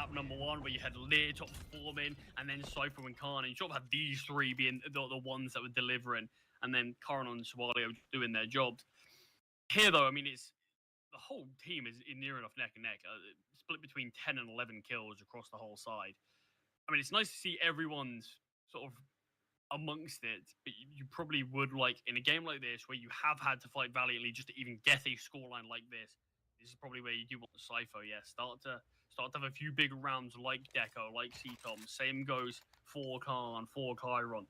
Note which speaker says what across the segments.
Speaker 1: map number 1 where you had Lear top performing, and then Cypher and Khan, and you sort of had these three being the ones that were delivering, and then Karan and Swalio doing their jobs. Here, though, I mean, it's the whole team is near enough neck and neck, split between 10 and 11 kills across the whole side. I mean, it's nice to see everyone's sort of amongst it, but you probably would like in a game like this where you have had to fight valiantly just to even get a scoreline like this. This is probably where you do want the Cypher, yeah. Start to have a few big rounds like Deco, like C-Tom. Same goes for Khan, for Chiron.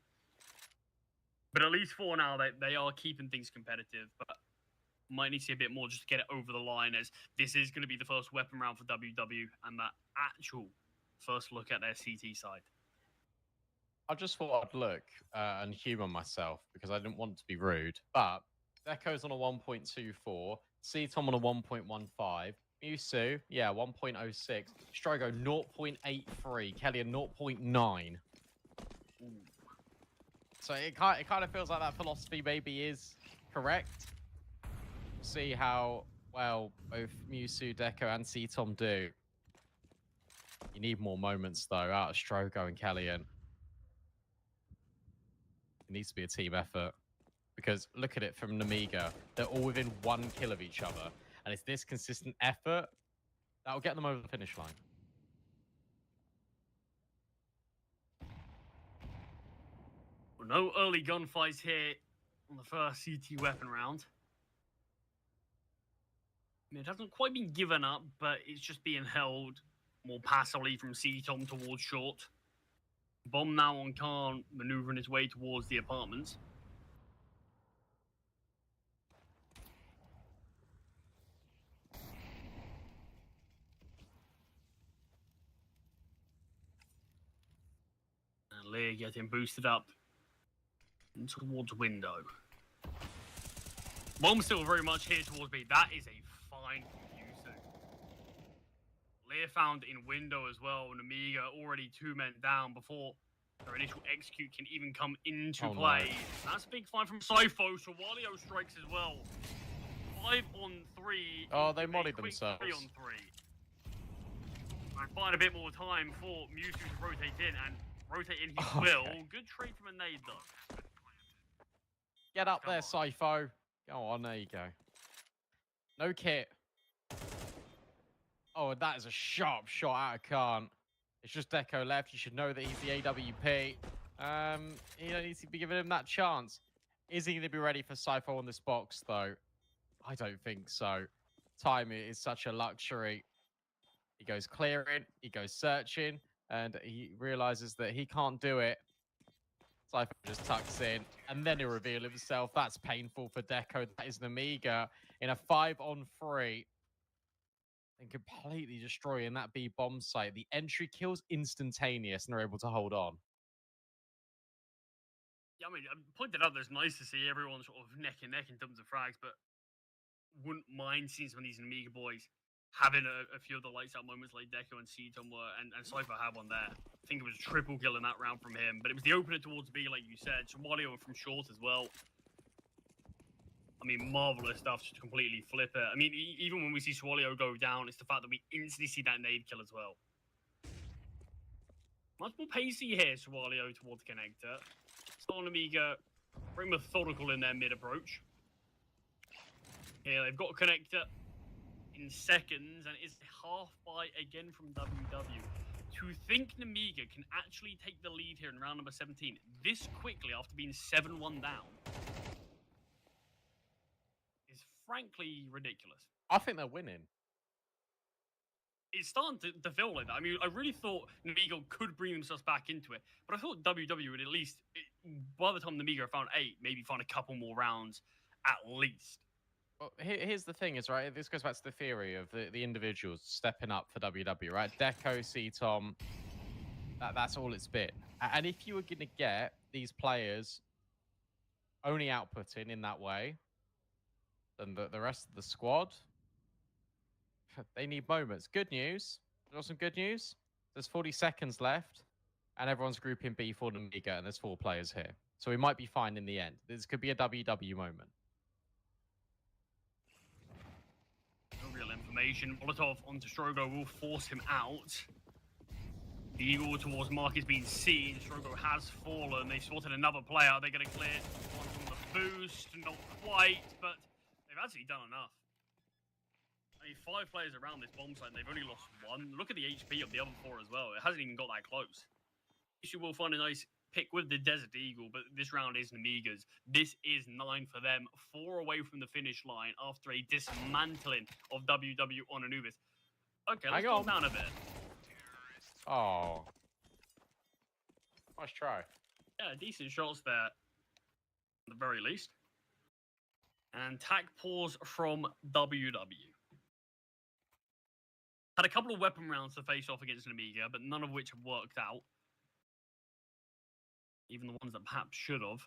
Speaker 1: But at least for now, they are keeping things competitive, but might need to see a bit more just to get it over the line, as this is going to be the first weapon round for WW and that actual first look at their CT side.
Speaker 2: I just thought I'd look and humour myself because I didn't want to be rude, but Deco's on a 1.24, C-Tom on a 1.15, Musu, yeah, 1.06, Strogo 0.83, Kelly a 0.9. So it kind of feels like that philosophy maybe is correct. See how well both Musu, Deco, and C-Tom do. You need more moments though out of Strogo and Kellyan. It needs to be a team effort because look at it from nemiga. They're all within 1 kill of each other, and it's this consistent effort that will get them over the finish line.
Speaker 1: Well, no early gunfights here on the first CT weapon round. I mean, it hasn't quite been given up, but it's just being held more passively from C-Tom towards short. Bomb now on Khan, maneuvering his way towards the apartments. And Lear getting boosted up towards window. Bomb still very much here towards B. That is a fine Musu. Lear found in window as well. nemiga already 2 men down before their initial execute can even come into play. No. That's a big find from Cypho. So Walio strikes as well. 5 on 3.
Speaker 2: Oh, they mollied themselves.
Speaker 1: 3 on 3. And find a bit more time for Musu to rotate in, and rotate in he will. Good trade from a nade though.
Speaker 2: Get up there, Cypho. Go on, there you go. No kit. Oh, that is a sharp shot out of Khan. It's just Deco left. You should know that he's the AWP. You don't need to be giving him that chance. Is he going to be ready for Cypho on this box, though? I don't think so. Time is such a luxury. He goes clearing, he goes searching, and he realizes that he can't do it. Cypho just tucks in, and then he'll reveal himself. That's painful for Deco. That is nemiga in a 5 on 3. And completely destroying that B bomb site. The entry kill's instantaneous, and they're able to hold on.
Speaker 1: Yeah, I mean, I pointed out that it's nice to see everyone sort of neck and neck in terms of frags, but wouldn't mind seeing some of these nemiga boys having a few of the lights out moments like Deco and C-Tom were, and Cypher had one there. I think it was a triple kill in that round from him, but it was the opener towards B, like you said. Swalio from short as well. I mean, marvelous stuff to completely flip it. I mean, even when we see Swalio go down, it's the fact that we instantly see that nade kill as well. Much more pacey here, Swalio towards connector. Still nemiga, very methodical in their mid-approach. Here, they've got a connector in seconds, and it's half buy again from WW. To think nemiga can actually take the lead here in round number 17 this quickly after being 7-1 down is frankly ridiculous.
Speaker 2: I think they're winning.
Speaker 1: It's starting to feel like that. I mean, I really thought nemiga could bring themselves back into it, but I thought WW would at least, by the time nemiga found 8, maybe find a couple more rounds at least.
Speaker 2: Well, here's the thing is, right, this goes back to the theory of the individuals stepping up for WW, right? Deco, C-Tom, that's all it's been. And if you were going to get these players only outputting in that way, then the rest of the squad, they need moments. Good news. You got some good news? There's 40 seconds left, and everyone's grouping B for nemiga, and there's 4 players here. So we might be fine in the end. This could be a WW moment.
Speaker 1: No real information. Molotov onto Strogo will force him out. The Eagle towards Mark is being seen. Strogo has fallen. They spotted another player. They're going to clear one from the boost. Not quite, but they've actually done enough. I mean, 5 players around this bomb site, and they've only lost 1. Look at the HP of the other 4 as well. It hasn't even got that close. You will find a nice pick with the Desert Eagle, but this round is Nemiga's. This is 9 for them. 4 away from the finish line after a dismantling of WW on Anubis. Okay, let's calm down a bit.
Speaker 2: Oh. Nice try.
Speaker 1: Yeah, decent shots there, at the very least. And tack pause from WW. Had a couple of weapon rounds to face off against Nemiga, but none of which have worked out. Even the ones that perhaps should have.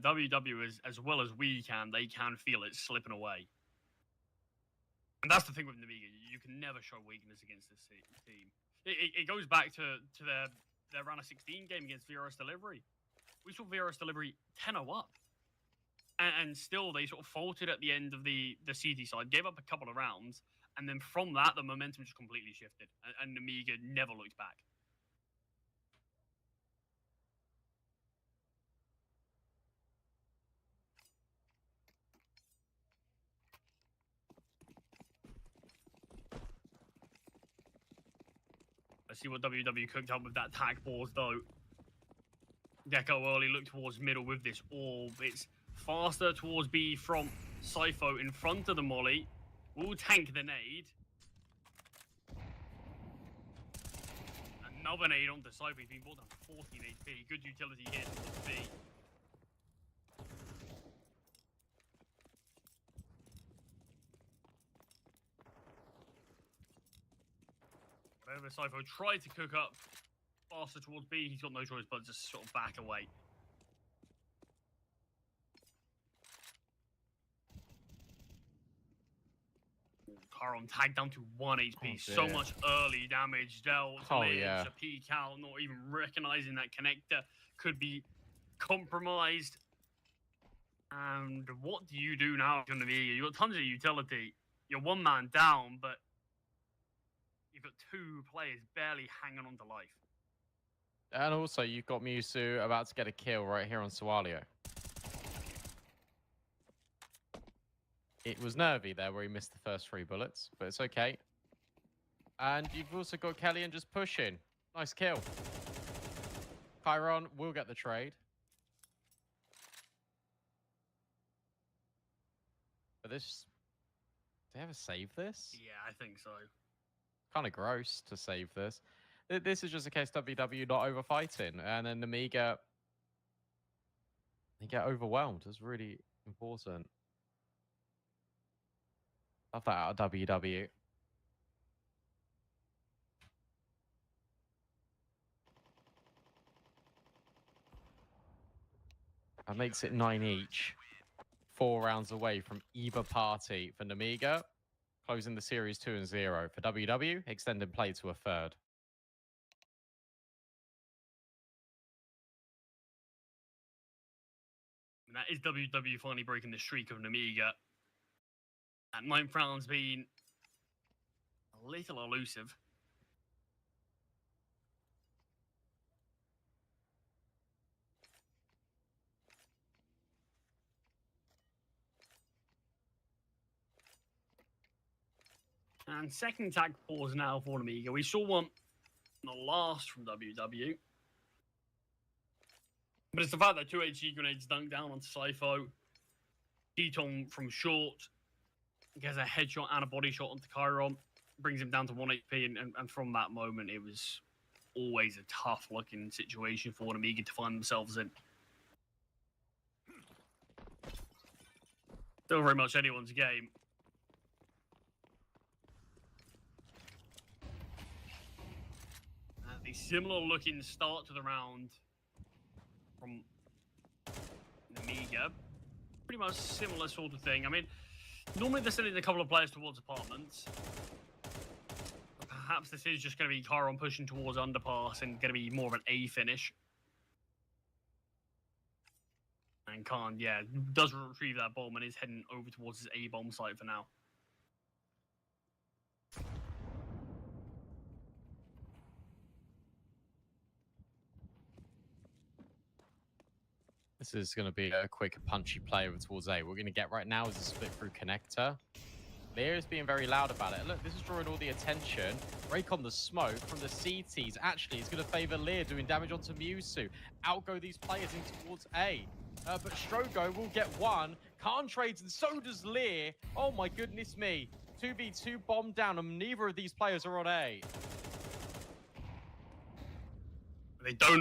Speaker 1: WW, as well as we can, they can feel it slipping away. And that's the thing with Nemiga. You can never show weakness against this team. It goes back to their round of 16 game against VRS Delivery. We saw VRS Delivery 10-0 up. And still, they sort of faltered at the end of the CT side, gave up a couple of rounds, and then from that, the momentum just completely shifted. And Nemiga never looked back. Let's see what WW cooked up with that tag pause, though. Gecko early looked towards middle with this orb. It's faster towards B from Sypho in front of the molly. Will tank the nade. Another nade onto Sypho. He's been brought down to 14 HP. Good utility here towards B. Whatever Sypho tried to cook up faster towards B, he's got no choice but just sort of back away. Caron tagged down to 1 HP. So much early damage dealt.
Speaker 2: Yeah.
Speaker 1: A peek out, not even recognizing that connector could be compromised. And what do you do now, Nemiga? You've got tons of utility. You're 1 man down, but you've got 2 players barely hanging on to life.
Speaker 2: And also, you've got Musu about to get a kill right here on Sualio. It was nervy there where he missed the first 3 bullets, but it's okay. And you've also got Kellyan just pushing. Nice kill. Chiron will get the trade. But this... Did they ever save this?
Speaker 1: Yeah, I think so.
Speaker 2: Kind of gross to save this. This is just a case WW not overfighting. And then Nemiga... They get overwhelmed. It's really important. Love that out of WW. That makes it 9 each. 4 rounds away from either party for Nemiga. Closing the series 2-0. For WW, extending play to a 3rd.
Speaker 1: And that is WW finally breaking the streak of Nemiga. That 9th round's been a little elusive. And second tag pause now for Nemiga. We saw one in the last from WW. But it's the fact that 2 HE grenades dunked down onto Sypho. Keaton from short gets a headshot and a body shot onto Chiron. Brings him down to 1 HP. And from that moment, it was always a tough-looking situation for Nemiga to find themselves in. Still very much anyone's game. A similar looking start to the round from Nemiga. Pretty much similar sort of thing. I mean, normally they're sending a couple of players towards apartments. But perhaps this is just going to be Chiron pushing towards underpass and going to be more of an A finish. And Khan, yeah, does retrieve that bomb and is heading over towards his A bomb site for now.
Speaker 2: This is going to be a quick, punchy play over towards A. What we're going to get right now is a split-through connector. Lear is being very loud about it. Look, this is drawing all the attention. Break on the smoke from the CTs. Actually, it's going to favor Lear, doing damage onto Mewtwo. Outgo these players in towards A. But Strogo will get one. Khan trades, and so does Lear. Oh my goodness me. 2v2 bomb down, and neither of these players are on A.
Speaker 1: They do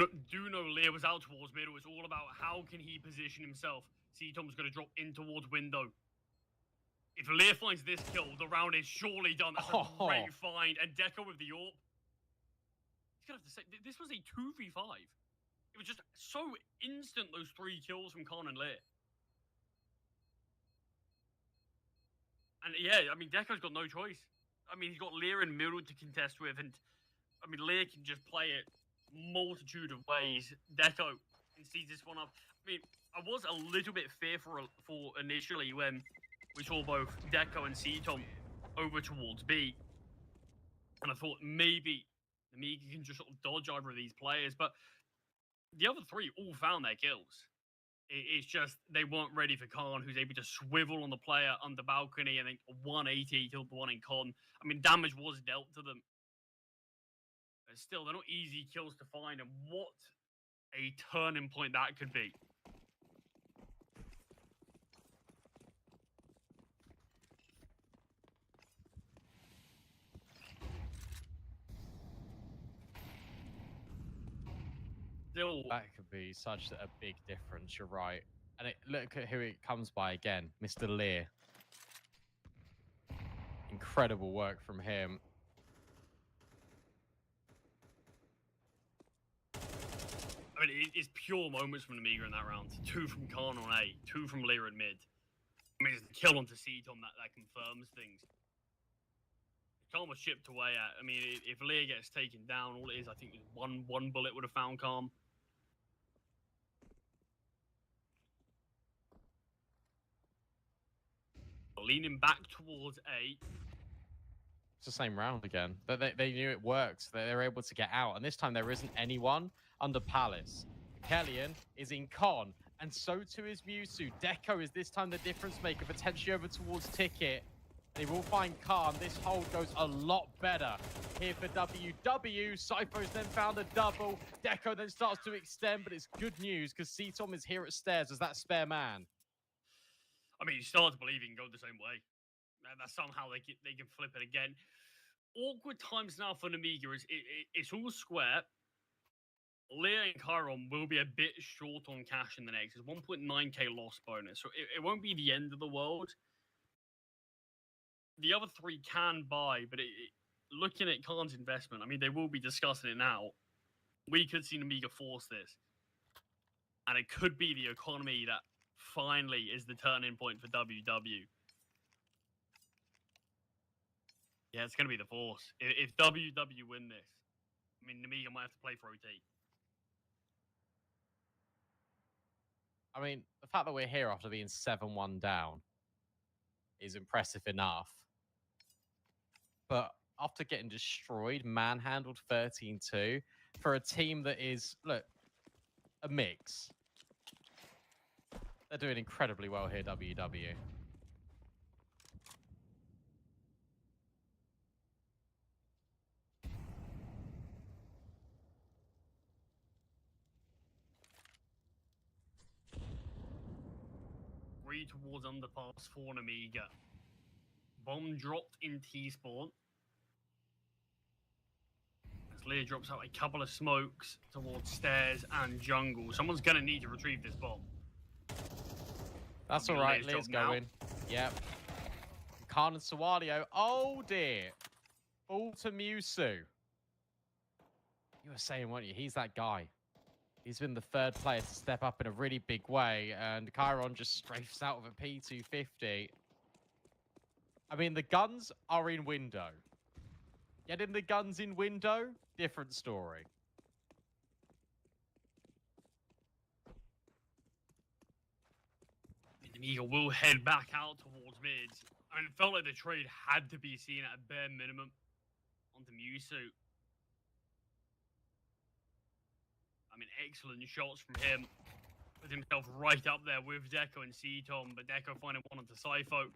Speaker 1: know Lear was out towards middle. It's all about how can he position himself. C-Tom's going to drop in towards window. If Lear finds this kill, the round is surely done. That's a great find. And Deco with the AWP. He's going to have to say, this was a 2v5. It was just so instant, those 3 kills from Khan and Lear. And yeah, I mean, Deco's got no choice. I mean, he's got Lear in middle to contest with. And, I mean, Lear can just play it multitude of ways. Deco can seize this one up. I mean, I was a little bit fearful for initially when we saw both Deco and C-Tom over towards B. And I thought maybe nemiga can just sort of dodge either of these players. But the other 3 all found their kills. It's just they weren't ready for Khan, who's able to swivel on the player under balcony and then 180 killed the one in Con. I mean, damage was dealt to them. But still, they're not easy kills to find. And what a turning point that could be.
Speaker 2: That could be such a big difference, you're right. And look at who it comes by again, Mr. Lear. Incredible work from him.
Speaker 1: I mean, it's pure moments from nemiga in that round. 2 from Khan on A, 2 from Lear in mid. I mean, it's the kill onto C-Tom that confirms things. Khan was chipped away at. I mean, if Lear gets taken down, all it is, I think, is one bullet would have found Khan. Leaning back towards A.
Speaker 2: It's the same round again. They knew it worked. They were able to get out. And this time there isn't anyone under Palace. Kellyan is in Con. And so too is Mewtwo. Deco is this time the difference maker, potentially over towards Ticket. They will find Khan. This hold goes a lot better here for WW. Sypho's then found a double. Deco then starts to extend, but it's good news because C-Tom is here at stairs as that spare man.
Speaker 1: I mean, you start to believe he can go the same way. That somehow they can flip it again. Awkward times now for nemiga. It's all square. Lear and Chiron will be a bit short on cash in the next. It's 1.9k loss bonus, so it won't be the end of the world. The other 3 can buy, but looking at Khan's investment, I mean, they will be discussing it now. We could see nemiga force this. And it could be the economy that finally is the turning point for WW. Yeah, it's going to be the force. If WW win this, I mean, nemiga might have to play for OT.
Speaker 2: I mean, the fact that we're here after being 7-1 down is impressive enough. But after getting destroyed, manhandled 13-2, for a team that is, look, a mix. They're doing incredibly well here, WW.
Speaker 1: Three towards underpass for nemiga. Bomb dropped in T-spawn. As Lear drops out a couple of smokes towards stairs and jungle. Someone's going to need to retrieve this bomb.
Speaker 2: That's all right, Lear's going. Yep. Khan and Sawalio. Oh, dear. All to Mewtwo. You were saying, weren't you? He's that guy. He's been the 3rd player to step up in a really big way, and Chiron just strafes out with a P250. I mean, the guns are in window. Getting the guns in window, different story.
Speaker 1: nemiga will head back out towards mid. I mean, it felt like the trade had to be seen at a bare minimum onto Mewtwo. I mean, excellent shots from him. Put himself right up there with Deco and C-Tom, but Deco finding one onto Cypho.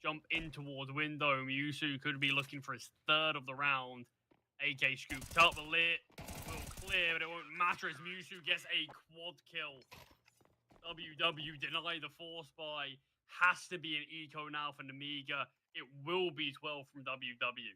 Speaker 1: Jump in towards window. Musu could be looking for his third of the round. AK scooped up, the lit will clear, but it won't matter as Musu gets a quad kill. WW deny the force buy. Has to be an eco now for nemiga. It will be 12 from WW.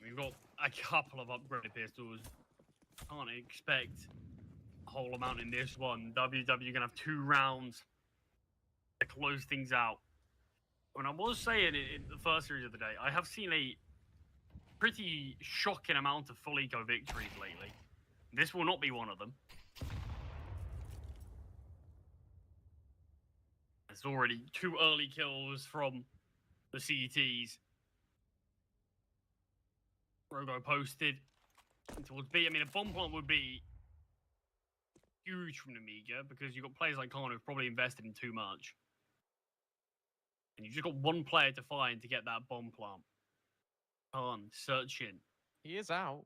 Speaker 1: We've got a couple of upgraded pistols. Can't expect a whole amount in this one. WW gonna have 2 rounds to close things out. When I was saying in the first series of the day, I have seen a pretty shocking amount of full eco victories lately. This will not be one of them. It's already 2 early kills from the CTs. Rogo posted towards B. I mean, a bomb plant would be huge from nemiga because you've got players like Khan who've probably invested in too much. And you've just got one player to find to get that bomb plant. Khan searching.
Speaker 2: He is out.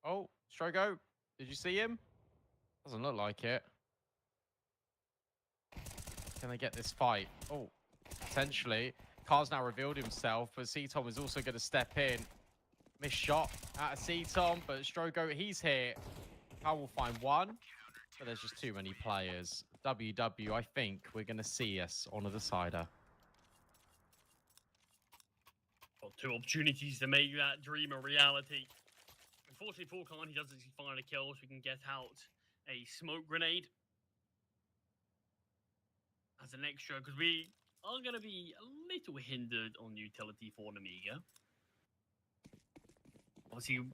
Speaker 2: Oh, Strogo, did you see him? Doesn't look like it. Can they get this fight? Oh, potentially. Car's now revealed himself, but C-Tom is also going to step in. Missed shot out of C-Tom, but Strogo, he's here. Car will find one, but there's just too many players. WW, I think we're going to see us on the decider.
Speaker 1: Got 2 opportunities to make that dream a reality. Unfortunately for Khan, he doesn't find a kill, so we can get out a smoke grenade as an extra, because we are going to be a little hindered on utility for nemiga. Obviously,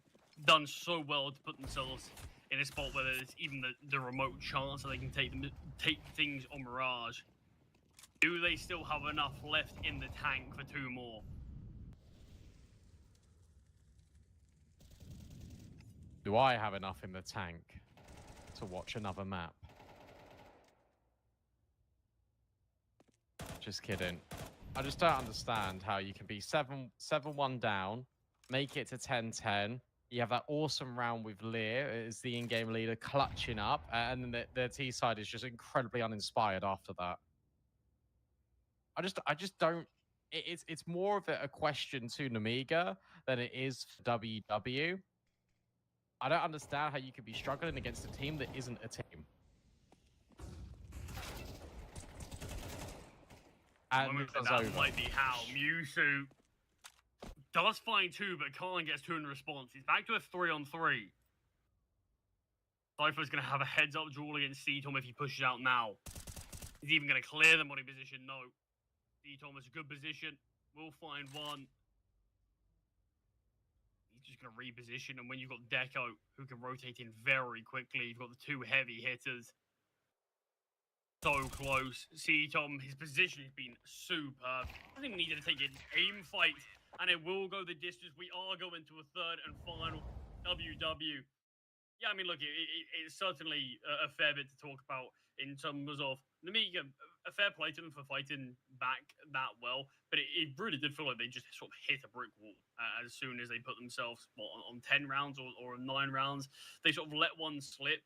Speaker 1: done so well to put themselves in a spot where there's even the remote chance that they can take things on Mirage. Do they still have enough left in the tank for 2 more?
Speaker 2: Do I have enough in the tank to watch another map? Just kidding. I just don't understand how you can be 7-1 down, make it to 10-10. You have that awesome round with Lear as the in-game leader clutching up, and then their T side is just incredibly uninspired after that. I just don't. It's more of a question to nemiga than it is for WW. I don't understand how you could be struggling against a team that isn't a team. And
Speaker 1: that might be how Musu does find 2, but Colin gets 2 in response. He's back to a 3-on-3. Cypher's going to have a heads-up duel against C-Tom if he pushes out now. He's even going to clear the money position. No. C-Tom is a good position. We'll find one. He's just going to reposition, and when you've got Deco, who can rotate in very quickly, you've got the 2 heavy hitters. So close. C-Tom, his position has been superb. I think we needed to take an aim fight, and it will go the distance. We are going to a 3rd and final WW. Yeah, I mean, look, it's certainly a fair bit to talk about in terms of nemiga. A fair play to them for fighting back that well, but it really did feel like they just sort of hit a brick wall as soon as they put themselves on 10 rounds or 9 rounds. They sort of let one slip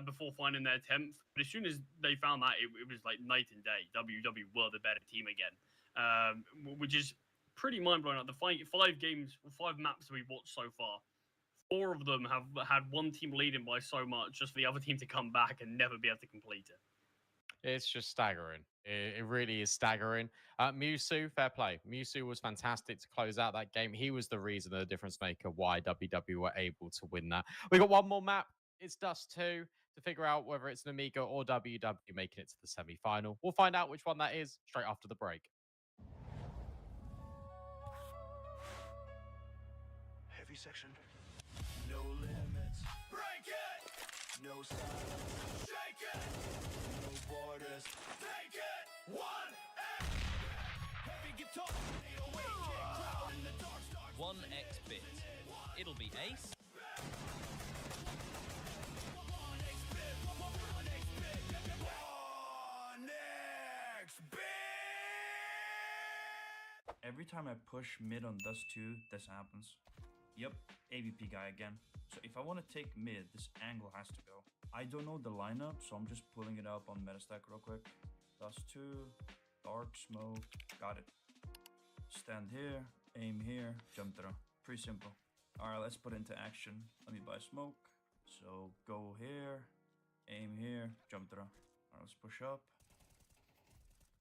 Speaker 1: before finding their 10th. But as soon as they found that, it was like night and day. WW were the better team again, which is pretty mind-blowing. Like the 5 games, 5 maps we've watched so far, 4 of them have had one team leading by so much, just for the other team to come back and never be able to complete it.
Speaker 2: It's just staggering. It really is staggering. Musu, fair play. Musu was fantastic to close out that game. He was the reason, the difference maker, why WW were able to win that. We got one more map. It's Dust 2 to figure out whether it's nemiga or WW making it to the semi-final. We'll find out which one that is straight after the break.
Speaker 3: Heavy section. No limits. Break it. No silence. Shake it. No borders. Take it. 1 heavy guitar.
Speaker 4: 1x bit. It'll be ace.
Speaker 5: Every time I push mid on dust 2, this happens. Yep, AVP guy again. So if I want to take mid, this angle has to go. I don't know the lineup, so I'm just pulling it up on Metastack real quick. Dust 2, dark smoke, got it. Stand here, aim here, jump through. Pretty simple. Alright, let's put into action. Let me buy smoke. So go here, aim here, jump through. Alright, let's push up.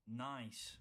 Speaker 5: Nice.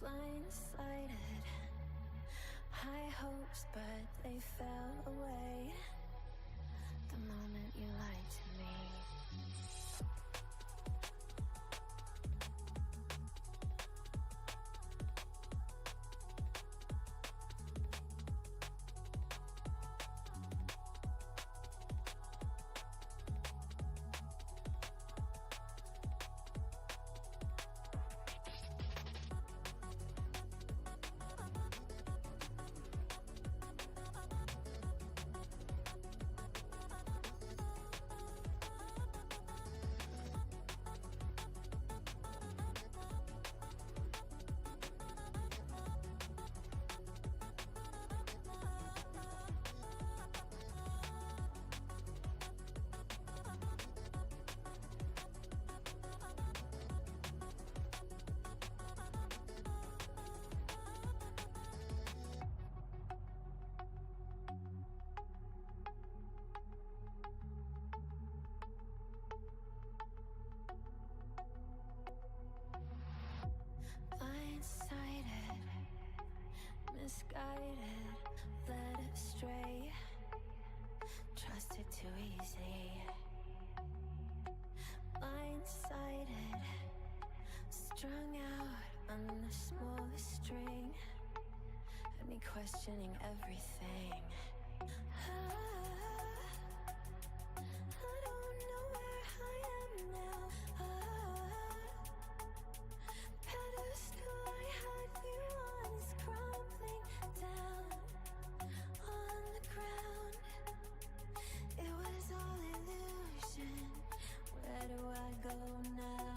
Speaker 6: Blindsided, high hopes, but they fell away the moment you lied to me. Blindsided, misguided, led astray, trusted too easy. Blindsided, strung out on the smallest string, had me questioning everything. I don't know where I am now. Pedestal I had you on is crumbling down on the ground. It was all illusion. Where do I go now?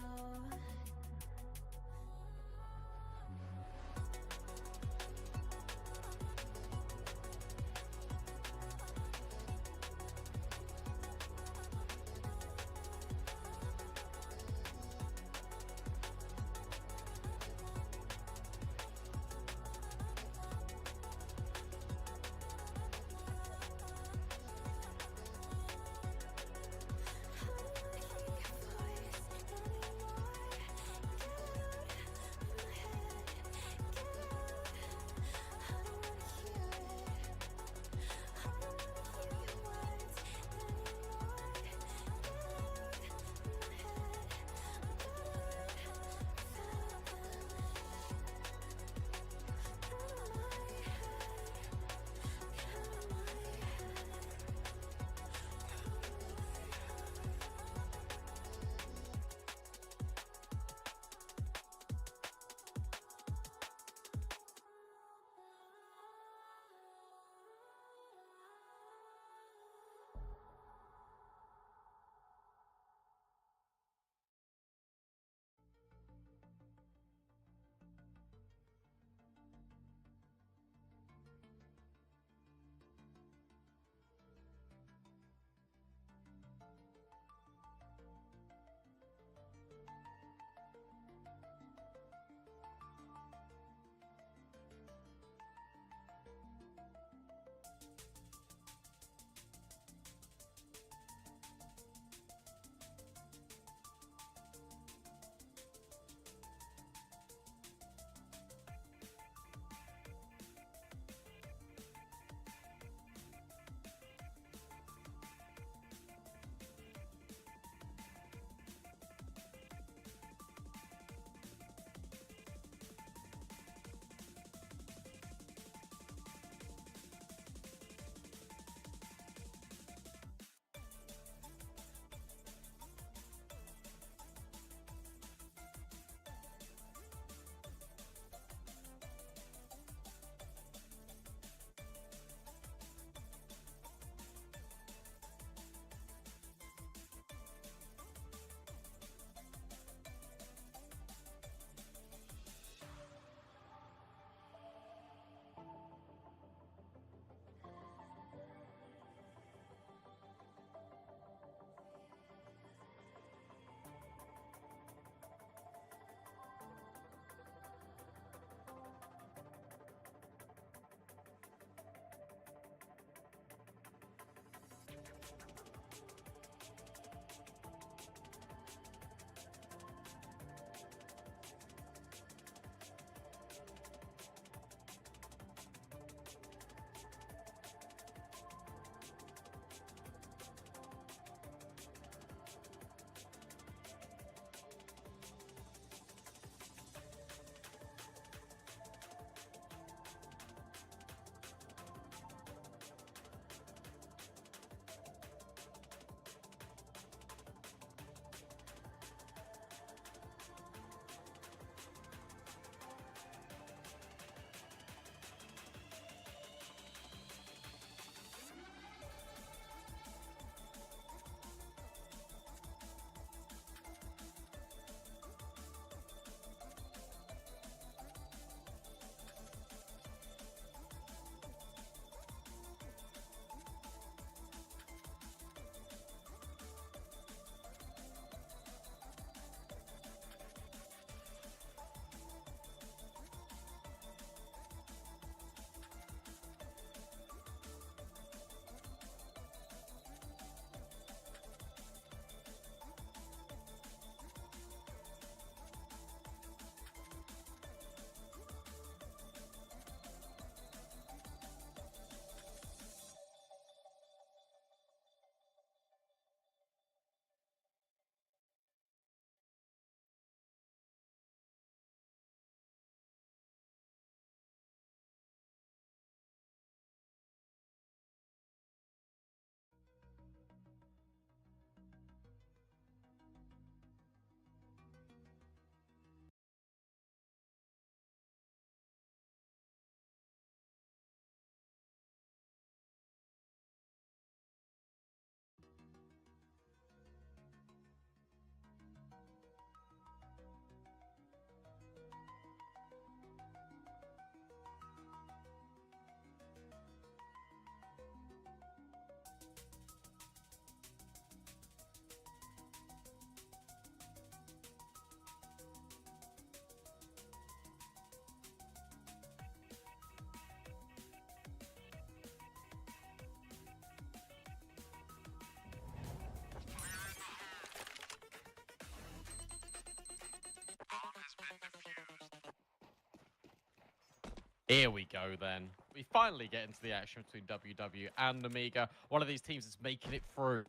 Speaker 2: Here we go then. We finally get into the action between WW and nemiga. One of these teams is making it through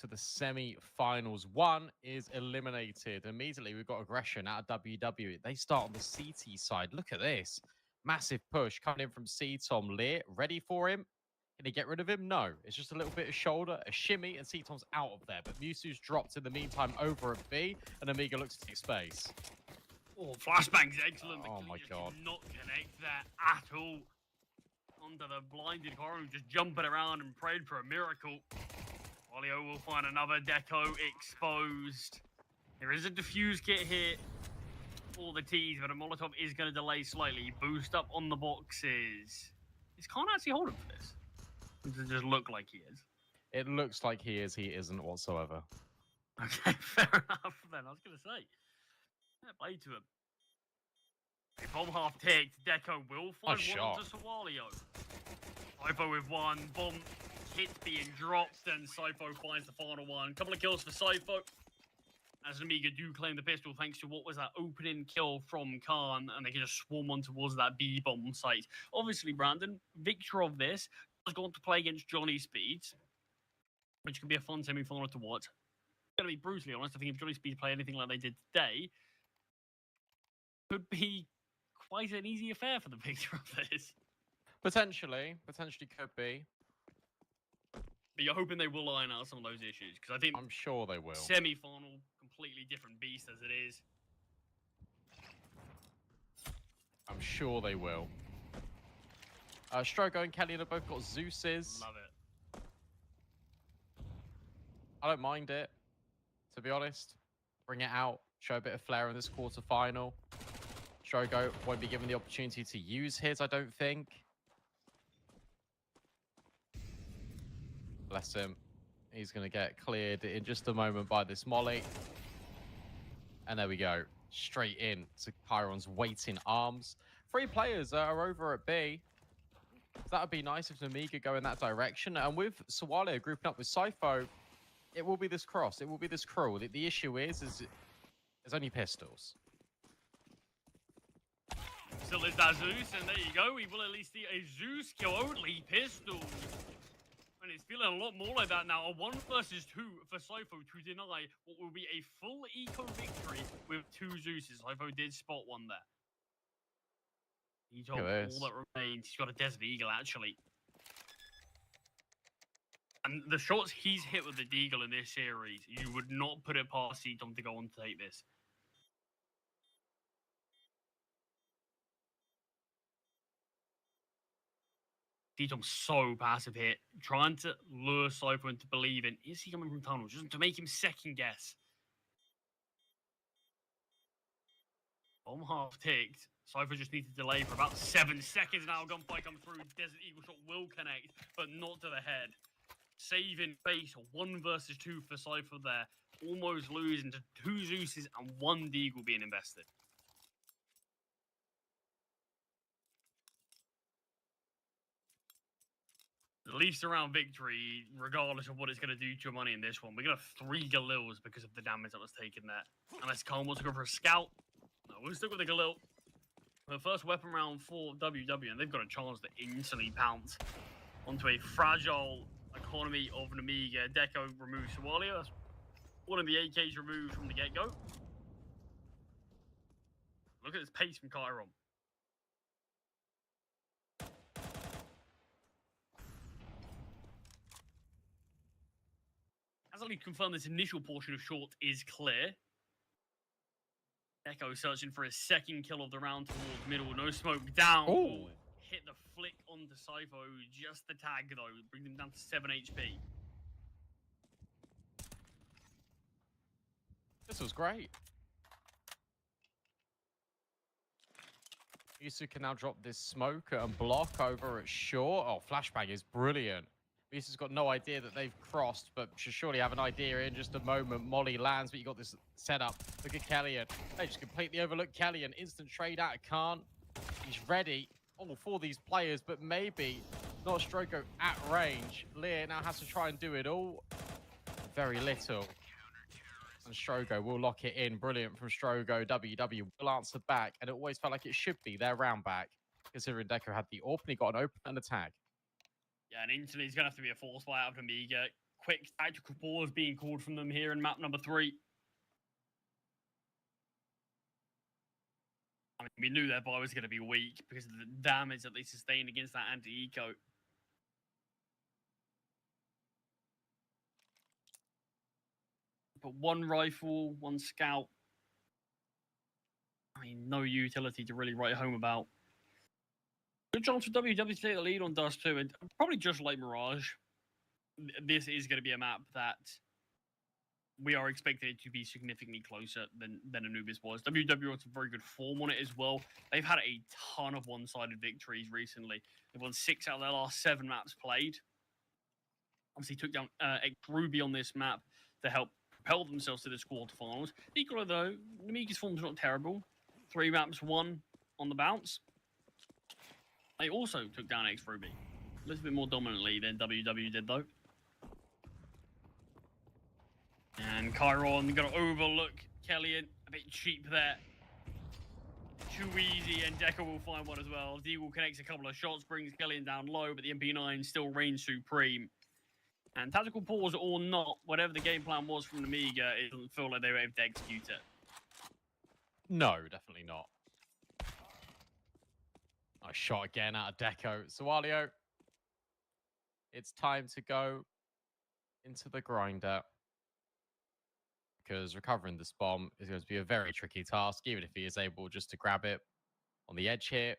Speaker 2: to the semi-finals. One is eliminated. Immediately, we've got aggression out of WW. They start on the CT side. Look at this. Massive push coming in from C-Tom. Lear, ready for him? Can he get rid of him? No. It's just a little bit of shoulder, a shimmy, and C-Tom's out of there. But Mewtwo's dropped in the meantime over at B, and nemiga looks to take space.
Speaker 1: Oh, flashbang's excellent.
Speaker 2: Oh
Speaker 1: but
Speaker 2: my
Speaker 1: just
Speaker 2: God.
Speaker 1: did not connect that at all. Onto the blinded Haru, just jumping around and prayed for a miracle. Walio will find another deco exposed. There is a diffuse kit here for the T's, but a Molotov is going to delay slightly. Boost up on the boxes. This can't actually hold him for this. Does it just look like he is?
Speaker 2: It looks like he is. He isn't whatsoever.
Speaker 1: Okay, fair enough then. I was going to say. Yeah, play to him. A bomb half ticked. Deco will find one
Speaker 2: shot.
Speaker 1: onto Sawalio. Sypho with one. Bomb hit being dropped, and Sypho finds the final one. Couple of kills for Sypho. As nemiga do claim the pistol thanks to what was that opening kill from Khan, and they can just swarm on towards that B bomb site. Obviously, Brandon, victor of this, has gone to play against Johnny Speeds, which could be a fun semi-final to watch. I'm going to be brutally honest, I think if Johnny Speeds play anything like they did today, could be quite an easy affair for the victor of this.
Speaker 2: Potentially could be.
Speaker 1: But you're hoping they will iron out some of those issues, because I think
Speaker 2: I'm sure they will.
Speaker 1: semi-final, completely different beast as it is.
Speaker 2: I'm sure they will. Strogo and Kellyan have both got Zeus's.
Speaker 1: Love it.
Speaker 2: I don't mind it, to be honest. Bring it out, show a bit of flair in this quarterfinal. Strogo won't be given the opportunity to use his, I don't think. Bless him. He's going to get cleared in just a moment by this molly. And there we go. Straight in to Chiron's waiting arms. 3 players are over at B. That would be nice if nemiga go in that direction. And with Sawalio grouping up with Sypho, it will be this cross. It will be this cruel. The issue is there's only pistols.
Speaker 1: Still is that Zeus, and there you go. We will at least see a Zeus kill only pistol. And it's feeling a lot more like that now. A 1 versus 2 for Sypho to deny what will be a full eco victory with 2 Zeuses. Sypho did spot one there. He told all that remains. He's got a Desert Eagle, actually. And the shots he's hit with the Deagle in this series, you would not put it past C-Tom to go on to take this. C-Tom's so passive here, trying to lure Sypho into believing, is he coming from tunnels? Just to make him second guess. Bomb half ticked. Sypho just needs to delay for about 7 seconds now. Gunfight comes through. Desert Eagle shot will connect, but not to the head. Saving base, 1 versus 2 for Sypho there. Almost losing to 2 Zeuses and 1 Deagle being invested. At least around victory, regardless of what it's going to do to your money in this one. We're going to have 3 Galils because of the damage that was taken there. Unless Khan wants to go for a scout. No, we'll stick with the Galil. The first weapon round for WW, and they've got a chance to instantly pounce onto a fragile economy of nemiga. Deco removes Sawalio. That's one of the AKs removed from the get-go. Look at this pace from Chiron. As I confirmed, this initial portion of short is clear. Echo searching for his 2nd kill of the round towards middle. No smoke down.
Speaker 2: Ooh.
Speaker 1: Hit the flick onto Sypho. Just the tag, though. Bring him down to 7 HP.
Speaker 2: This was great. Yusu can now drop this smoke and block over at short. Oh, flashbang is brilliant. Yusu's got no idea that they've crossed, but should surely have an idea in just a moment. Molly lands, but you got this setup. Look at Kellyan. They just completely overlooked Kellyan. Instant trade out of Khan. He's ready. All for these players, but maybe not Strogo at range. Lear now has to try and do it all. Very little. And Strogo will lock it in. Brilliant from Strogo. WW will answer back, and it always felt like it should be their round back. considering Deco had the AWP and he got an open and a tag.
Speaker 1: Yeah, and instantly it's going to have to be a force buy out of nemiga. Quick tactical pause being called from them here in map number 3. I mean, we knew their buy was going to be weak because of the damage that they sustained against that anti-eco. But one rifle, one scout. I mean, no utility to really write home about. Good chance for WW to take the lead on Dust 2, and probably just like Mirage, this is going to be a map that we are expecting it to be significantly closer than Anubis was. WW had some very good form on it as well. They've had a ton of one-sided victories recently. They've won 6 out of their last 7 maps played. Obviously took down Ruby on this map to help propel themselves to the quarterfinals. Equally though, nemiga's form's not terrible. 3 maps won on the bounce. They also took down Ruby. A little bit more dominantly than WW did though. And Chiron going to overlook Kellyan. A bit cheap there. Too easy, and Deco will find one as well. Deagle connects a couple of shots, brings Kellyan down low, but the MP9 still reigns supreme. And tactical pause or not, whatever the game plan was from nemiga, it doesn't feel like they were able to execute it.
Speaker 2: No, definitely not. Nice shot again out of Deco. Sawalio, it's time to go into the grinder. Because recovering this bomb is going to be a very tricky task, even if he is able just to grab it on the edge here.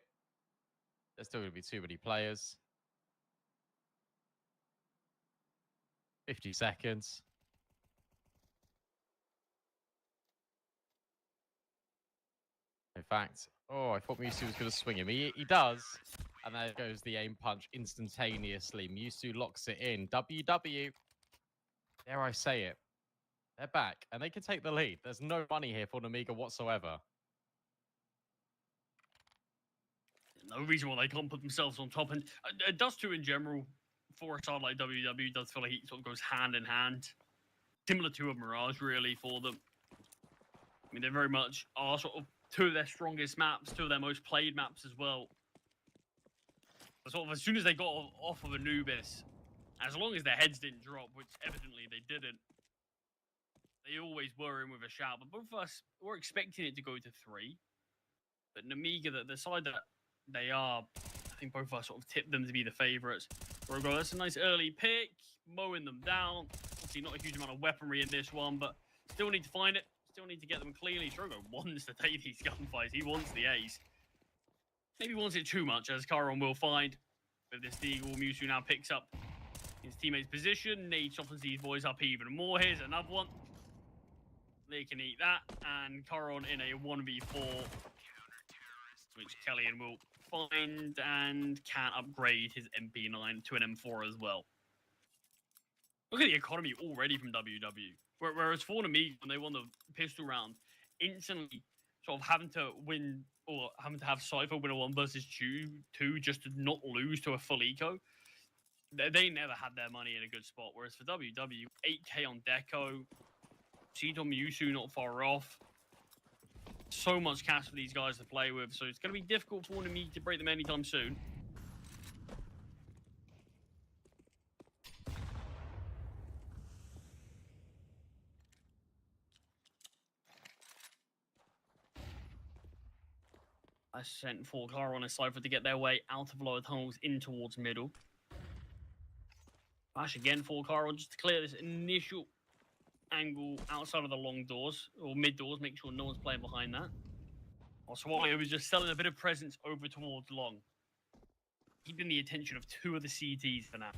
Speaker 2: There's still going to be too many players. 50 seconds. In fact, oh, I thought Musu was going to swing him. He does. And there goes the aim punch instantaneously. Musu locks it in. WW, dare I say it, they're back, and they can take the lead. There's no money here for nemiga whatsoever.
Speaker 1: No reason why they can't put themselves on top. And Dust 2 in general, for a side like WW, does feel like it sort of goes hand in hand. Similar to a Mirage, really, for them. I mean, they very much are sort of 2 of their strongest maps, 2 of their most played maps as well. But sort of as soon as they got off of Anubis, as long as their heads didn't drop, which evidently they didn't, they always were in with a shout. But both of us were expecting it to go to 3. But nemiga, the side that they are, I think both of us sort of tipped them to be the favourites. Rogo, that's a nice early pick, mowing them down. Obviously not a huge amount of weaponry in this one, but still need to find it. Still need to get them cleanly. Drogo wants to take these gunfights. He wants the ace. Maybe wants it too much, as Chiron will find. With this Deagle, Musu now picks up his teammate's position. Nade softens these boys up even more. Here's another one. They can eat that. And Chiron in a 1v4, which Kellyan will find and can upgrade his MP9 to an M4 as well. Look at the economy already from WW. Whereas for nemiga, when they won the pistol round, instantly sort of having to win, or having to have Cypher win a 1 versus 2 just to not lose to a full eco. They never had their money in a good spot. Whereas for WW, 8k on Deco, Cheat on Musu not far off. So much cash for these guys to play with, so it's going to be difficult for nemiga to break them anytime soon. I sent for Chiron and Cypher to get their way out of lower tunnels in towards middle. Flash again for Chiron just to clear this initial angle outside of the long doors, or mid doors, make sure no one's playing behind that. Swallow was just selling a bit of presence over towards long, keeping the attention of 2 of the CTs for now.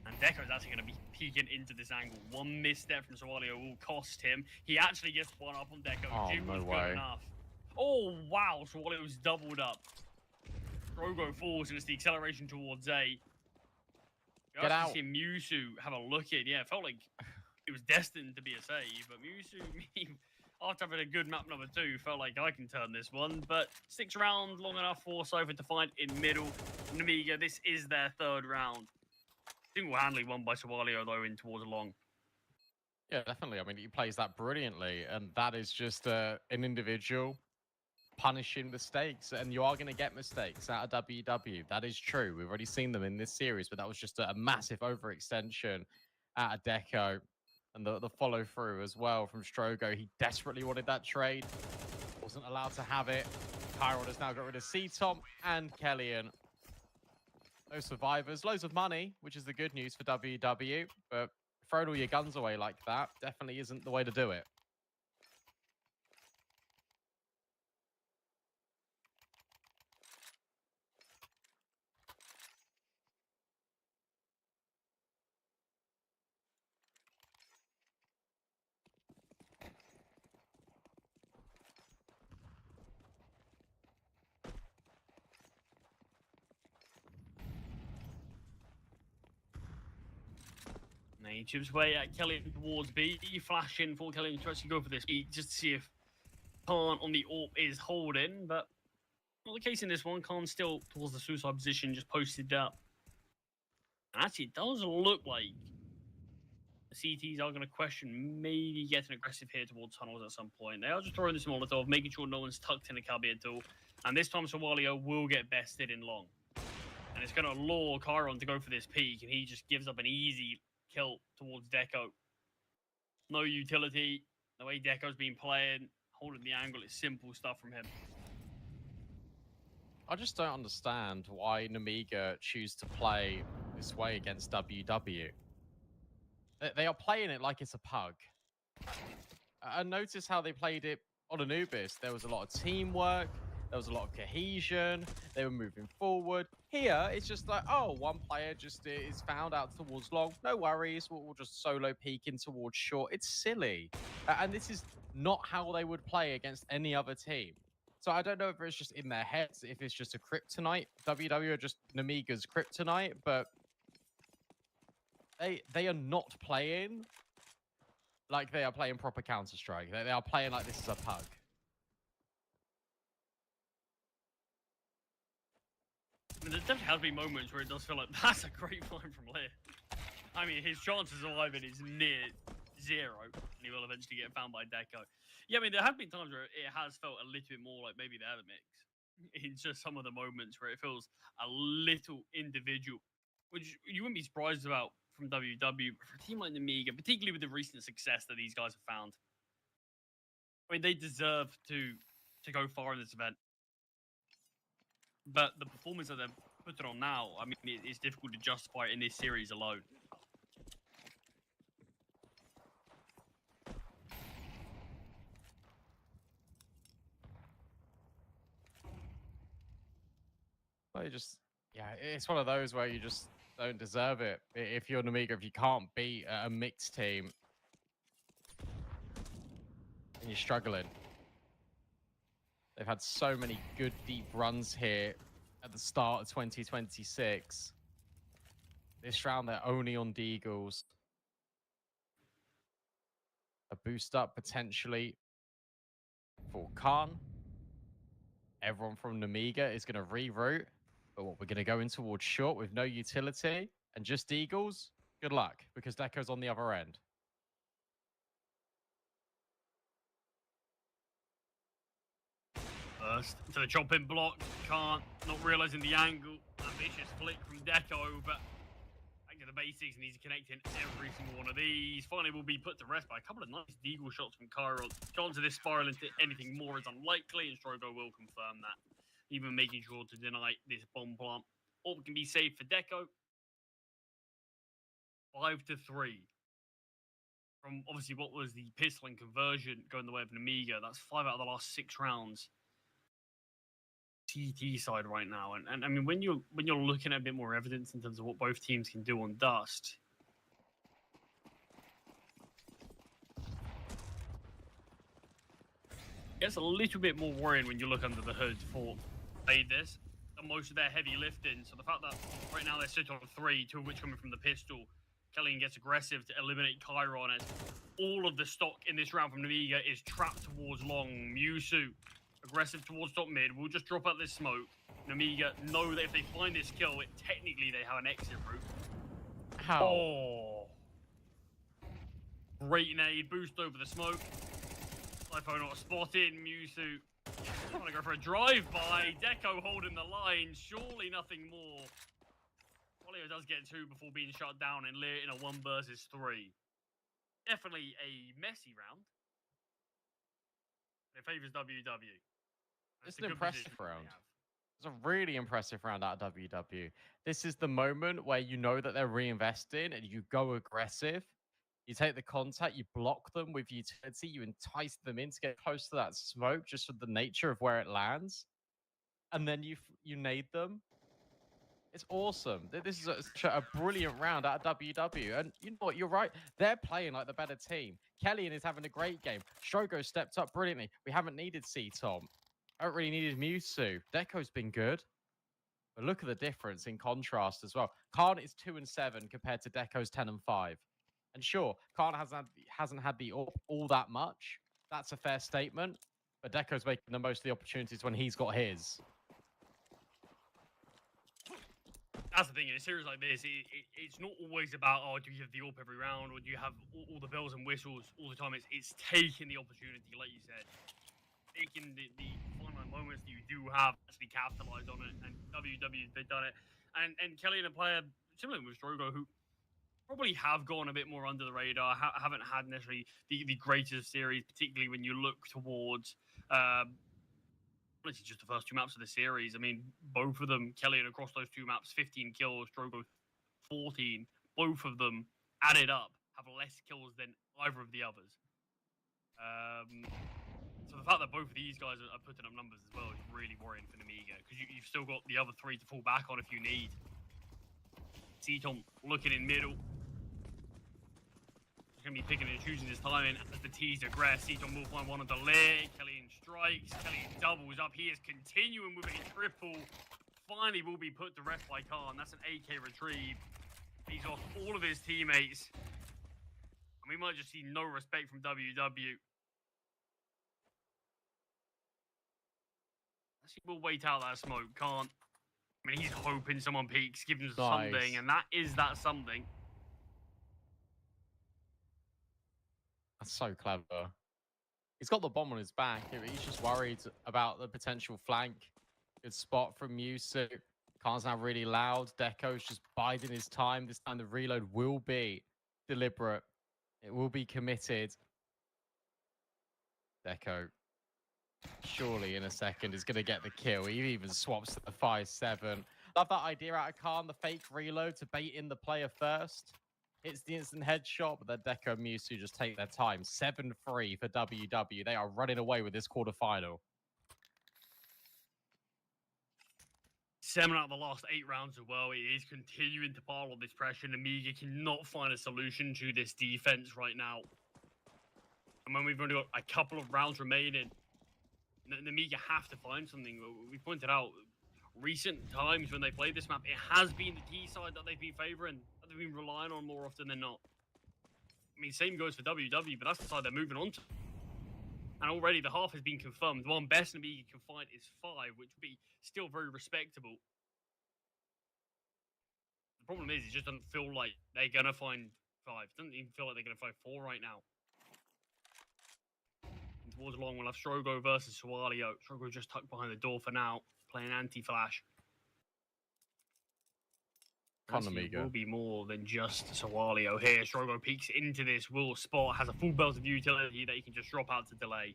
Speaker 1: And Deco's actually going to be peeking into this angle. 1 misstep from Swallow will cost him. He actually gets one up on Deco.
Speaker 2: Oh,
Speaker 1: Jim
Speaker 2: no
Speaker 1: was
Speaker 2: way.
Speaker 1: good enough. Oh, wow. Swallow was doubled up. Drogo falls, and it's the acceleration towards A.
Speaker 2: Get out.
Speaker 1: See Musu have a look in. Yeah, it felt like it was destined to be a save, but Musu, after having a good map number 2, felt like I can turn this one, but sticks around long enough for Cypher to find in middle. nemiga, this is their 3rd round. Single-handedly won by Sawalio, though, in towards long.
Speaker 2: Yeah, definitely. I mean, he plays that brilliantly, and that is just an individual punishing mistakes, and you are going to get mistakes out of WW. That is true. We've already seen them in this series, but that was just a massive overextension out of Deco, and the follow through as well from Strogo. He desperately wanted that trade, wasn't allowed to have it. Chiron has now got rid of C-Tom and Kellyan. Those survivors, loads of money, which is the good news for WW, but throwing all your guns away like that definitely isn't the way to do it.
Speaker 1: And he chips away at Kellyan towards B. Flashing for Kellyan, tries to go for this E just to see if Khan on the AWP is holding, but not the case in this one. Khan still towards the suicide position, just posted up. And actually, it does look like the CTs are going to question maybe getting aggressive here towards tunnels at some point. They are just throwing this Molotov, making sure no one's tucked in a cubby at all. And this time, Sawalio will get bested in long. And it's going to lure Chiron to go for this peak, and he just gives up an easy kill towards Deco. No utility. The way Deco's been playing, holding the angle, it's simple stuff from him.
Speaker 2: I just don't understand why nemiga choose to play this way against WW. They are playing it like it's a pug. And notice how they played it on Anubis. There was a lot of teamwork. There was a lot of cohesion. They were moving forward. Here, it's just like, oh, one player just is found out towards long. No worries. We'll just solo peek in towards short. It's silly. And this is not how they would play against any other team. So I don't know if it's just in their heads, if it's just a kryptonite. WW are just nemiga's kryptonite, but they are not playing like they are playing proper Counter-Strike. They are playing like this is a pug.
Speaker 1: I mean, there definitely has been moments where it does feel like that's a great find from Lear. I mean, his chances of surviving is near zero, and he will eventually get found by Deco. Yeah, I mean, there have been times where it has felt a little bit more like maybe they're the mix. It's just some of the moments where it feels a little individual, which you wouldn't be surprised about from WW, but for a team like nemiga, particularly with the recent success that these guys have found. I mean, they deserve to go far in this event. But the performance that they're putting on now, I mean, it's difficult to justify in this series alone.
Speaker 2: Well, yeah, it's one of those where you just don't deserve it. If you're nemiga, if you can't beat a mixed team, and you're struggling. They've had so many good deep runs here at the start of 2026. This round, they're only on Deagles. A boost up potentially for Khan. Everyone from nemiga is going to reroute. But what we're going to go in towards short with no utility and just Eagles. Good luck, because Deco's on the other end.
Speaker 1: First to the chopping block, Khan not realizing the angle. Ambitious flick from Deco, but back to the basics, and he's connecting every single one of these. Finally, will be put to rest by a couple of nice deagle shots from Chiron. Chance of this spiral into anything more is unlikely, and Strogo will confirm that. Even making sure to deny this bomb plant. All can be saved for Deco. 5-3. From obviously what was the pistol and conversion going the way of nemiga. That's 5 out of the last 6 rounds. TT side right now, and I mean when you're looking at a bit more evidence in terms of what both teams can do on Dust, it gets a little bit more worrying when you look under the hood for this. And most of their heavy lifting, so the fact that right now they're sitting on 3, 2 of which coming from the pistol. Kellyan gets aggressive to eliminate Chiron, as all of the stock in this round from nemiga is trapped towards long. Mewtwo aggressive towards top mid. We'll just drop out this smoke. nemiga know that if they find this kill, technically they have an exit route.
Speaker 2: How?
Speaker 1: Oh. Great nade. Boost over the smoke. Typho not spotted. Mewtwo Trying to go for a drive-by. Deco holding the line. Surely nothing more. Swallow does get 2 before being shut down in a 1 versus 3. Definitely a messy round. It favors WW.
Speaker 2: It's an impressive round. It's a really impressive round out of WW. This is the moment where you know that they're reinvesting and you go aggressive. You take the contact, you block them with utility, you entice them in to get close to that smoke just from the nature of where it lands. And then you nade them. It's awesome. This is such a brilliant round out of WW. And you know what? You're right. They're playing like the better team. Kellyan is having a great game. Shogo stepped up brilliantly. We haven't needed C-Tom. I don't really needed Mewtwo. Deco's been good. But look at the difference in contrast as well. Khan is 2-7 compared to Deco's 10-5. And sure, Khan hasn't had the all that much. That's a fair statement. But Deco's making the most of the opportunities when he's got his.
Speaker 1: That's the thing, in a series like this, it's not always about, oh, do you have the AWP every round, or do you have all the bells and whistles all the time? It's taking the opportunity, like you said. Taking the finite moments that you do have, actually capitalize on it, and WW, they've done it. And Kellyan, a player similar with Strogo, who probably have gone a bit more under the radar, haven't had necessarily the greatest series, particularly when you look towards honestly just the first 2 maps of the series. I mean, both of them, Kellyan across those 2 maps, 15 kills, Strogo 14. Both of them added up have less kills than either of the others. So the fact that both of these guys are putting up numbers as well is really worrying for nemiga, because you've still got the other 3 to fall back on if you need. C-Tom looking in middle. He's going to be picking and choosing his timing as the T's aggress. C-Tom will find one on the leg. Kellyan strikes. Kellyan doubles up. He is continuing with a triple. Finally will be put to rest by Khan. That's an AK retrieve. He's off all of his teammates. And we might just see no respect from WW. We'll wait out that smoke. Can't. I mean, he's hoping someone peeks, gives him something, and that is that something.
Speaker 2: That's so clever. He's got the bomb on his back. He's just worried about the potential flank. Good spot from Mewtwo. Khan's now really loud. Deco's just biding his time. This time the reload will be deliberate. It will be committed. Deco, surely in a second, is going to get the kill. He even swaps to the 5-7. Love that idea out of Khan, the fake reload to bait in the player first. Hits the instant headshot, but then Deco and Mewtwo just take their time. 7-3 for WW. They are running away with this quarterfinal.
Speaker 1: 7 out of the last 8 rounds as well. It is continuing to pile on this pressure. nemiga cannot find a solution to this defense right now. And when we've only got a couple of rounds remaining, nemiga have to find something. We pointed out recent times when they played this map, it has been the T side that they've been favoring, that they've been relying on more often than not. I mean, same goes for WW, but that's the side they're moving on to. And already the half has been confirmed. The one best nemiga can find is 5, which would be still very respectable. The problem is, it just doesn't feel like they're going to find 5. It doesn't even feel like they're going to find 4 right now. And towards long, we'll have Strogo versus Swallow. Strogo just tucked behind the door for now, playing anti-flash.
Speaker 2: nemiga
Speaker 1: will be more than just Swallow here. Strogo peeks into this, will spot, has a full belt of utility that he can just drop out to delay.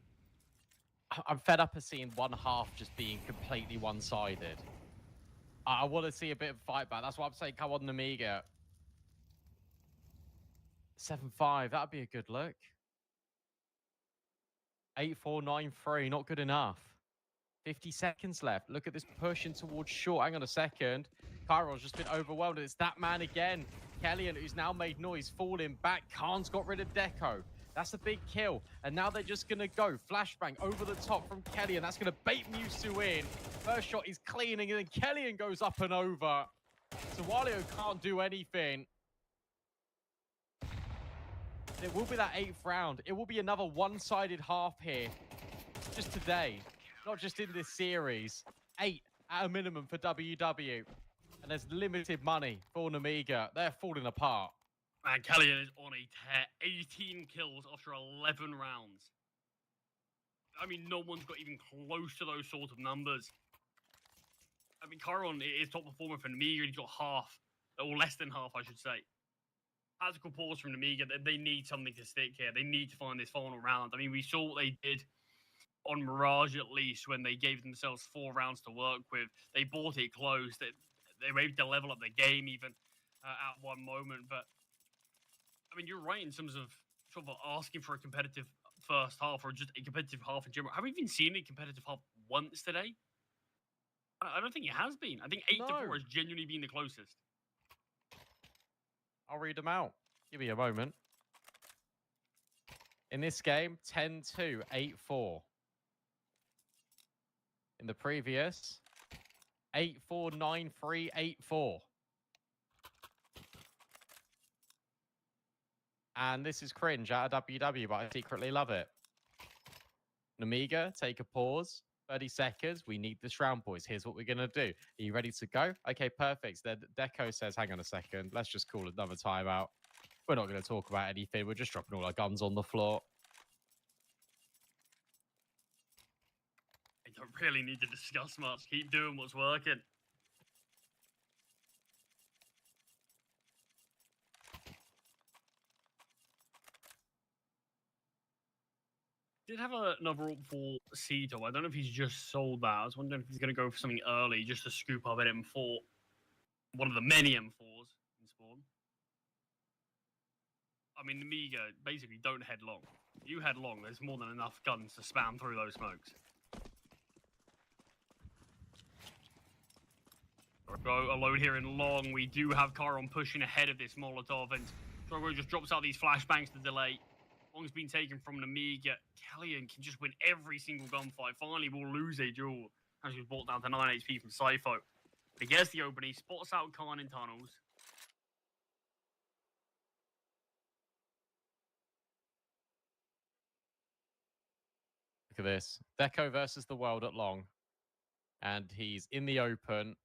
Speaker 2: I'm fed up of seeing one half just being completely one-sided. I want to see a bit of fight back. That's why I'm saying come on, nemiga. 7-5, that'd be a good look. 8-4, 9-3, not good enough. 50 seconds left. Look at this pushing towards short. Hang on a second. Kairon's just been overwhelmed. It's that man again. Kellyan, who's now made noise, falling back. Khan's got rid of Deco. That's a big kill. And now they're just going to go. Flashbang over the top from Kellyan. That's going to bait Mewtwo in. First shot is cleaning, and then Kellyan goes up and over. So Swallow can't do anything. It will be that 8th round. It will be another one-sided half here. Just today. Not just in this series. 8 at a minimum for WW. And there's limited money for nemiga. They're falling apart.
Speaker 1: And Kellyan is on a tear. 18 kills after 11 rounds. I mean, no one's got even close to those sort of numbers. I mean, Chiron is top performer for nemiga. He's got half, or less than half, I should say. Tactical pause from nemiga. They need something to stick here. They need to find this final round. I mean, we saw what they did on Mirage, at least, when they gave themselves 4 rounds to work with. They bought it close. They were able to level up the game even at one moment. But, I mean, you're right in terms of sort of asking for a competitive first half or just a competitive half in general. Have we even seen a competitive half once today? I don't think it has been. I think 8-4
Speaker 2: No.
Speaker 1: has genuinely been the closest.
Speaker 2: I'll read them out. Give me a moment. In this game, 10-2, 8-4. In the previous, 8-4, 9-3, 8-4. And this is cringe out of WW, but I secretly love it. nemiga, take a pause. 30 seconds. We need this round, boys. Here's what we're going to do. Are you ready to go? Okay, perfect. Then Deco says, hang on a second. Let's just call another timeout. We're not going to talk about anything. We're just dropping all our guns on the floor.
Speaker 1: I don't really need to discuss much. Keep doing what's working. Did have another up for Cito. I don't know if he's just sold that. I was wondering if he's going to go for something early just to scoop up at M4. One of the many M4s in Spawn. I mean, nemiga, basically don't head long. You head long, there's more than enough guns to spam through those smokes. Go alone here in long. We do have Chiron pushing ahead of this Molotov, and csgo just drops out these flashbangs to delay. Long's been taken from nemiga. Kellyan can just win every single gunfight. Finally, we'll lose a duel as he's brought down to 9 HP from Cypho. He gets the opening, spots out Khan in tunnels.
Speaker 2: Look at this. Deco versus the world at long. And he's in the open.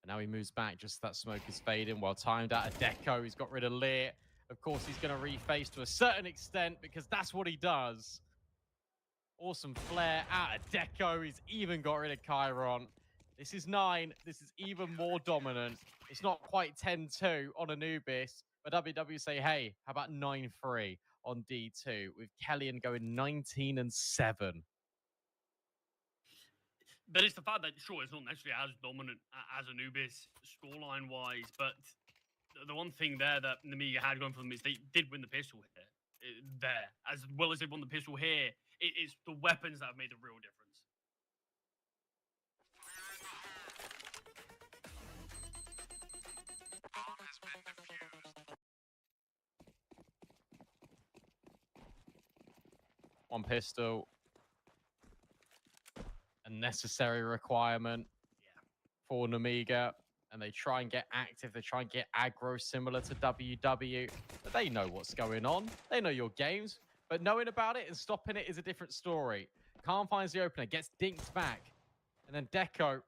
Speaker 2: And now he moves back just as that smoke is fading. Well timed out of Deco. He's got rid of Lear. Of course, he's going to reface to a certain extent because that's what he does. Awesome flare out of Deco. He's even got rid of Chiron. This is 9. This is even more dominant. It's not quite 10-2 on Anubis. But WW say, hey, how about 9-3 on D2 with Kellyan going 19-7.
Speaker 1: But it's the fact that, sure, it's not necessarily as dominant as Anubis scoreline-wise, but the one thing there that nemiga had going for them is they did win the pistol here. There. As well as they won the pistol here, it's the weapons that have made the real difference.
Speaker 2: One pistol. A necessary requirement for nemiga. And they try and get active. They try and get aggro similar to WW. But they know what's going on. They know your games. But knowing about it and stopping it is a different story. Khan finds the opener, gets dinked back. And then Deco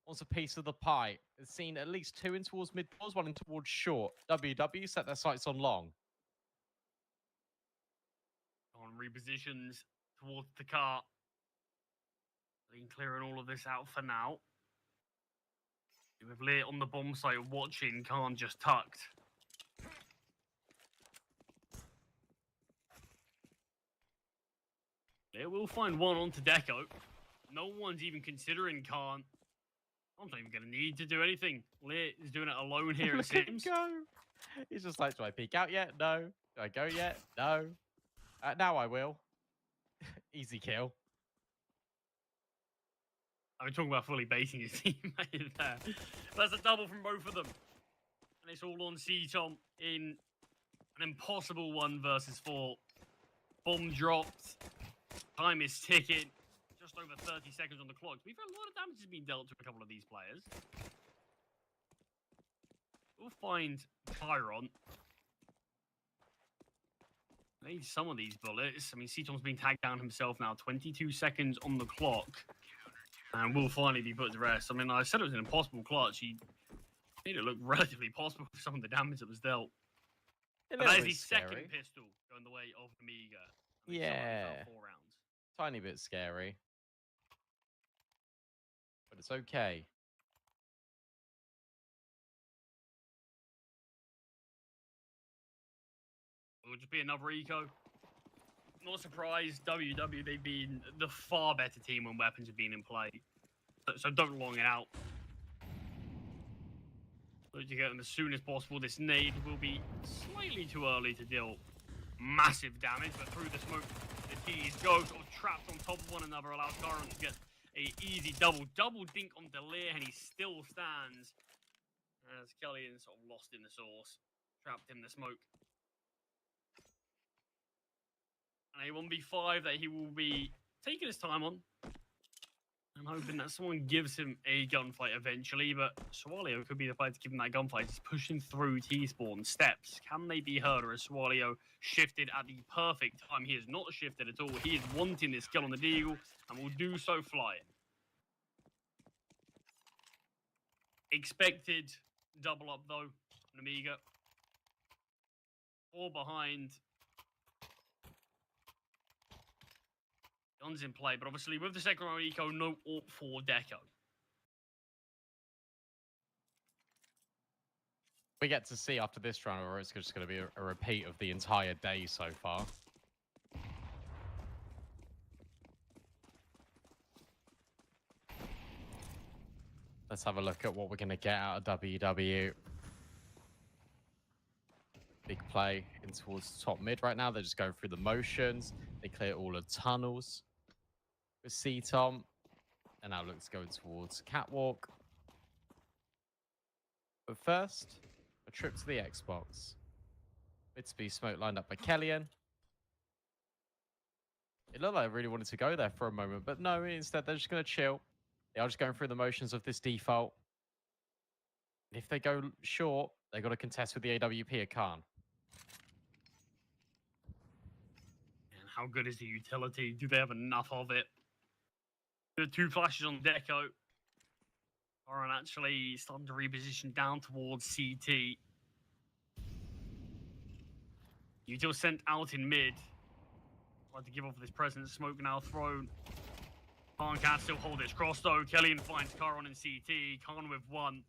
Speaker 2: wants a piece of the pie. Has seen at least 2 in towards mid pause, 1 in towards short. WW set their sights on long.
Speaker 1: On repositions towards the car. Been clearing all of this out for now. With Lear on the bomb site watching, Khan just tucked. Lear will find one onto Deco. No one's even considering Khan. I'm not even going to need to do anything. Lear is doing it alone here, it
Speaker 2: Look at him
Speaker 1: seems.
Speaker 2: go. He's just like, do I peek out yet? No. Do I go yet? No. Now I will. Easy kill.
Speaker 1: I've been talking about fully baiting his teammate there. That's a double from both of them. And it's all on C-Tom in an impossible 1 versus 4. Bomb dropped. Time is ticking. Just over 30 seconds on the clock. We've had a lot of damage has been dealt to a couple of these players. We'll find Chiron. Need some of these bullets. I mean, C-Tom's been tagged down himself now. 22 seconds on the clock. And will finally be put to rest. I mean, I said it was an impossible clutch. He made it look relatively possible for some of the damage that was dealt. And that is the second pistol going the way of nemiga.
Speaker 2: Yeah.
Speaker 1: 4 rounds.
Speaker 2: Tiny bit scary. But it's okay.
Speaker 1: It'll just be another eco. Not surprised, WW, they've been the far better team when weapons have been in play. So don't long it out. Let you get them as soon as possible. This nade will be slightly too early to deal massive damage, but through the smoke, the T's go sort of trapped on top of one another, allows Current to get a easy double dink on Delir, and he still stands as Kellyan sort of lost in the sauce, trapped in the smoke. And a 1v5 that he will be taking his time on. I'm hoping that someone gives him a gunfight eventually, but Swalio could be the player to give him that gunfight. He's pushing through T-spawn steps. Can they be heard, or is Swalio shifted at the perfect time? He is not shifted at all. He is wanting this kill on the Deagle, and will do so flying. Expected double up, though, nemiga. 4 behind. Guns in play, but obviously with the second round eco, no AWP for Deco.
Speaker 2: We get to see after this round, or it's just going to be a repeat of the entire day so far. Let's have a look at what we're going to get out of WW. Big play in towards top mid right now. They're just going through the motions. They clear all the tunnels with C-Tom. And now looks going towards Catwalk. But first, a trip to the Xbox. Mid-speed smoke lined up by Kellyan. It looked like they really wanted to go there for a moment, but no, instead they're just going to chill. They are just going through the motions of this default. And if they go short, they've got to contest with the AWP at Khan.
Speaker 1: And how good is the utility? Do they have enough of it? The 2 flashes on Deco. Oren actually starting to reposition down towards CT. Util sent out in mid. Tried to give off this presence. Smoke now thrown. Khan can still hold his cross though. Kellyan finds Caron in CT. Khan with 1.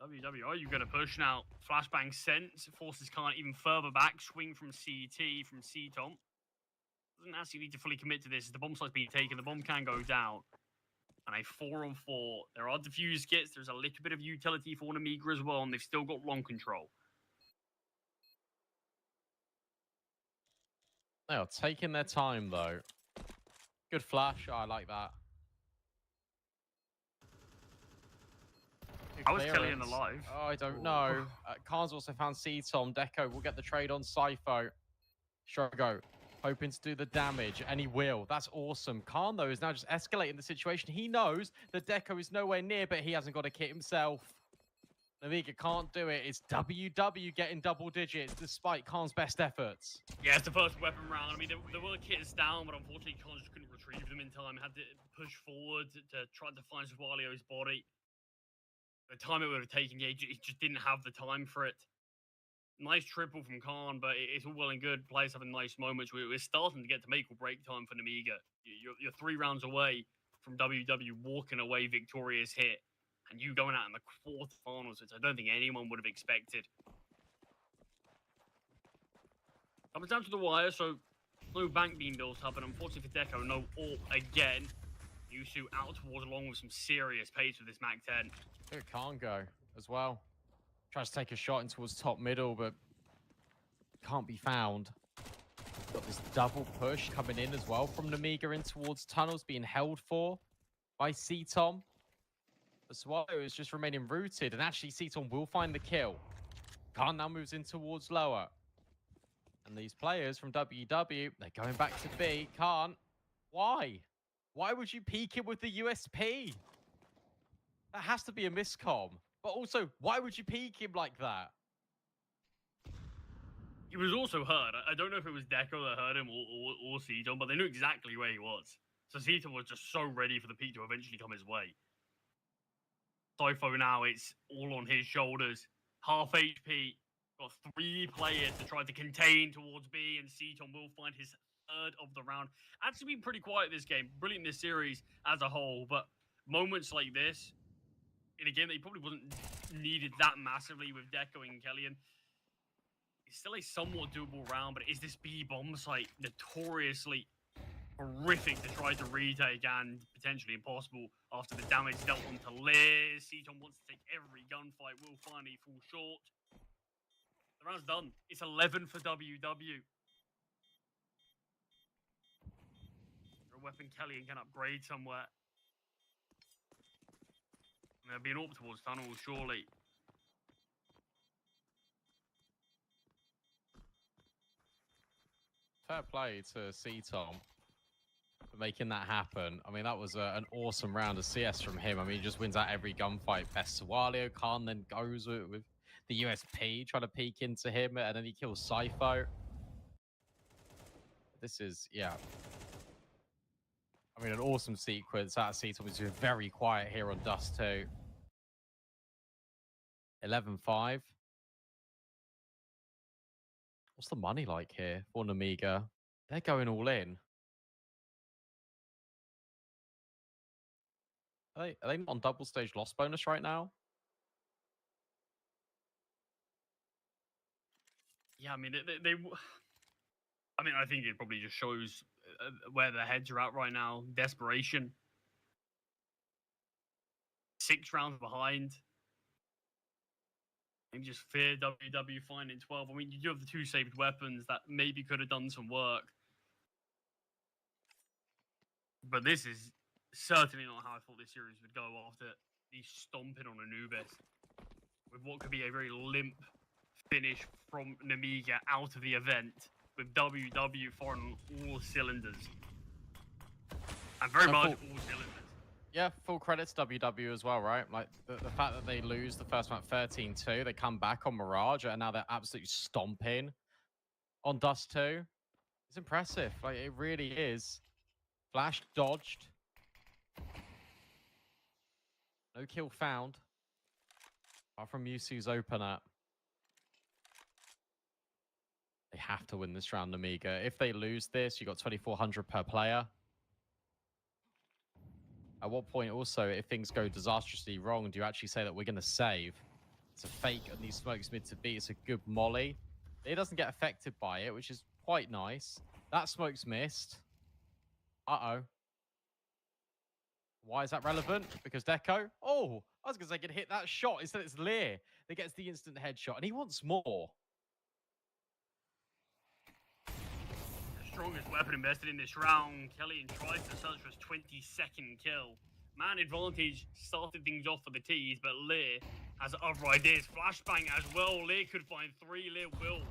Speaker 1: WW, are you going to push now? Flashbang sent. Forces Khan even further back. Swing from CT from C-Tom. Doesn't actually need to fully commit to this. The bomb site's being taken. The bomb can go down. And a 4-on-4. There are defuse kits. There's a little bit of utility for nemiga as well. And they've still got long control.
Speaker 2: They are taking their time, though. Good flash. I like that. Good
Speaker 1: How is
Speaker 2: clearance.
Speaker 1: Kellyan alive?
Speaker 2: Oh, I don't know. Khan's also found C-Tom. Deco will get the trade on Cypho. Shogo hoping to do the damage, and he will. That's awesome. Khan, though, is now just escalating the situation. He knows that Deco is nowhere near, but he hasn't got a kit himself. nemiga can't do it. It's WW getting double digits despite Khan's best efforts.
Speaker 1: Yeah, it's the first weapon round. I mean, there were kits down, but unfortunately, Khan just couldn't retrieve them in time. Had to push forward to try to find Swalio's body. The time it would have taken, he just didn't have the time for it. Nice triple from Khan, but it's all well and good. Players having nice moments. We're starting to get to make or break time for nemiga. You're 3 rounds away from WW walking away victorious hit, and you going out in the quarterfinals, which I don't think anyone would have expected. Comes down to the wire, so no bank being built up, and unfortunately for Deco, no AWP again. Yusu out towards along with some serious pace with this Mac 10.
Speaker 2: It can't go as well. Tries to take a shot in towards top middle, but can't be found. Got this double push coming in as well from nemiga in towards tunnels, being held for by C-Tom. The Swallow is just remaining rooted, and actually C-Tom will find the kill. Khan now moves in towards lower. And these players from WW, they're going back to B. Khan, why? Why would you peek him with the USP? That has to be a miscomm. But also, why would you peek him like that?
Speaker 1: He was also hurt. I don't know if it was Deco that hurt him or C-Tom, but they knew exactly where he was. So C-Tom was just so ready for the peak to eventually come his way. Cypho now, it's all on his shoulders. Half HP. Got 3 players to try to contain towards B, and Seaton will find his 3rd of the round. Actually been pretty quiet this game. Brilliant this series as a whole, but moments like this, in a game that he probably wasn't needed that massively with Deco and Kellyan, it's still a somewhat doable round, but is this B bomb site notoriously horrific to try to retake and potentially impossible after the damage dealt onto Liz? Seaton wants to take every gunfight, will finally fall short. The round's done. It's 11 for WW. A weapon Kellyan can upgrade somewhere. And there'll be an AWP towards tunnel, surely.
Speaker 2: Fair play to C-Tom for making that happen. I mean, that was an awesome round of CS from him. I mean, he just wins out every gunfight. Best Sawalio. Khan then goes with the USP, trying to peek into him, and then he kills Cypho. This is, yeah. I mean, an awesome sequence out of C-Tom. He's very quiet here on Dust 2. 11-5. What's the money like here for Nemiga? They're going all in. Are they not on double stage loss bonus right now?
Speaker 1: Yeah, I mean, I mean, I think it probably just shows where their heads are at right now. Desperation. 6 rounds behind. And just fear WW finding 12. I mean, you do have the 2 saved weapons that maybe could have done some work. But this is certainly not how I thought this series would go after the stomping on Anubis. With what could be a very limp finish from Nemiga out of the event, with WW firing on all cylinders. And very much all cylinders.
Speaker 2: Yeah, full credits WW as well, right? Like the fact that they lose the first map 13-2, they come back on Mirage, and now they're absolutely stomping on Dust 2. It's impressive. Like, it really is. Flash dodged. No kill found. Apart from Yusu's open up. They have to win this round, Nemiga. If they lose this, you got 2,400 per player. At what point also, if things go disastrously wrong, do you actually say that we're going to save? It's a fake and these smokes mid to B. It's a good molly. It doesn't get affected by it, which is quite nice. That smoke's missed. Uh-oh. Why is that relevant? Because Deco? Oh, I was going to say, can hit that shot. Instead, it's Lear that gets the instant headshot, and he wants more.
Speaker 1: The strongest weapon invested in this round. Kellyan tries to search for his 22nd kill. Man advantage started things off for the T's, but Lear has other ideas. Flashbang as well. Lear could find 3. Lear will.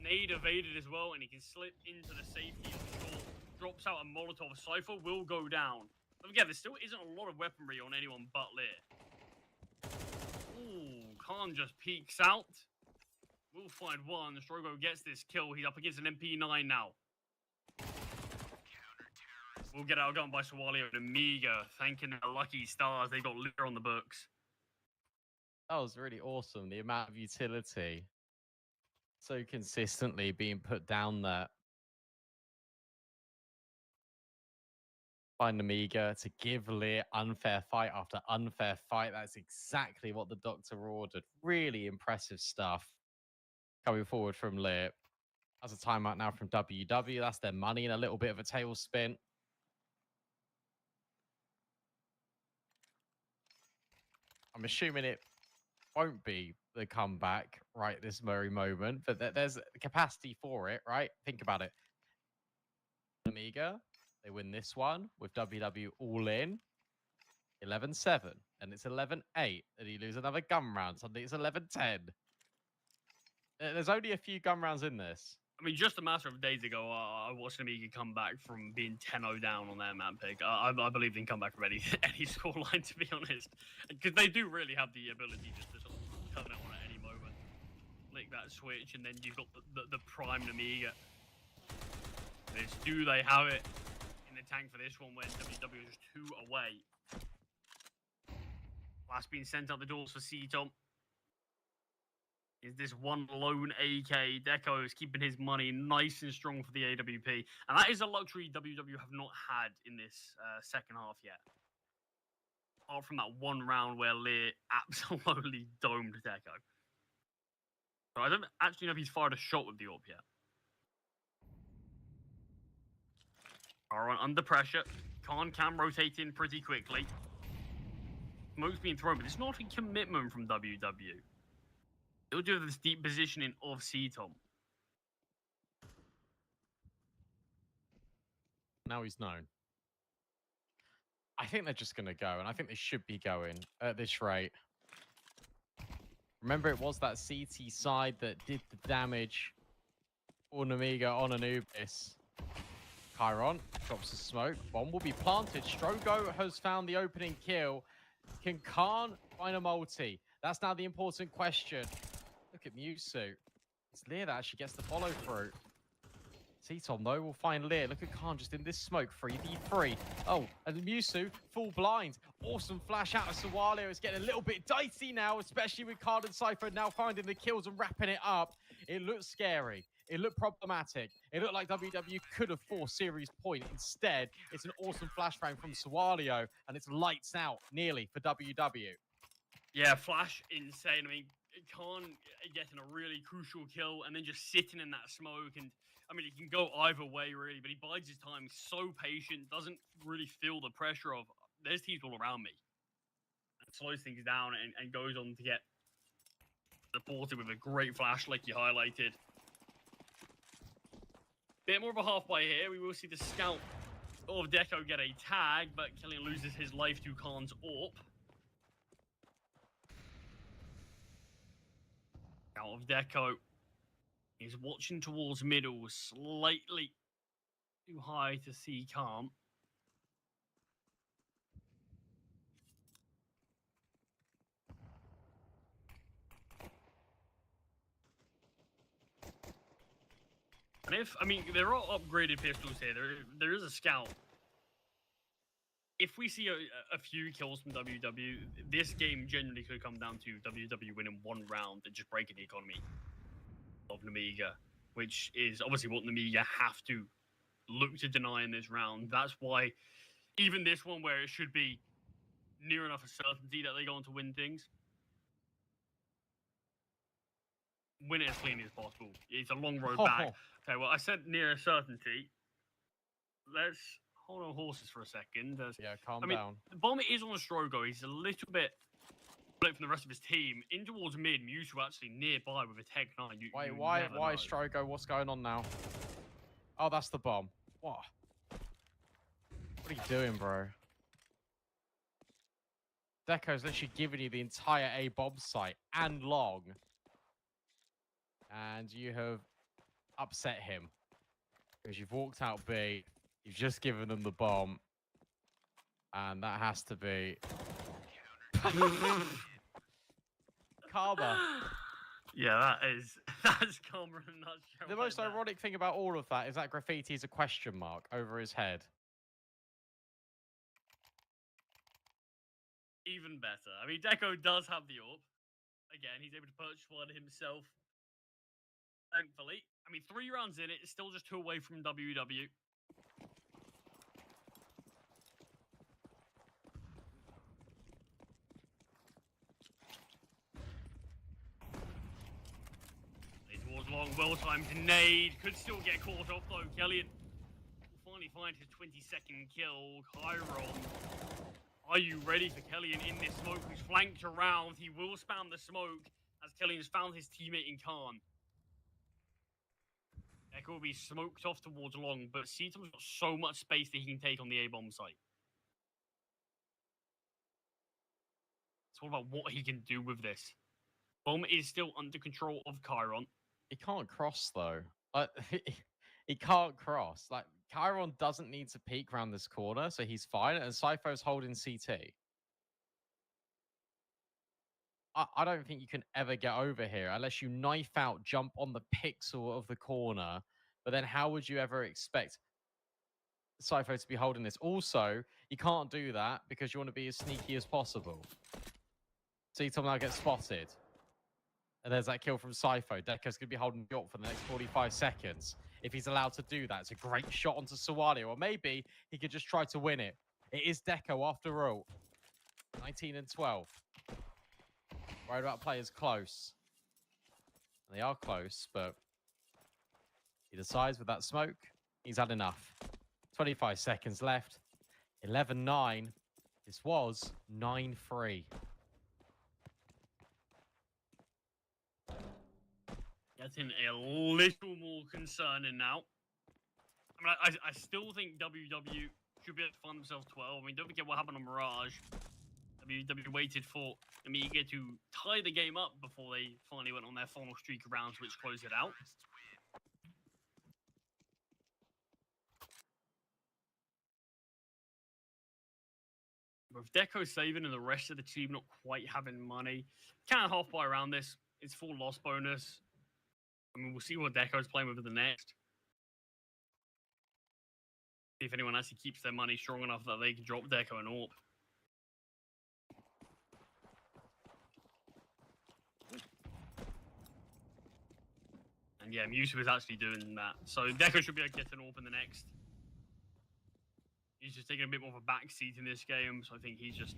Speaker 1: Nade evaded as well, and he can slip into the safety of the shore. Drops out a Molotov. Cypher will go down. But again, there still isn't a lot of weaponry on anyone but Lear. Ooh, Khan just peeks out. We'll find one. Strogo gets this kill. He's up against an MP9 now. We'll get outgunned by Sawalio and Amiga. Thanking their lucky stars. They got Lear on the books.
Speaker 2: That was really awesome. The amount of utility so consistently being put down there by Nemiga to give Lear unfair fight after unfair fight. That's exactly what the doctor ordered. Really impressive stuff coming forward from Lear. That's a timeout now from WW. That's their money in a little bit of a tailspin. I'm assuming it won't be the comeback right this very moment, but there's capacity for it, right? Think about it. Amiga, they win this one with WW all in. 11-7, and it's 11-8, and you lose another gun round. Suddenly it's 11-10. There's only a few gun rounds in this.
Speaker 1: I mean, just a matter of days ago, I watched Amiga come back from being 10-0 down on their map pick. I believe they can come back from any scoreline, to be honest. Because they do really have the ability just to sort of turn it on at any moment. Flick that switch, and then you've got the prime Amiga. Do they have it in the tank for this one when WW is just 2 away? Last being sent out the doors for C-Tom. Is this one lone AK. Deco is keeping his money nice and strong for the AWP. And that is a luxury WW have not had in this second half yet. Apart from that one round where Lear absolutely domed Deco. So I don't actually know if he's fired a shot with the AWP yet. Are under pressure. Khan can rotate in pretty quickly. Smoke's being thrown, but it's not a commitment from WW. He'll do this deep positioning of C-Tom.
Speaker 2: Now he's known. I think they're just going to go, and I think they should be going at this rate. Remember, it was that CT side that did the damage for nemiga on Anubis. Chiron drops the smoke. Bomb will be planted. Strogo has found the opening kill. Can Khan find a multi? That's now the important question. Look at Mewtwo. It's Lear that actually gets the follow through. C-Tom, though, will find Lear. Look at Khan just in this smoke. 3v3. Oh, and Mewtwo, full blind. Awesome flash out of Sawalio. It's getting a little bit dicey now, especially with Card and Cypher now finding the kills and wrapping it up. It looked scary. It looked problematic. It looked like WW could have forced series point. Instead, it's an awesome flashbang from Sawalio, and it's lights out nearly for WW.
Speaker 1: Yeah, Flash, insane. I mean, Khan getting a really crucial kill and then just sitting in that smoke. And I mean, it can go either way, really, but he bides his time. He's so patient, doesn't really feel the pressure of there's teams all around me. And slows things down and goes on to get supported with a great flash, like you highlighted. Bit more of a half by here. We will see the scout of Deco get a tag, but Killian loses his life to Khan's AWP. Out of Deco is watching towards middle, slightly too high to see Khan. And if, I mean, there are upgraded pistols here. There is a scout. If we see a few kills from WW, this game genuinely could come down to WW winning one round and just breaking the economy of nemiga, which is obviously what nemiga have to look to deny in this round. That's why even this one, where it should be near enough a certainty that they go on to win things, win it as cleanly as possible. It's a long road back. Okay, well, I said near a certainty. Let's hold on horses for a second.
Speaker 2: Yeah, calm down.
Speaker 1: The bomb is on a Strogo. He's a little bit split from the rest of his team. In towards mid, Mewtwo actually nearby with a Tech 9.
Speaker 2: Wait, why Strogo? What's going on now? Oh, that's the bomb. What? What are you doing, bro? Deco's literally giving you the entire A bomb site and long. And you have upset him. Because you've walked out B. You've just given them the bomb. And that has to be... karma.
Speaker 1: Yeah, that's karma in a nutshell.
Speaker 2: The most ironic thing about all of that is that graffiti is a question mark over his head.
Speaker 1: Even better. I mean, Deco does have the AWP. Again, he's able to purchase one himself. Thankfully. I mean, 3 rounds in it, it's still just 2 away from WW. Towards long, well-timed nade. Could still get caught off, though. Killian will finally find his 22nd kill. Chiron. Are you ready for Killian in this smoke? Who's flanked around. He will spam the smoke as Killian's found his teammate in Khan. Echo will be smoked off towards long, but C-Tom's got so much space that he can take on the A-bomb site. It's all about what he can do with this. Bomb is still under control of Chiron.
Speaker 2: He can't cross, though. He can't cross. Like, Chiron doesn't need to peek around this corner, so he's fine. And Cypher's holding CT. I don't think you can ever get over here unless you knife out, jump on the pixel of the corner. But then how would you ever expect Cypher to be holding this? Also, you can't do that because you want to be as sneaky as possible. C-Tom now gets spotted. And there's that kill from Cypho. Deco's going to be holding York for the next 45 seconds. If he's allowed to do that, it's a great shot onto Sawali. Or maybe he could just try to win it. It is Deco after all. 19 and 12. Worried about players close. They are close, but he decides with that smoke, he's had enough. 25 seconds left. 11-9. This was 9-3.
Speaker 1: Getting a little more concerning now. I mean, I still think WW should be able to find themselves 12. I mean, don't forget what happened on Mirage. WW waited for nemiga to tie the game up before they finally went on their final streak of rounds, which closed it out. With Deco saving and the rest of the team not quite having money, can't half buy around this. It's full loss bonus. I mean, we'll see what Deco's playing with the next. See if anyone actually keeps their money strong enough that they can drop Deco and AWP. And yeah, Musu is actually doing that. So Deco should be able to get an AWP in the next. He's just taking a bit more of a backseat in this game, so I think he's just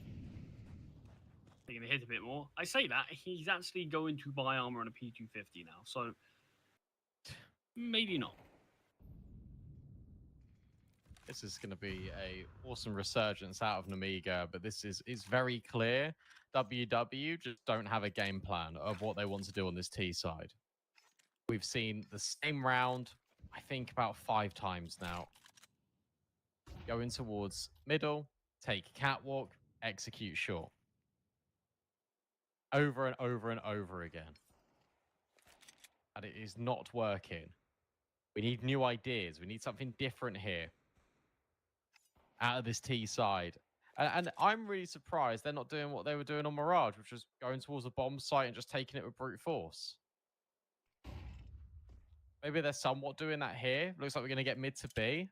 Speaker 1: taking the hit a bit more. I say that, he's actually going to buy armor on a P250 now, so maybe not.
Speaker 2: This is going to be a awesome resurgence out of nemiga, but this is very clear. WW just don't have a game plan of what they want to do on this T side. We've seen the same round, I think, about 5 times now. Going towards middle, take catwalk, execute short. Over and over and over again. And it is not working. We need new ideas. We need something different here. Out of this T side. And I'm really surprised they're not doing what they were doing on Mirage, which was going towards a bomb site and just taking it with brute force. Maybe they're somewhat doing that here. Looks like we're going to get mid to B.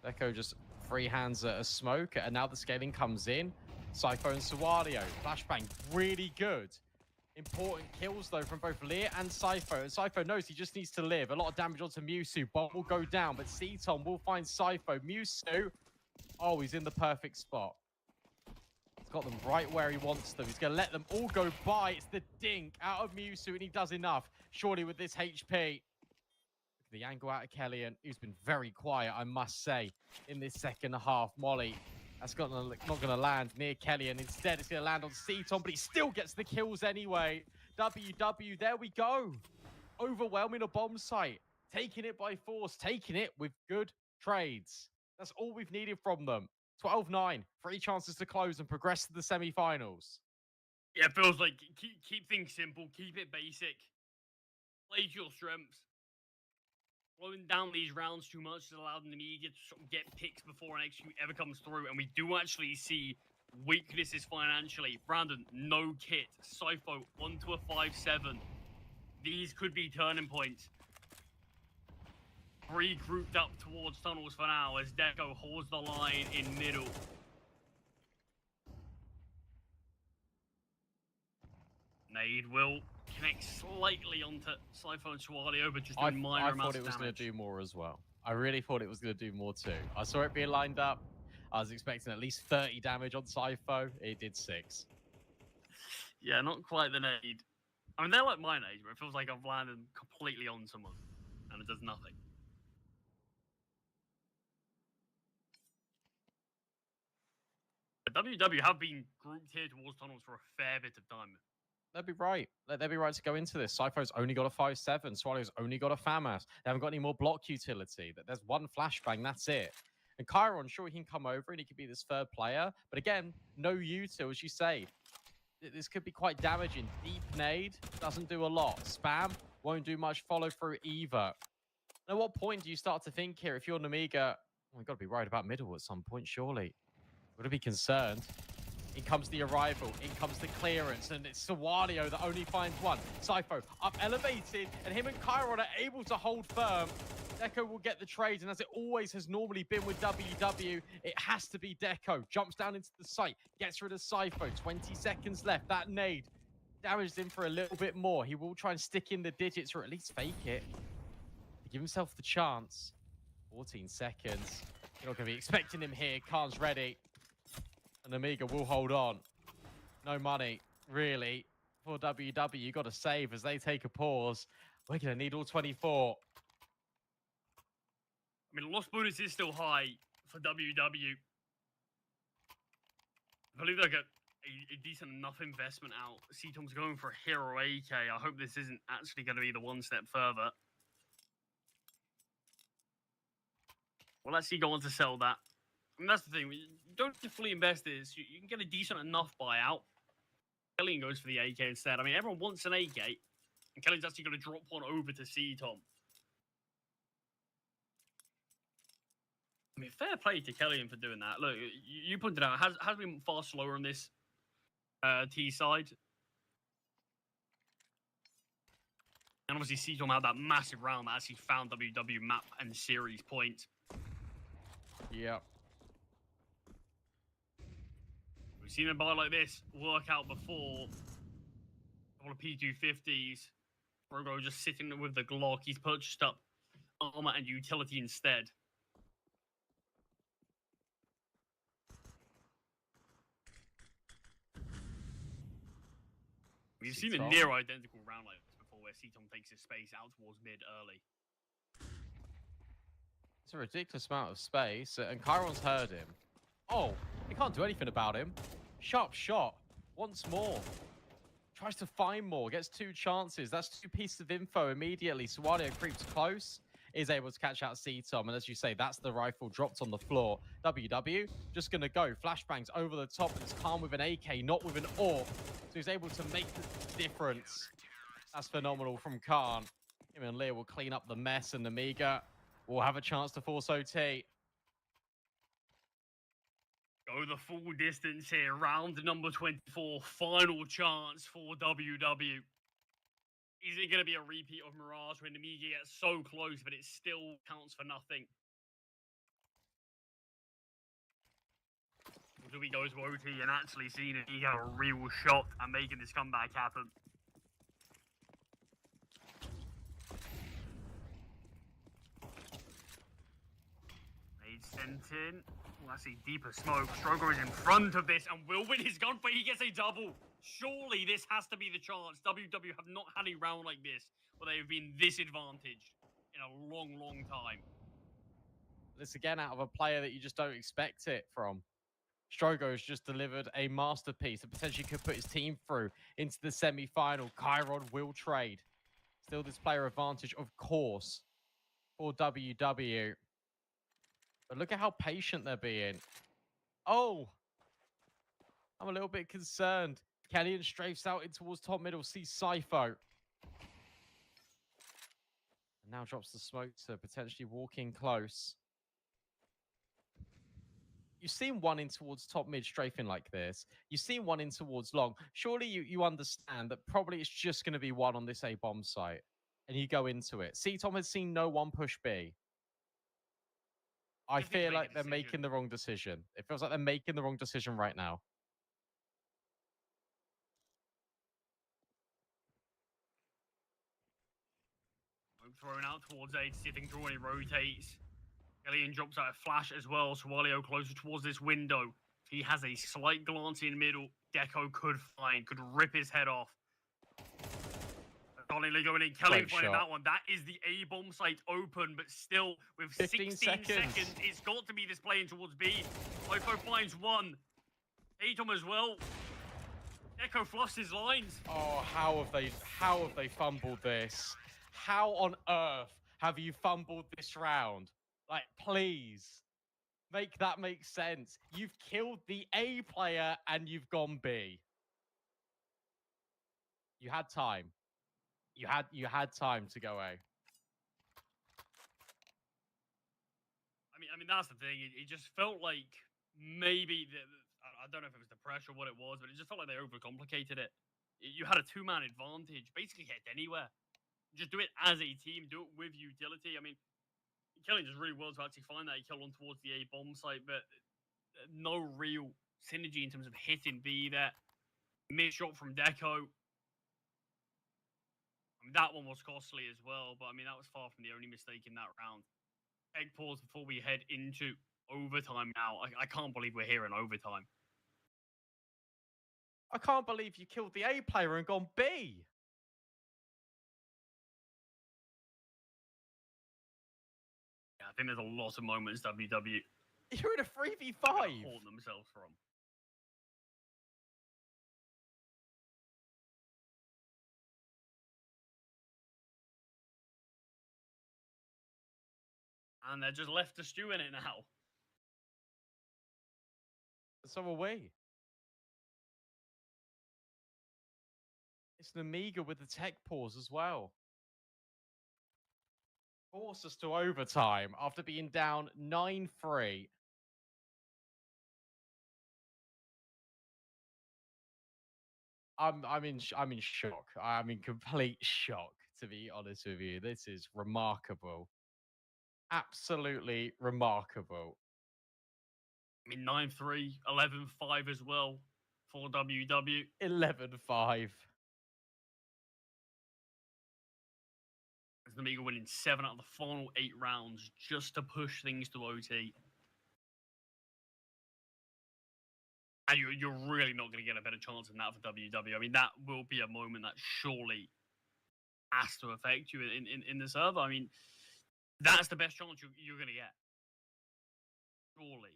Speaker 2: Deco just free hands a smoke, and now the scaling comes in. Cypho and Sawalio. Flashbang, really good. Important kills, though, from both Lear and Cypho. And Cypho knows he just needs to live. A lot of damage onto Musu. Bomb will go down, but Ceton will find Cypho. Musu, oh, he's in the perfect spot. He's got them right where he wants them. He's going to let them all go by. It's the dink out of Musu, and he does enough. Surely with this HP. The angle out of Kellyan, who's been very quiet, I must say, in this second half. Molly, that's not going to land near Kellyan. Instead, it's going to land on Ceton, but he still gets the kills anyway. WW, there we go. Overwhelming a bomb site. Taking it by force. Taking it with good trades. That's all we've needed from them. 12-9. 3 chances to close and progress to the semi-finals.
Speaker 1: Yeah, it feels like keep things simple. Keep it basic. Play to your strengths. Slowing down these rounds too much has allowed nemiga to sort of get picks before an execute ever comes through, and we do actually see weaknesses financially. Brandon, no kit. Cypho, onto a 5-7. These could be turning points. 3 grouped up towards tunnels for now as Deco holds the line in middle. Nade will connect slightly onto Cypho and Sawalio, but just doing minor amounts of damage.
Speaker 2: I thought it was going to do more as well. I really thought it was going to do more too. I saw it being lined up. I was expecting at least 30 damage on Cypho. It did 6.
Speaker 1: Yeah, not quite the nade. I mean, they're like my nade, where it feels like I've landed completely on someone, and it does nothing. But WW have been grouped here towards tunnels for a fair bit of time.
Speaker 2: They'd be right. They'd be right to go into this. Cypho's only got a 5-7. Swallow's only got a FAMAS. They haven't got any more block utility. There's one flashbang. That's it. And Chiron, sure, he can come over and he could be this 3rd player. But again, no util, as you say. This could be quite damaging. Deep nade doesn't do a lot. Spam won't do much follow through either. At what point do you start to think here, if you're nemiga, oh, we've got to be right about middle at some point, surely. Got to be concerned. In comes the arrival, in comes the clearance, and it's Sawalio that only finds one. Cypho up elevated, and him and Chiron are able to hold firm. Deco will get the trade, and as it always has normally been with WW, it has to be Deco. Jumps down into the site, gets rid of Cypho. 20 seconds left. That nade damaged him for a little bit more. He will try and stick in the digits, or at least fake it. To give himself the chance. 14 seconds. You're not going to be expecting him here. Khan's ready. And nemiga will hold on. No money, really, for WW. You got to save as they take a pause. We're going to need all 24.
Speaker 1: I mean, loss bonus is still high for WW. I believe they'll get a decent enough investment out. C-Tom's going for a hero AK. I hope this isn't actually going to be the one step further. Well, let's see, go on to sell that. I mean, that's the thing. You don't have to fully invest this. You can get a decent enough buyout. Kellyan goes for the AK instead. I mean, everyone wants an AK. And Kellyan's actually going to drop one over to C-Tom. I mean, fair play to Kellyan for doing that. Look, you pointed out, has been far slower on this T side. And obviously, C-Tom had that massive round that actually found WW map and series point.
Speaker 2: Yep.
Speaker 1: We've seen a buy like this work out before. A couple of P250s. Rogo just sitting with the Glock. He's purchased up armor and utility instead. We've seen a near identical round like this before where C-Tom takes his space out towards mid early.
Speaker 2: It's a ridiculous amount of space, and Chiron's heard him. Oh, he can't do anything about him. Sharp shot. Once more. Tries to find more. Gets 2 chances. That's 2 pieces of info immediately. Suwadio creeps close. Is able to catch out C-Tom. And as you say, that's the rifle dropped on the floor. WW just going to go. Flashbangs over the top. And it's Khan with an AK, not with an AWP. So he's able to make the difference. That's phenomenal from Khan. Him and Lear will clean up the mess. And nemiga will have a chance to force OT.
Speaker 1: Go the full distance here. Round number 24. Final chance for WW. Is it going to be a repeat of Mirage when nemiga gets so close, but it still counts for nothing? Until he goes to OT and actually see nemiga a real shot and making this comeback happen. Nade sent in. Well, I see deeper smoke. Strogo is in front of this and will win his gunfight. He gets a double. Surely this has to be the chance. WW have not had a round like this where they have been this advantaged in a long, long time.
Speaker 2: This again out of a player that you just don't expect it from. Strogo has just delivered a masterpiece that potentially could put his team through into the semi-final. Chiron will trade. Still this player advantage, of course, for WW. But look at how patient they're being. Oh! I'm a little bit concerned. Kellyan strafes out in towards top middle, sees Cypho. And now drops the smoke to potentially walk in close. You've seen one in towards top mid strafing like this. You've seen one in towards long. Surely you understand that probably it's just going to be one on this A bomb site. And you go into it. C-Tom has seen no one push B. I feel like they're making the wrong decision. It feels like they're making the wrong decision right now.
Speaker 1: Thrown out towards A to see if they can draw any rotates. Kellyan drops out a flash as well. Swalio closer towards this window. He has a slight glance in middle. Deco could rip his head off. Darlingly going in. Kellyan finding that one. That is the A bomb site open, but still with 16 seconds. It's got to be this playing towards B. Loco finds one. A-Tom as well. Deco fluffs his lines.
Speaker 2: Oh, how have they fumbled this? How on earth have you fumbled this round? Like, please, make that make sense. You've killed the A player and you've gone B. You had time. You had time to go A.
Speaker 1: I mean that's the thing. It just felt like maybe I don't know if it was the pressure or what it was, but it just felt like they overcomplicated it. You had a 2-man advantage, basically hit anywhere. Just do it as a team, do it with utility. I mean, Killing just really well to actually find that kill on towards the A bomb site, but no real synergy in terms of hitting B there. Missed shot from Deco. I mean, that one was costly as well, but I mean, that was far from the only mistake in that round. Egg pause before we head into overtime now. I can't believe we're here in overtime.
Speaker 2: I can't believe you killed the A player and gone B.
Speaker 1: Yeah, I think there's a lot of moments WW
Speaker 2: You're in a
Speaker 1: are
Speaker 2: 3v5.
Speaker 1: gonna haunt themselves from. And they're just left to stew in it now.
Speaker 2: So are we. It's nemiga with the tech pause as well. Forced us to overtime after being down 9-3. I'm in shock. I'm in complete shock, to be honest with you. This is remarkable. Absolutely remarkable.
Speaker 1: I mean, 9-3, 11-5 as well for WW.
Speaker 2: 11-5.
Speaker 1: As Nemiga winning 7 out of the final 8 rounds just to push things to OT. And you're really not going to get a better chance than that for WW. I mean, that will be a moment that surely has to affect you in the server. I mean, that's the best chance you're going to get. Surely.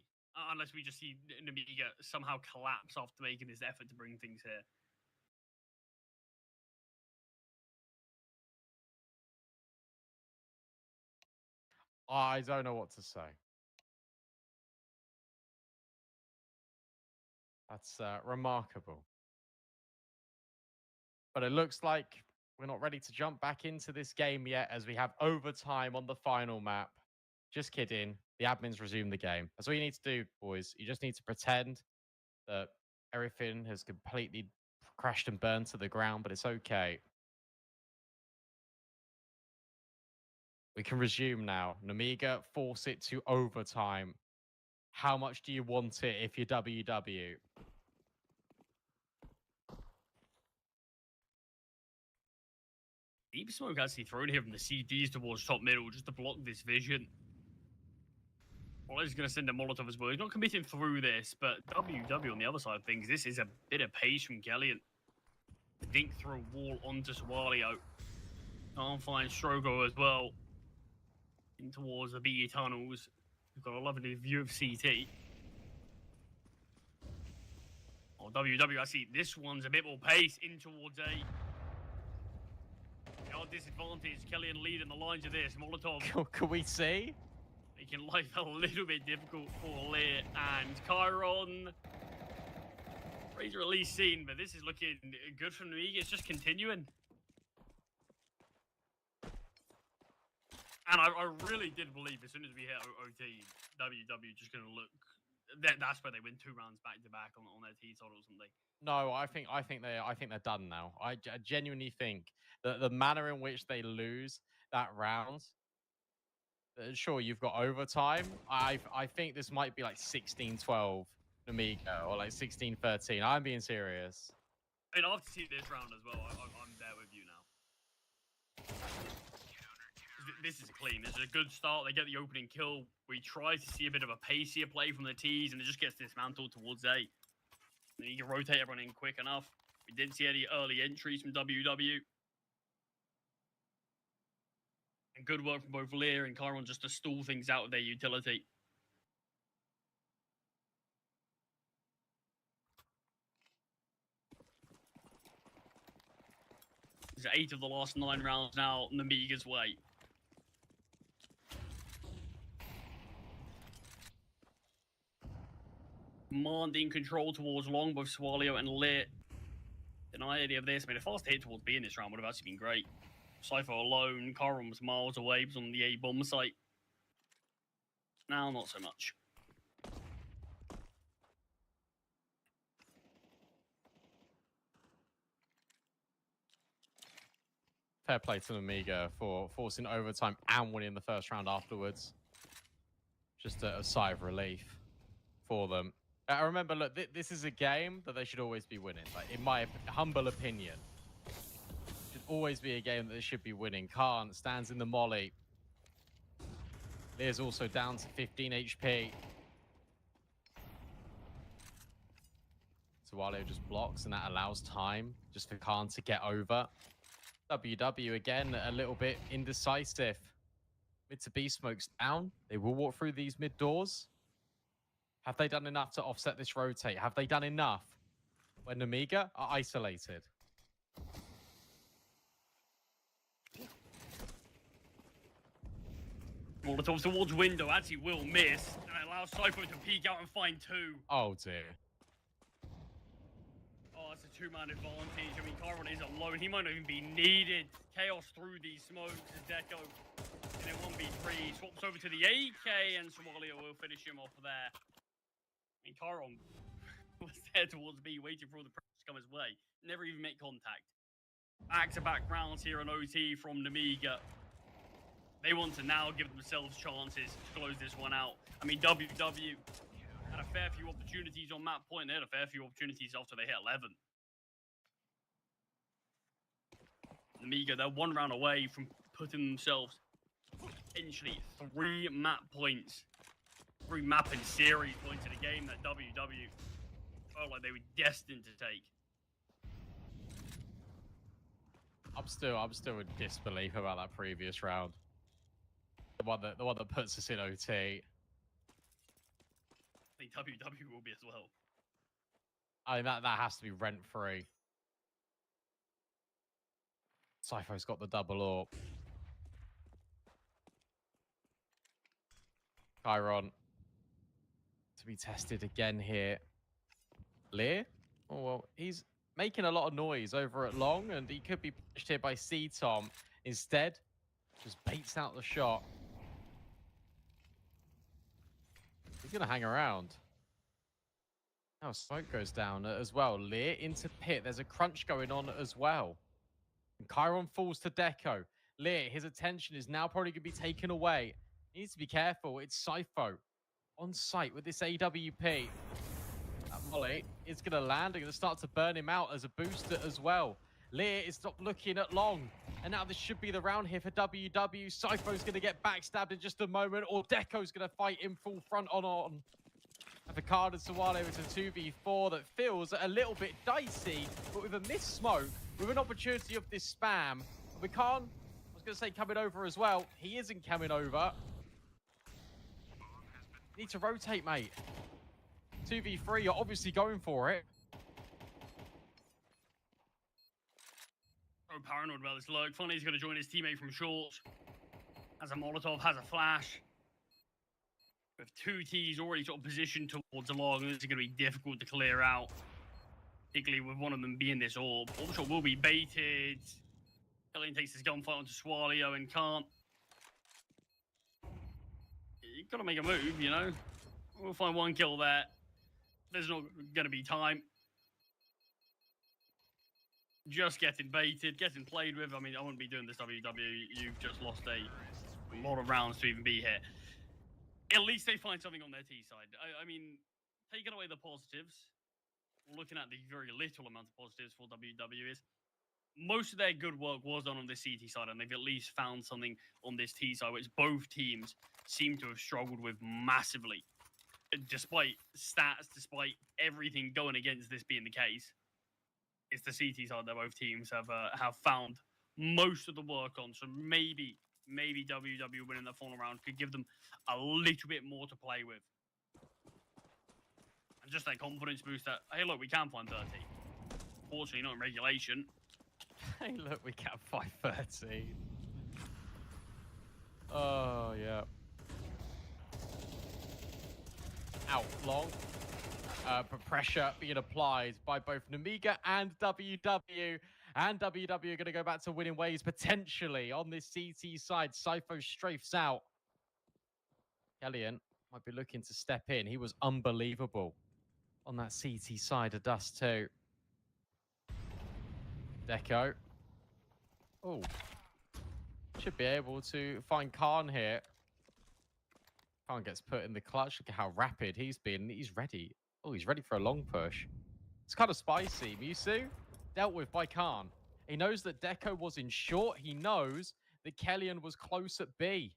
Speaker 1: Unless we just see Nemiga somehow collapse after making this effort to bring things here.
Speaker 2: I don't know what to say. That's remarkable. But it looks like we're not ready to jump back into this game yet as we have overtime on the final map. Just kidding. The admins resume the game. That's all you need to do, boys. You just need to pretend that everything has completely crashed and burned to the ground, but it's okay. We can resume now. Nemiga, force it to overtime. How much do you want it if you're WW?
Speaker 1: Deep smoke actually thrown here from the CDs towards top middle just to block this vision. Well, he's going to send a Molotov as well. He's not committing through this, but WW on the other side of things, this is a bit of pace from Galleon. Dink through a wall onto Swalio. Can't find Strogo as well. In towards the BE tunnels. We've got a lovely view of CT. Oh, WW, I see this one's a bit more pace in towards A. Our disadvantage, Kellyan leading the lines of this. Molotov
Speaker 2: Can we see?
Speaker 1: making life a little bit difficult for Lear and Chiron. Razor at least seen, but this is looking good from Nemiga. It's just continuing. And I really did believe as soon as we hit OT, WW just going to look. That's where they win 2 rounds back to back on their T-Tot or something.
Speaker 2: No, I think they're done now. I genuinely think that the manner in which they lose that round. Sure, you've got overtime. I think this might be like 16-12 Nemiga or like 16-13. I'm being serious.
Speaker 1: I mean, I'll have to see this round as well. I'm there with you now. This is clean. This is a good start. They get the opening kill. We try to see a bit of a pacier play from the T's, and it just gets dismantled towards A. Then you can rotate everyone in quick enough. We didn't see any early entries from WW. And good work from both Lear and Chiron just to stall things out of their utility. It's 8 of the last 9 rounds now, Nemiga's way. Commanding control towards long, both Swalio and Lit. Deny any of this. I mean, a fast hit towards B in this round would have actually been great. Cypher alone, Chiron was miles away, he was on the A bomb site. Now, not so much.
Speaker 2: Fair play to nemiga for forcing overtime and winning the first round afterwards. Just a sigh of relief for them. I remember, look, this is a game that they should always be winning. Like, in my humble opinion, should always be a game that they should be winning. Khan stands in the molly. Lear's also down to 15 HP. Suwaleo just blocks, and that allows time just for Khan to get over. WW again, a little bit indecisive. Mid to B smokes down. They will walk through these mid doors. Have they done enough to offset this rotate? Have they done enough when nemiga are isolated?
Speaker 1: Molotov towards window actually will miss, and it allows Cypher to peek out and find two.
Speaker 2: Oh dear.
Speaker 1: Oh, it's a two-man advantage. I mean, Chiron is alone. He might not even be needed. Chaos through these smokes as Deco in a 1v3 swaps over to the AK, and Somalia will finish him off there. I mean, Chiron was there towards B, waiting for all the pressure to come his way. Never even make contact. Back-to-back rounds here on OT from nemiga. They want to now give themselves chances to close this one out. I mean, WW had a fair few opportunities on that point. They had a fair few opportunities after they hit 11. nemiga, they're one round away from putting themselves potentially 3 map points. 3 map and series points in a game that WW felt like they were destined to take.
Speaker 2: I'm still in disbelief about that previous round. The one that puts us in OT.
Speaker 1: I think WW will be as well.
Speaker 2: I mean, that has to be rent-free. Cypher's got the double AWP. Chiron to be tested again here. Lear? Oh, well, he's making a lot of noise over at long, and he could be pushed here by C-Tom. Instead, just baits out the shot. He's going to hang around. Now smoke goes down as well. Lear into pit. There's a crunch going on as well. And Chiron falls to Deco. Lear, his attention is now probably going to be taken away. He needs to be careful. It's Cypho on site with this AWP. That molly is going to land and going to start to burn him out as a booster as well. Lear is not looking at long. And now this should be the round here for WW. Cypho's going to get backstabbed in just a moment, or Deco's going to fight in full front on. Avocado and Sawale with a 2v4 that feels a little bit dicey, but with a missed smoke, with an opportunity of this spam, we can't, I was going to say coming over as well. He isn't coming over. Need to rotate, mate. 2v3, you're obviously going for it.
Speaker 1: So paranoid about this look. Finally, he's going to join his teammate from short. Has a Molotov, has a flash. With 2 Ts already sort of positioned towards the long, it's going to be difficult to clear out. Particularly with one of them being this orb. Orb shot will be baited. Hellion takes his gunfight onto Swalio and can't. You've got to make a move, you know. We'll find 1 kill there. There's not going to be time. Just getting baited, getting played with. I mean, I wouldn't be doing this, WW. You've just lost a lot of rounds to even be here. At least they find something on their T side. I mean, taking away the positives, looking at the very little amount of positives for WW is most of their good work was done on the CT side, and they've at least found something on this T side, which both teams seem to have struggled with massively. Despite stats, despite everything going against this being the case, it's the CT side that both teams have found most of the work on. So maybe WW winning that final round could give them a little bit more to play with. And just that confidence boost that, hey, look, we can find 30. Fortunately, not in regulation.
Speaker 2: Hey, look, we can't find 13. Oh, yeah. Out long. But pressure being applied by both nemiga and WW. And WW are going to go back to winning ways potentially on this CT side. Cypho strafes out. Hellion might be looking to step in. He was unbelievable on that CT side of Dust 2. Deco. Oh, Should be able to find Khan here. Khan gets put in the clutch. Look at how rapid he's been. He's ready. Oh, he's ready for a long push. It's kind of spicy. Musu dealt with by Khan. He knows that Deco was in short. He knows that Kellyan was close at B.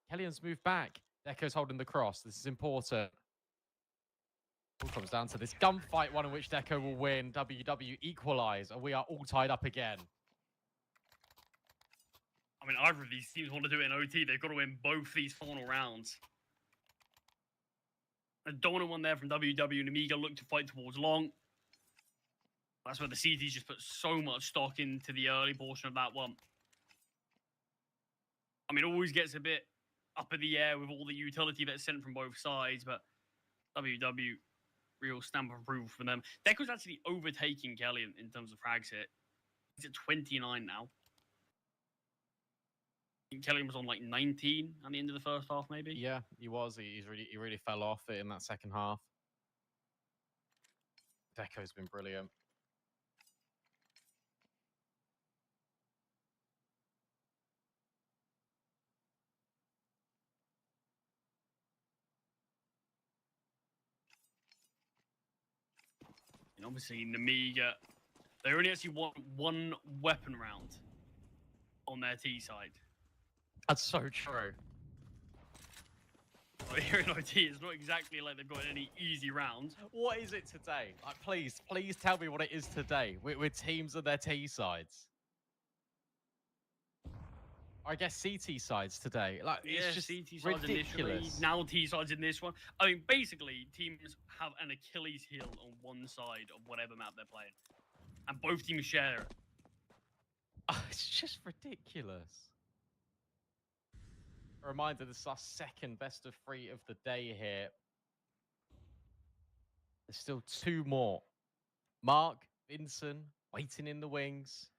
Speaker 2: Kellyan's moved back. Deco's holding the cross. This is important. All comes down to this gunfight, one in which Deco will win. WW equalize, and we are all tied up again.
Speaker 1: I mean, either of these teams want to do it in OT. They've got to win both these final rounds. A dominant one there from WW. Nemiga look to fight towards long. That's where the CTs just put so much stock into the early portion of that one. I mean, it always gets a bit up in the air with all the utility that's sent from both sides, but WW, real stamp of approval from them. Deco's actually overtaking Kelly in terms of frags hit. He's at 29 now. I think Kelly was on like 19 at the end of the first half, maybe.
Speaker 2: Yeah, he was. He really fell off it in that second half. Deco's been brilliant.
Speaker 1: And obviously, Nemiga, they only actually want one weapon round on their T side.
Speaker 2: That's so true.
Speaker 1: Well, here in OT, it's not exactly like they've got any easy rounds.
Speaker 2: What is it today? Like, please tell me what it is today with teams and their T sides. I guess CT sides today. Like,
Speaker 1: Yeah,
Speaker 2: it's just
Speaker 1: CT sides initially,
Speaker 2: ridiculous.
Speaker 1: now T sides in this one. I mean, basically, teams have an Achilles heel on one side of whatever map they're playing. And both teams share it.
Speaker 2: Oh, it's just ridiculous. A reminder, this is our second best of 3 of the day here. There's still 2 more. Mark, Vincent, waiting in the wings.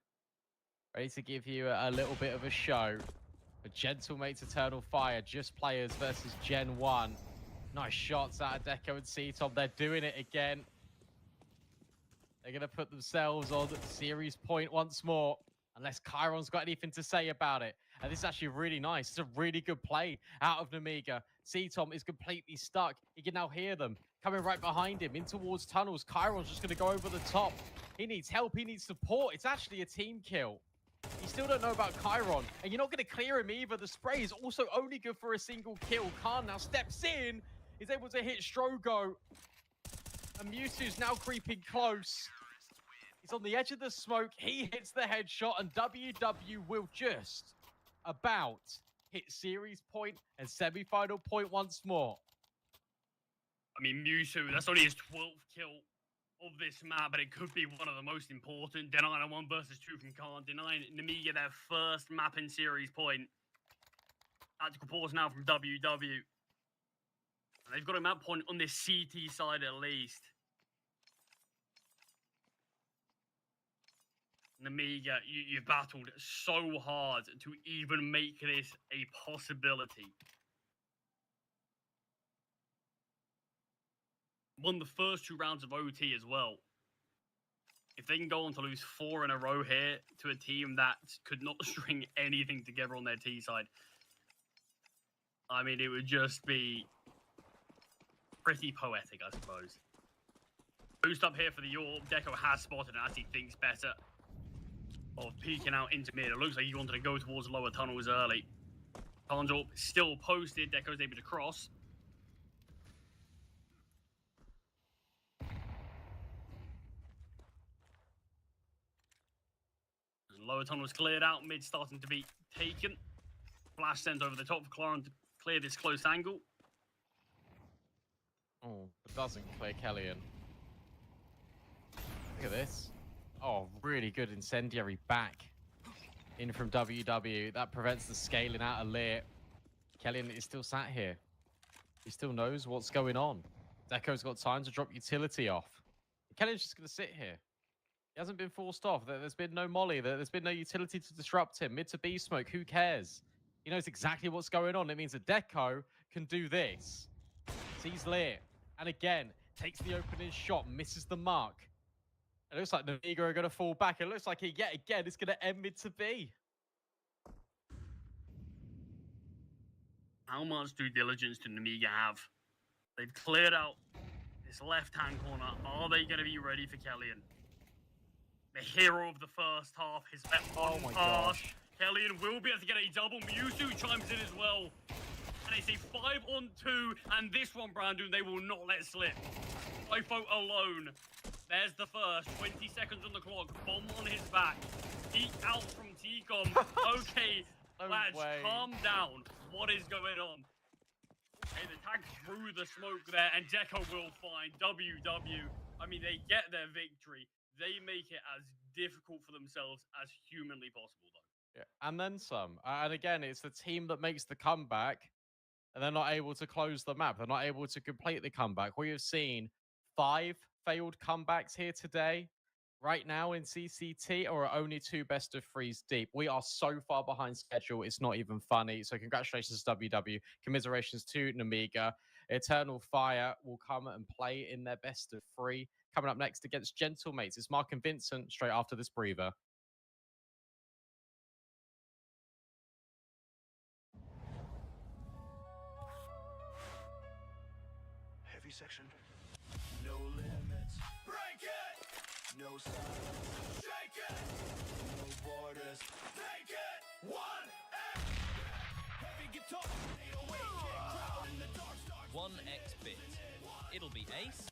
Speaker 2: Ready to give you a little bit of a show. But Gentle Mates Eternal Fire, just players versus Gen 1. Nice shots out of Deco and C-Tom. They're doing it again. They're going to put themselves on series point once more. Unless Chiron's got anything to say about it. And this is actually really nice. It's a really good play out of Nemiga. C-Tom is completely stuck. He can now hear them coming right behind him in towards tunnels. Chiron's just going to go over the top. He needs help. He needs support. It's actually a team kill. You still don't know about Chiron. And you're not going to clear him either. The spray is also only good for a single kill. Khan now steps in. Is able to hit Strogo. And Mewtwo's now creeping close. He's on the edge of the smoke. He hits the headshot, and WW will just about hit series point and semi-final point once more.
Speaker 1: I mean, Mewtwo, that's only his 12th kill of this map, but it could be one of the most important. Denying a 1 versus 2 from Khan. Denying Nemiga their first map in series point. Tactical pause now from WW. And they've got a map point on this CT side at least. Nemiga, you've battled so hard to even make this a possibility. Won the first 2 rounds of OT as well. If they can go on to lose 4 in a row here to a team that could not string anything together on their T side, I mean, it would just be pretty poetic, I suppose. Boost up here for the York. Deco has spotted and actually thinks better of peeking out into mid. It looks like he wanted to go towards lower tunnels early. Khan's still posted. Deco's able to cross. And lower tunnels cleared out. Mid starting to be taken. Flash sent over the top for Claren to clear this close angle.
Speaker 2: Oh, it doesn't clear Kellyan. Look at this. Oh, really good incendiary back in from WW. That prevents the scaling out of Lear. Kellyan is still sat here. He still knows what's going on. Deco's got time to drop utility off. Kellyan's just going to sit here. He hasn't been forced off. There's been no molly. There's been no utility to disrupt him. Mid to B smoke. Who cares? He knows exactly what's going on. It means that Deco can do this. Sees Lear. And again, takes the opening shot. Misses the mark. It looks like Nemiga are going to fall back. It looks like yet again it's going to end mid to B.
Speaker 1: how much due diligence do Nemiga have? They've cleared out this left-hand corner. Are they going to be ready for Kellyan? The hero of the first half has met one
Speaker 2: my
Speaker 1: pass.
Speaker 2: gosh.
Speaker 1: Kellyan will be able to get a double. Mewtwo chimes in as well. And it's a 5-on-2. And this one, Brandon, they will not let slip. Typho alone. There's the first. 20 seconds on the clock. Bomb on his back. Peek out from T-Com. Okay,
Speaker 2: No
Speaker 1: lads,
Speaker 2: way.
Speaker 1: calm down. What is going on? Okay, the tag through the smoke there, and Deco will find WW. I mean, they get their victory. They make it as difficult for themselves as humanly possible, though.
Speaker 2: Yeah, and then some. And again, it's the team that makes the comeback, and they're not able to close the map. They're not able to complete the comeback. We have seen 5 failed comebacks here today. Right now in CCT, or are only 2 best of 3s deep. We are so far behind schedule, it's not even funny. So congratulations to WW. Commiserations to Nemiga. Eternal Fire will come and play in their best of 3. Coming up next against Gentlemates, it's Mark and Vincent straight after this breather.
Speaker 3: Heavy section. No limits. Break it. No silence. Shake it. No borders. Take it. 1X. Heavy guitar. 808 kick. Crowd in the dark starts.
Speaker 4: 1x bit. It'll be ace.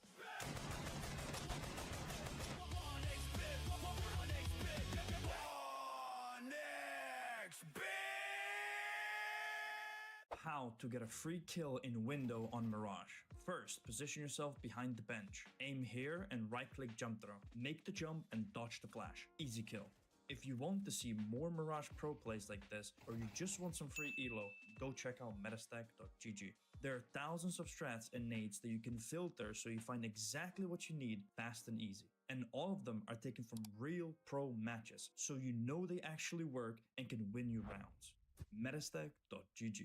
Speaker 5: How to get a free kill in window on Mirage. First, position yourself behind the bench. Aim here and right-click jump throw. Make the jump and dodge the flash. Easy kill. If you want to see more Mirage Pro plays like this, or you just want some free elo, go check out metastack.gg. There are thousands of strats and nades that you can filter so you find exactly what you need fast and easy. And all of them are taken from real pro matches, so you know they actually work and can win you rounds. metastack.gg.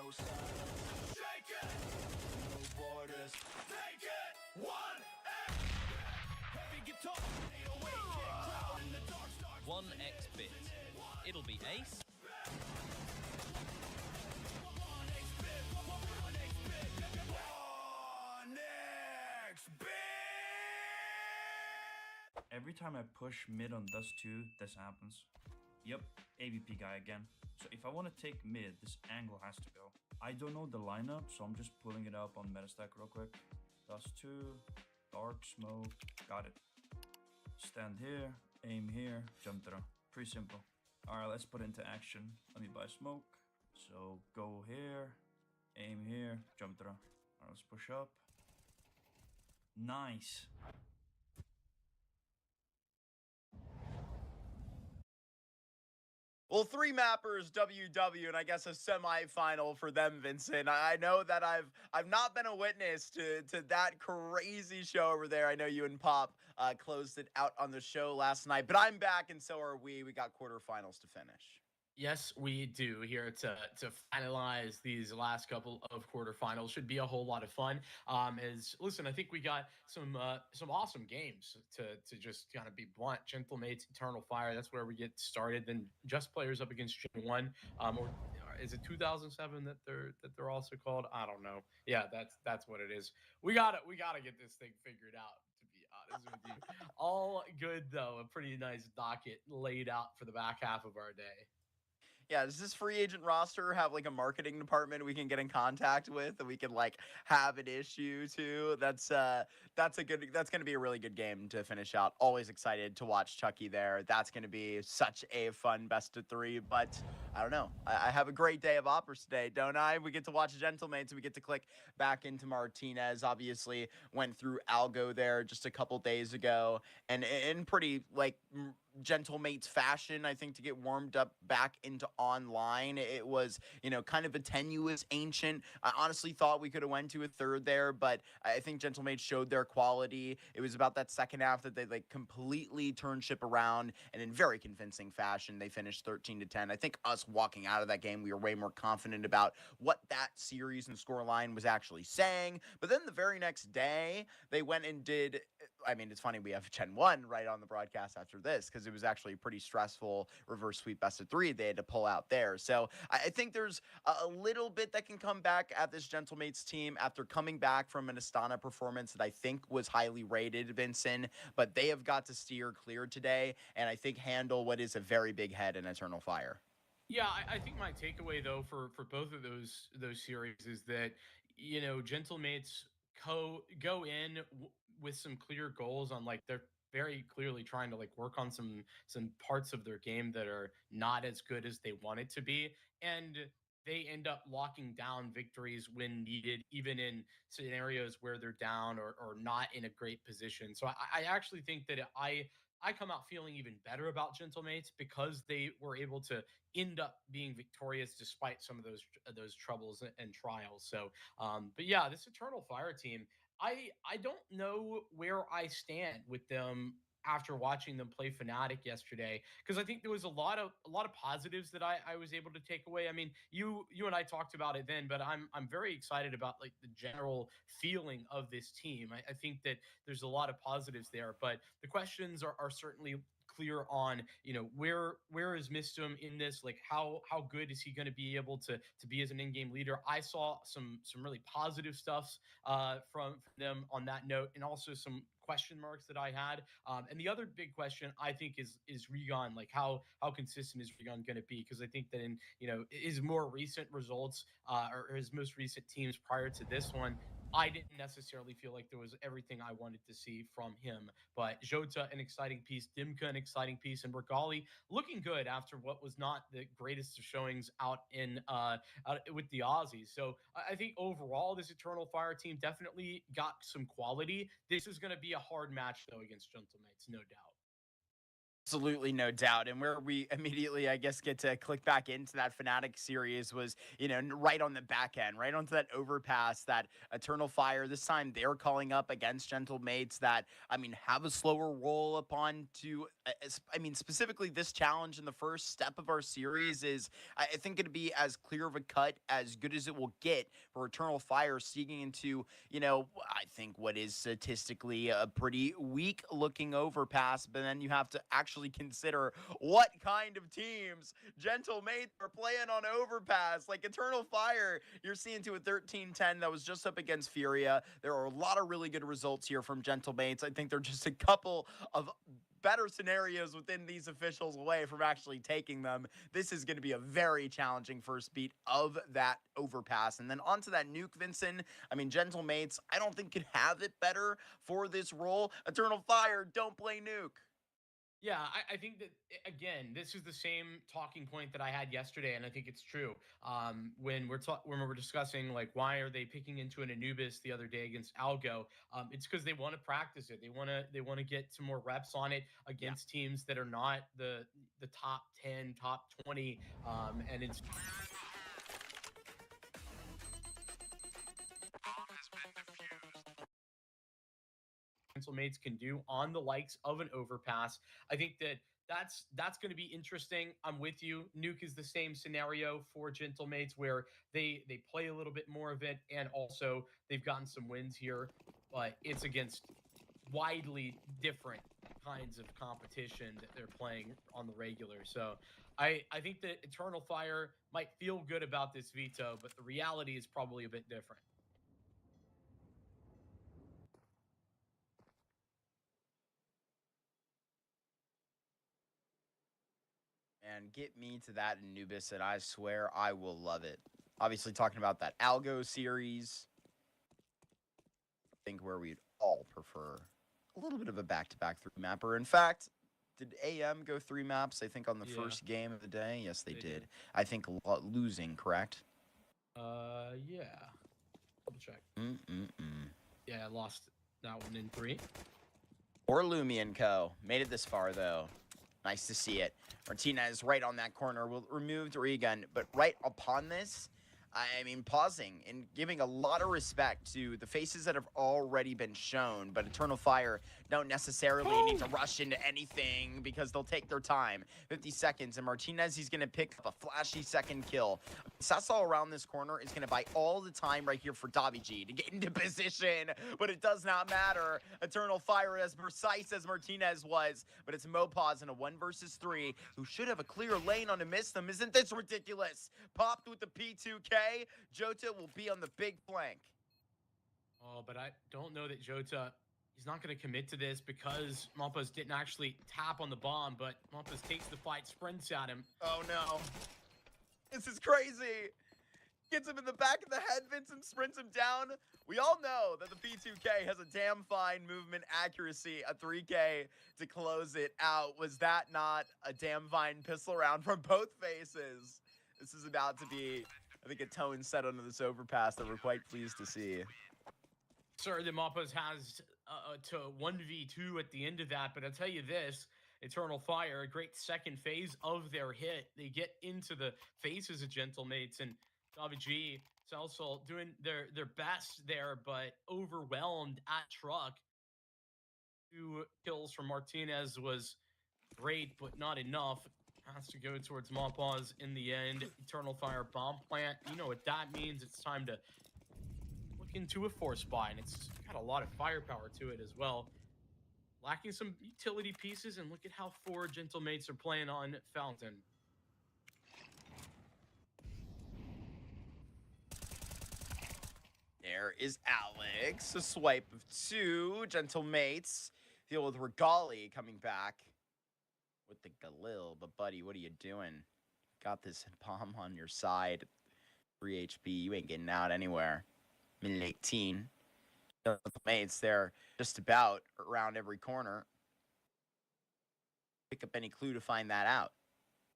Speaker 3: no silence. Shake it, no borders. Take it, one heavy guitar, 808 kick, crowd in the dark starts.
Speaker 4: 1x bit. It'll be ace.
Speaker 5: Every time I push mid on dust 2, this happens. Yep, AVP guy again. So if I want to take mid, this angle has to go. I don't know the lineup, so I'm just pulling it up on Metastack real quick. Dust 2, dark smoke, got it. Stand here, aim here, jump through. Pretty simple. Alright, let's put it into action. Let me buy smoke. So go here, aim here, jump through. Alright, let's push up. Nice.
Speaker 7: Well, 3 mappers, WW, and I guess a semi-final for them, Vincent. I know that I've not been a witness to that crazy show over there. I know you and Pop closed it out on the show last night, but I'm back, and so are we. We got quarterfinals to finish.
Speaker 8: Yes, we do here to finalize these last couple of quarterfinals. Should be a whole lot of fun. Listen, I think we got some awesome games to just kind of be blunt. Gentlemates, Eternal Fire. That's where we get started. Then Just Players up against Gen 1. Or is it 2007 that they're also called? I don't know. Yeah, that's what it is. We gotta get this thing figured out. To be honest with you, all good though. A pretty nice docket laid out for the back half of our day.
Speaker 7: Yeah, does this free agent roster have like a marketing department we can get in contact with that we can like have an issue to? That's gonna be a really good game to finish out. Always excited to watch Chucky there. That's gonna be such a fun best of 3. But I don't know. I have a great day of operas today, don't I? We get to watch Gentlemates. We get to click back into Martinez. Obviously went through Algo there just a couple days ago, and in pretty like Gentlemates fashion, I think, to get warmed up back into online. It was, kind of a tenuous ancient. I honestly thought we could have went to a third there, but I think Gentlemates showed their quality. It was about that second half that they like completely turned ship around, and in very convincing fashion, they finished 13-10. I think us walking out of that game, we were way more confident about what that series and scoreline was actually saying. But then the very next day, they went and did. I mean, it's funny we have Gen 1 right on the broadcast after this because it was actually a pretty stressful reverse sweep best of 3 they had to pull out there. So I think there's a little bit that can come back at this Gentlemates team after coming back from an Astana performance that I think was highly rated, Vincent, but they have got to steer clear today and I think handle what is a very big head in Eternal Fire.
Speaker 8: Yeah, I think my takeaway though for both of those series is that Gentlemates go in with some clear goals on like they're very clearly trying to like work on some parts of their game that are not as good as they want it to be, and they end up locking down victories when needed, even in scenarios where they're down or not in a great position. So I actually think that I come out feeling even better about Gentlemates because they were able to end up being victorious despite some of those troubles and trials. So, but yeah, this Eternal Fire team, I don't know where I stand with them after watching them play Fnatic yesterday, because I think there was a lot of positives that I was able to take away. I mean, you and I talked about it then, but I'm very excited about like the general feeling of this team. I think that there's a lot of positives there, but the questions are certainly clear on where is Mistum in this, like how good is he going to be able to be as an in-game leader. I saw some really positive stuff from them on that note, and also some question marks that I had. And the other big question I think is Regon, like how consistent is Regon going to be? Because I think that in his more recent results or his most recent teams prior to this one, I didn't necessarily feel like there was everything I wanted to see from him. But Jota, an exciting piece. Dimka, an exciting piece. And Bergali looking good after what was not the greatest of showings out with the Aussies. So I think overall, this Eternal Fire team definitely got some quality. This is going to be a hard match, though, against Gentlemates, no doubt.
Speaker 7: Absolutely, no doubt. And where we immediately, I guess, get to click back into that Fnatic series was, right on the back end, right onto that overpass, that Eternal Fire. This time they're calling up against Gentle Mates that, have a slower roll upon to, specifically this challenge in the first step of our series is, I think, going to be as clear of a cut, as good as it will get for Eternal Fire sneaking into, I think what is statistically a pretty weak looking overpass, but then you have to actually consider what kind of teams Gentle Mates are playing on overpass. Like Eternal Fire, you're seeing to a 13-10 that was just up against Furia. There are a lot of really good results here from Gentle Mates. I think they're just a couple of better scenarios within these officials away from actually taking them. This is going to be a very challenging first beat of that overpass. And then onto that nuke, Vincent. Gentle Mates, I don't think could have it better for this role. Eternal Fire, don't play nuke.
Speaker 8: Yeah, I think that again, this is the same talking point that I had yesterday, and I think it's true. When we're discussing like why are they picking into an Anubis the other day against Algo, it's because they want to practice it. They want to get some more reps on it against teams that are not the top 10, top 20, and it's. Mates can do on the likes of an overpass. I think that's going to be interesting. I'm with you. Nuke is the same scenario for Gentle Mates where they play a little bit more of it, and also they've gotten some wins here, but it's against widely different kinds of competition that they're playing on the regular. So I think that Eternal Fire might feel good about this veto, but the reality is probably a bit different.
Speaker 7: And get me to that Anubis, and I swear I will love it. Obviously, talking about that Algo series, I think where we'd all prefer a little bit of a back-to-back three mapper. In fact, did AM go 3 maps, I think, on the first game of the day? Yes, they did. I think losing, correct?
Speaker 8: Yeah. Double check. Yeah, I lost that one in 3.
Speaker 7: Or Lumi and Co. Made it this far, though. Nice to see it. Martinez right on that corner. Will remove Regan, but right upon this, pausing and giving a lot of respect to the faces that have already been shown, but Eternal Fire don't necessarily need to rush into anything because they'll take their time. 50 seconds, and Martinez, he's going to pick up a flashy second kill. Sassal around this corner is going to buy all the time right here for Daviji to get into position, but it does not matter. Eternal Fire as precise as Martinez was, but it's Mopaz in a 1 versus 3 who should have a clear lane on to miss them. Isn't this ridiculous? Popped with the P2K. Jota will be on the big flank.
Speaker 8: Oh, but I don't know that Jota, he's not going to commit to this because Mopaz didn't actually tap on the bomb, but Mopaz takes the fight, sprints at him.
Speaker 7: Oh no. This is crazy. Gets him in the back of the head, Vincent sprints him down. We all know that the P2K has a damn fine movement accuracy, a 3K to close it out. Was that not a damn fine pistol round from both faces? This is about to be, I think, a tone set under this overpass that we're quite pleased to see.
Speaker 8: Sir, the Mopaz has to 1v2 at the end of that, but I'll tell you this, Eternal Fire, a great second phase of their hit. They get into the faces of Gentle Mates, and Daviji, Salsal doing their best there, but overwhelmed at truck. 2 kills from Martinez was great, but not enough. Has to go towards Mopaz in the end. Eternal Fire bomb plant. You know what that means. It's time to look into a force buy, and it's got a lot of firepower to it as well. Lacking some utility pieces, and look at how 4 Gentle Mates are playing on Fountain.
Speaker 7: There is Alex. A swipe of 2. Gentle Mates deal with Regali coming back with the Galil. But, buddy, what are you doing? Got this bomb on your side. 3 HP. You ain't getting out anywhere. Minute 18. Gentle Mates, they're just about around every corner. Pick up any clue to find that out.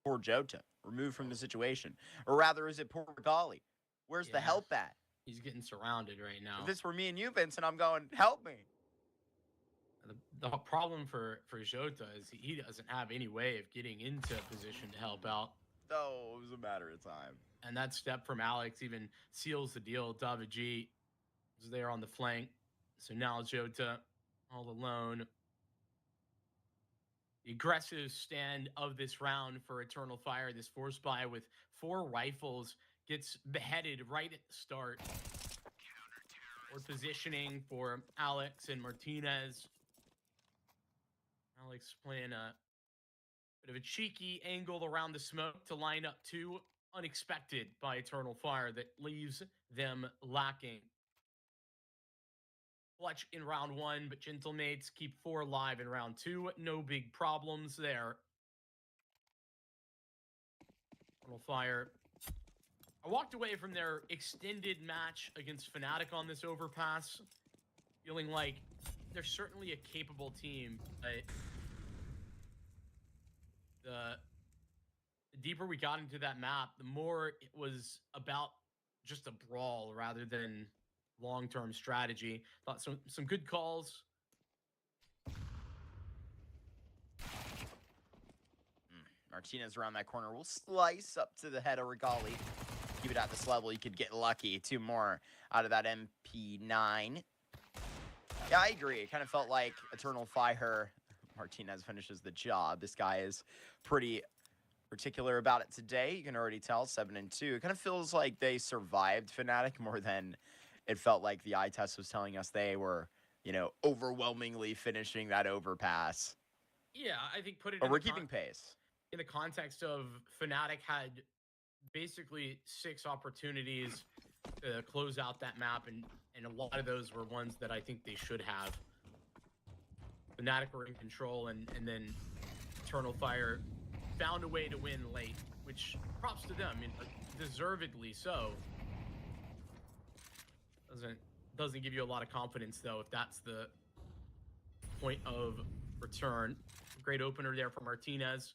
Speaker 7: Poor Jota. Removed from the situation. Or rather, is it poor Regali? Where's the help at?
Speaker 8: He's getting surrounded right now.
Speaker 7: If this were me and you, Vincent, I'm going, help me.
Speaker 8: The problem for Jota is he doesn't have any way of getting into position to help out.
Speaker 7: Oh, it was a matter of time.
Speaker 8: And that step from Alex even seals the deal. David G is there on the flank. So now Jota all alone. The aggressive stand of this round for Eternal Fire. This force buy with 4 rifles gets beheaded right at the start. Or positioning for Alex and Martinez. Alex playing a bit of a cheeky angle around the smoke to line up 2 unexpected by Eternal Fire that leaves them lacking. Clutch in round 1, but Gentlemates keep 4 alive in round 2. No big problems there. Eternal Fire. I walked away from their extended match against Fnatic on this overpass, feeling like they're certainly a capable team, but the deeper we got into that map, the more it was about just a brawl rather than long-term strategy. Thought some good calls.
Speaker 7: Martinez around that corner will slice up to the head of Regali. Keep it at this level. You could get lucky. 2 more out of that MP9. Yeah, I agree. It kind of felt like Eternal Fire. Martinez finishes the job. This guy is pretty particular about it today. You can already tell, 7-2. It kind of feels like they survived Fnatic more than it felt like the eye test was telling us they were, you know, overwhelmingly finishing that overpass.
Speaker 8: Yeah, I think put it
Speaker 7: But
Speaker 8: in
Speaker 7: we're
Speaker 8: the
Speaker 7: keeping pace.
Speaker 8: in the context of Fnatic had basically 6 opportunities to close out that map, and a lot of those were ones that I think they should have. Fnatic were in control, and then Eternal Fire found a way to win late, which props to them, deservedly so. Doesn't give you a lot of confidence though if that's the point of return. Great opener there for Martinez.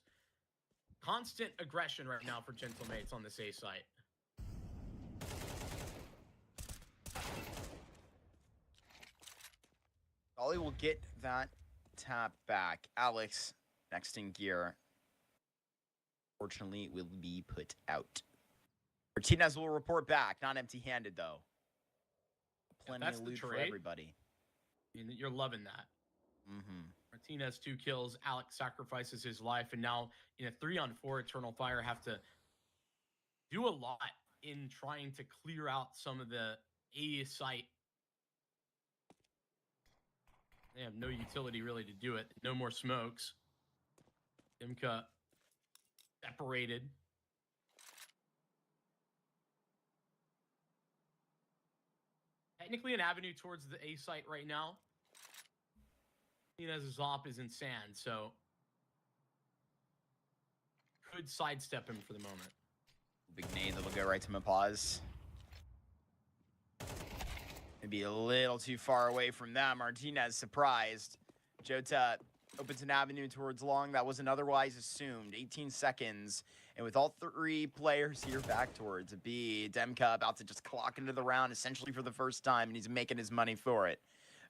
Speaker 8: Constant aggression right now for Gentlemates on this A site.
Speaker 7: Ollie will get that tap back. Alex, next in gear, fortunately, will be put out. Martinez will report back, not empty-handed, though. Plenty
Speaker 8: that's
Speaker 7: of
Speaker 8: the
Speaker 7: loot for
Speaker 8: trade.
Speaker 7: everybody.
Speaker 8: You're loving that.
Speaker 7: Mm-hmm.
Speaker 8: Martinez 2 kills. Alex sacrifices his life, and now in a 3-on-4, Eternal Fire have to do a lot in trying to clear out some of the A site. They have no utility really to do it. No more smokes. Imka separated. Technically an avenue towards the A site right now. Martinez's op is in sand, so could sidestep him for the moment.
Speaker 7: Big nade that'll go right to Mapaz. Maybe a little too far away from them. Martinez surprised. Jota opens an avenue towards long that wasn't otherwise assumed. 18 seconds. And with all 3 players here back towards B, Demka about to just clock into the round essentially for the first time, and he's making his money for it.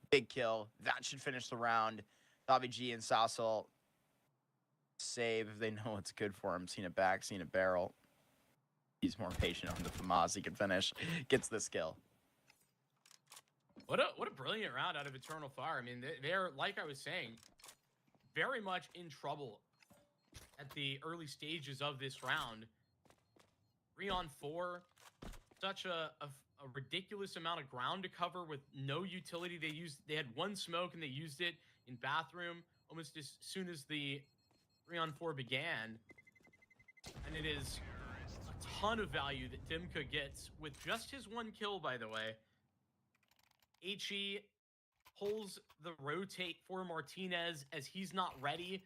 Speaker 7: Big kill. That should finish the round. Davi G and Sassel save if they know what's good for him. Seen it back, seen it barrel. He's more patient on the FAMAS. He can finish. Gets this kill.
Speaker 8: What a brilliant round out of Eternal Fire. I mean, they're, like I was saying, very much in trouble at the early stages of this round. 3-on-4. Such a ridiculous amount of ground to cover with no utility. They had 1 smoke and they used it in bathroom almost as soon as the 3-on-4 began. And it is a ton of value that Dimka gets with just his 1 kill, by the way. HE pulls the rotate for Martinez as he's not ready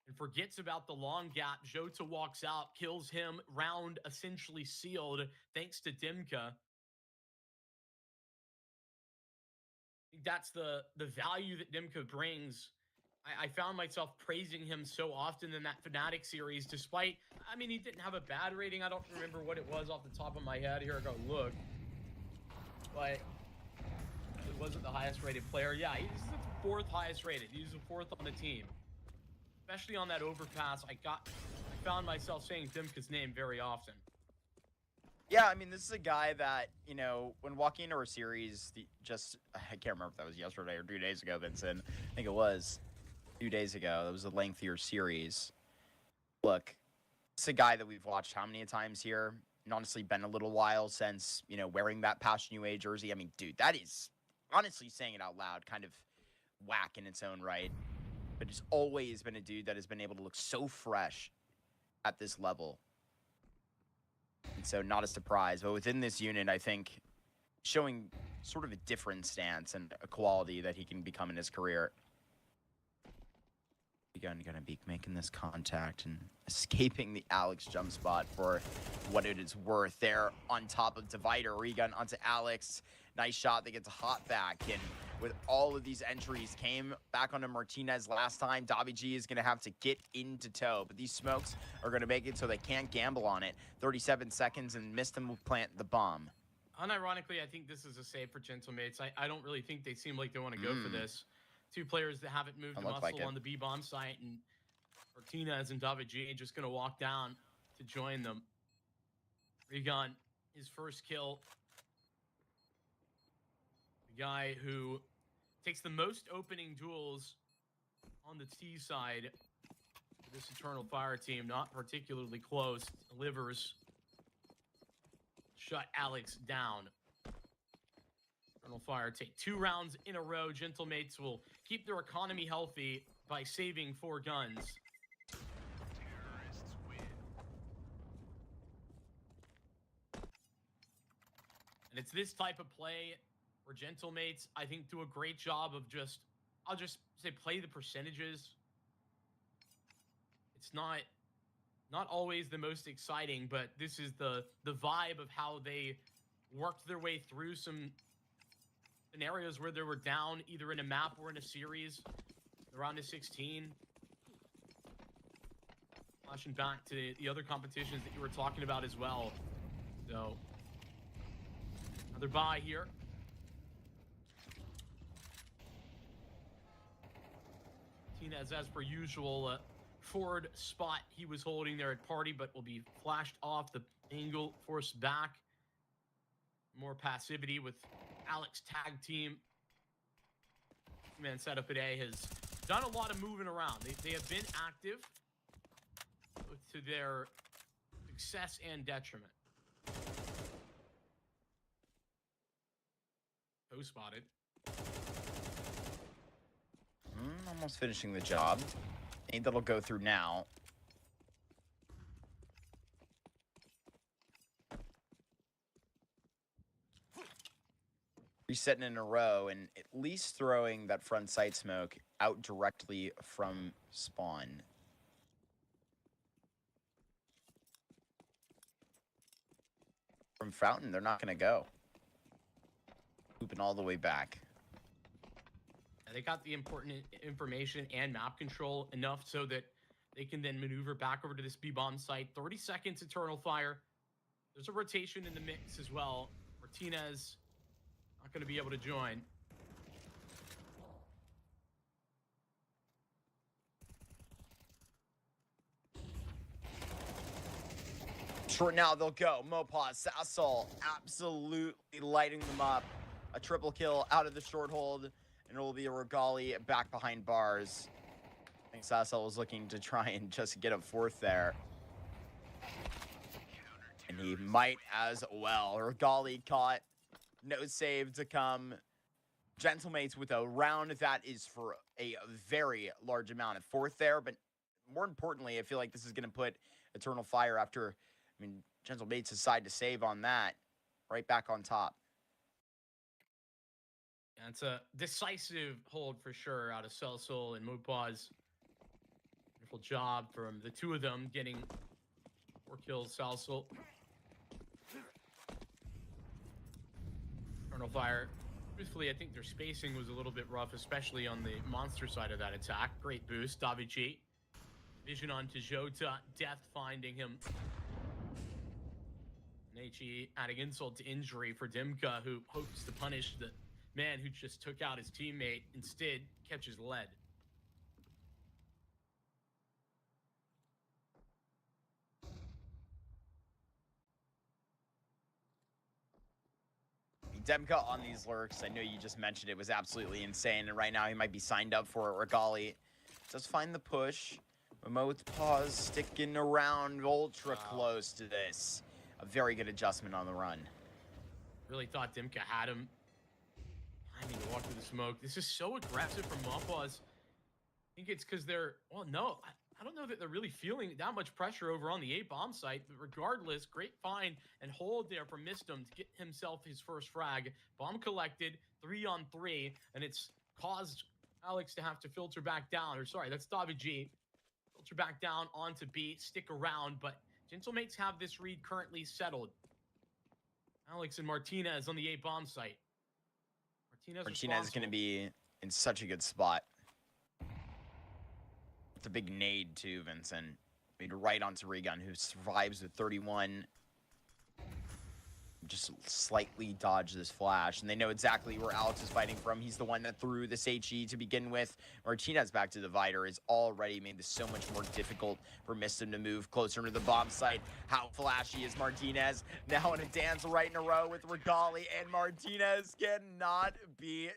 Speaker 8: and forgets about the long gap. Jota walks out, kills him. Round essentially sealed thanks to Dimka. That's the value that Dimka brings. I found myself praising him so often in that Fnatic series, despite, I mean, he didn't have a bad rating. I don't remember what it was off the top of my head. Here I go, look. But probably wasn't the highest rated player. Yeah, he's the fourth highest rated. He's the fourth on the team. Especially on that overpass, I found myself saying Dimka's name very often.
Speaker 7: Yeah, I mean, this is a guy that, you know, when walking into our series, I can't remember if that was yesterday or 2 days ago, Vincent. I think it was 2 days ago. That was a lengthier series. Look, it's a guy that we've watched how many times here? And honestly, been a little while since, you know, wearing that Passion UA jersey. I mean, dude, that is, honestly saying it out loud, kind of whack in its own right. But he's always been a dude that has been able to look so fresh at this level. And so not a surprise. But within this unit, I think showing sort of a different stance and a quality that he can become in his career. Gonna be making this contact and escaping the Alex jump spot for what it is worth. There on top of Divider, Regun onto Alex. Nice shot that gets a hot back. And with all of these entries, came back onto Martinez last time. Davi G is gonna have to get into tow, but these smokes are gonna make it so they can't gamble on it. 37 seconds and Mistim will plant the bomb.
Speaker 8: Unironically, I think this is a save for Gentlemates. I don't really think they seem like they want to go for this. Two players that haven't moved the muscle on the B-bomb site, and Martinez and David G just going to walk down to join them. Regan, his first kill. The guy who takes the most opening duels on the T side. This Eternal Fire team, not particularly close, delivers. Shut Alex down. Eternal Fire take 2 rounds in a row. Gentlemates will keep their economy healthy by saving 4 guns. And it's this type of play where Gentlemates, I think, do a great job of I'll just say play the percentages. It's not always the most exciting, but this is the vibe of how they worked their way through some scenarios where they were down either in a map or in a series around the 16. Flashing back to the other competitions that you were talking about as well. So another buy here. Martinez, as per usual, forward spot he was holding there at party, but will be flashed off the angle, forced back. More passivity with Alex tag team. Man, setup at A has done a lot of moving around. They have been active to their success and detriment. Post spotted.
Speaker 7: Almost finishing the job. I think that'll go through now. Resetting in a row and at least throwing that front sight smoke out directly from spawn. From Fountain, they're not going to go. Looping all the way back.
Speaker 8: They got the important information and map control enough so that they can then maneuver back over to this B-bomb site. 30 seconds, Eternal Fire. There's a rotation in the mix as well. Martinez not going to be able to join.
Speaker 7: Short now, they'll go. Mopaz, Sassol, absolutely lighting them up. A triple kill out of the short hold. And it will be a Regali back behind bars. I think Sassol was looking to try and just get up 4th there. And he might as well. Regali caught. No save to come. Gentlemates with a round that is for a very large amount of 4th there. But more importantly, I feel like this is going to put Eternal Fire after, Gentlemates decide to save on that. Right back on top.
Speaker 8: Yeah, it's a decisive hold for sure out of Celsol and Mupaz. Wonderful job from the two of them getting 4 kills. Celsol. Eternal Fire. Truthfully, I think their spacing was a little bit rough, especially on the monster side of that attack. Great boost. Davichi. Vision onto Jota. Death finding him. Neichi adding insult to injury for Dimka, who hopes to punish the man who just took out his teammate instead catches lead.
Speaker 7: Demka on these lurks, I know you just mentioned it, was absolutely insane, and right now he might be signed up for it. Regali does find the push. Remote pause sticking around ultra close to this. A very good adjustment on the run.
Speaker 8: Really thought Dimka had him. I need to walk through the smoke. This is so aggressive from Mopaz. I think it's because they're, well, no, I don't know that they're really feeling that much pressure over on the A bomb site, but regardless, great find and hold there from Mistum to get himself his first frag. Bomb collected, 3-on-3, and it's caused Alex to have to filter back down, or sorry, that's David G. Filter back down onto B, stick around, but Gentlemates have this read currently settled. Alex and Martinez on the A bomb site.
Speaker 7: Martinez is going to be in such a good spot. It's a big nade too, Vincent. Made right onto Regun, who survives with 31. Just slightly dodge this flash, and they know exactly where Alex is fighting from. He's the one that threw this HE to begin with. Martinez back to the Divider has already made this so much more difficult for Mistum to move closer to the bomb site. How flashy is Martinez? Now in a dance right in a row with Regali, and Martinez cannot be,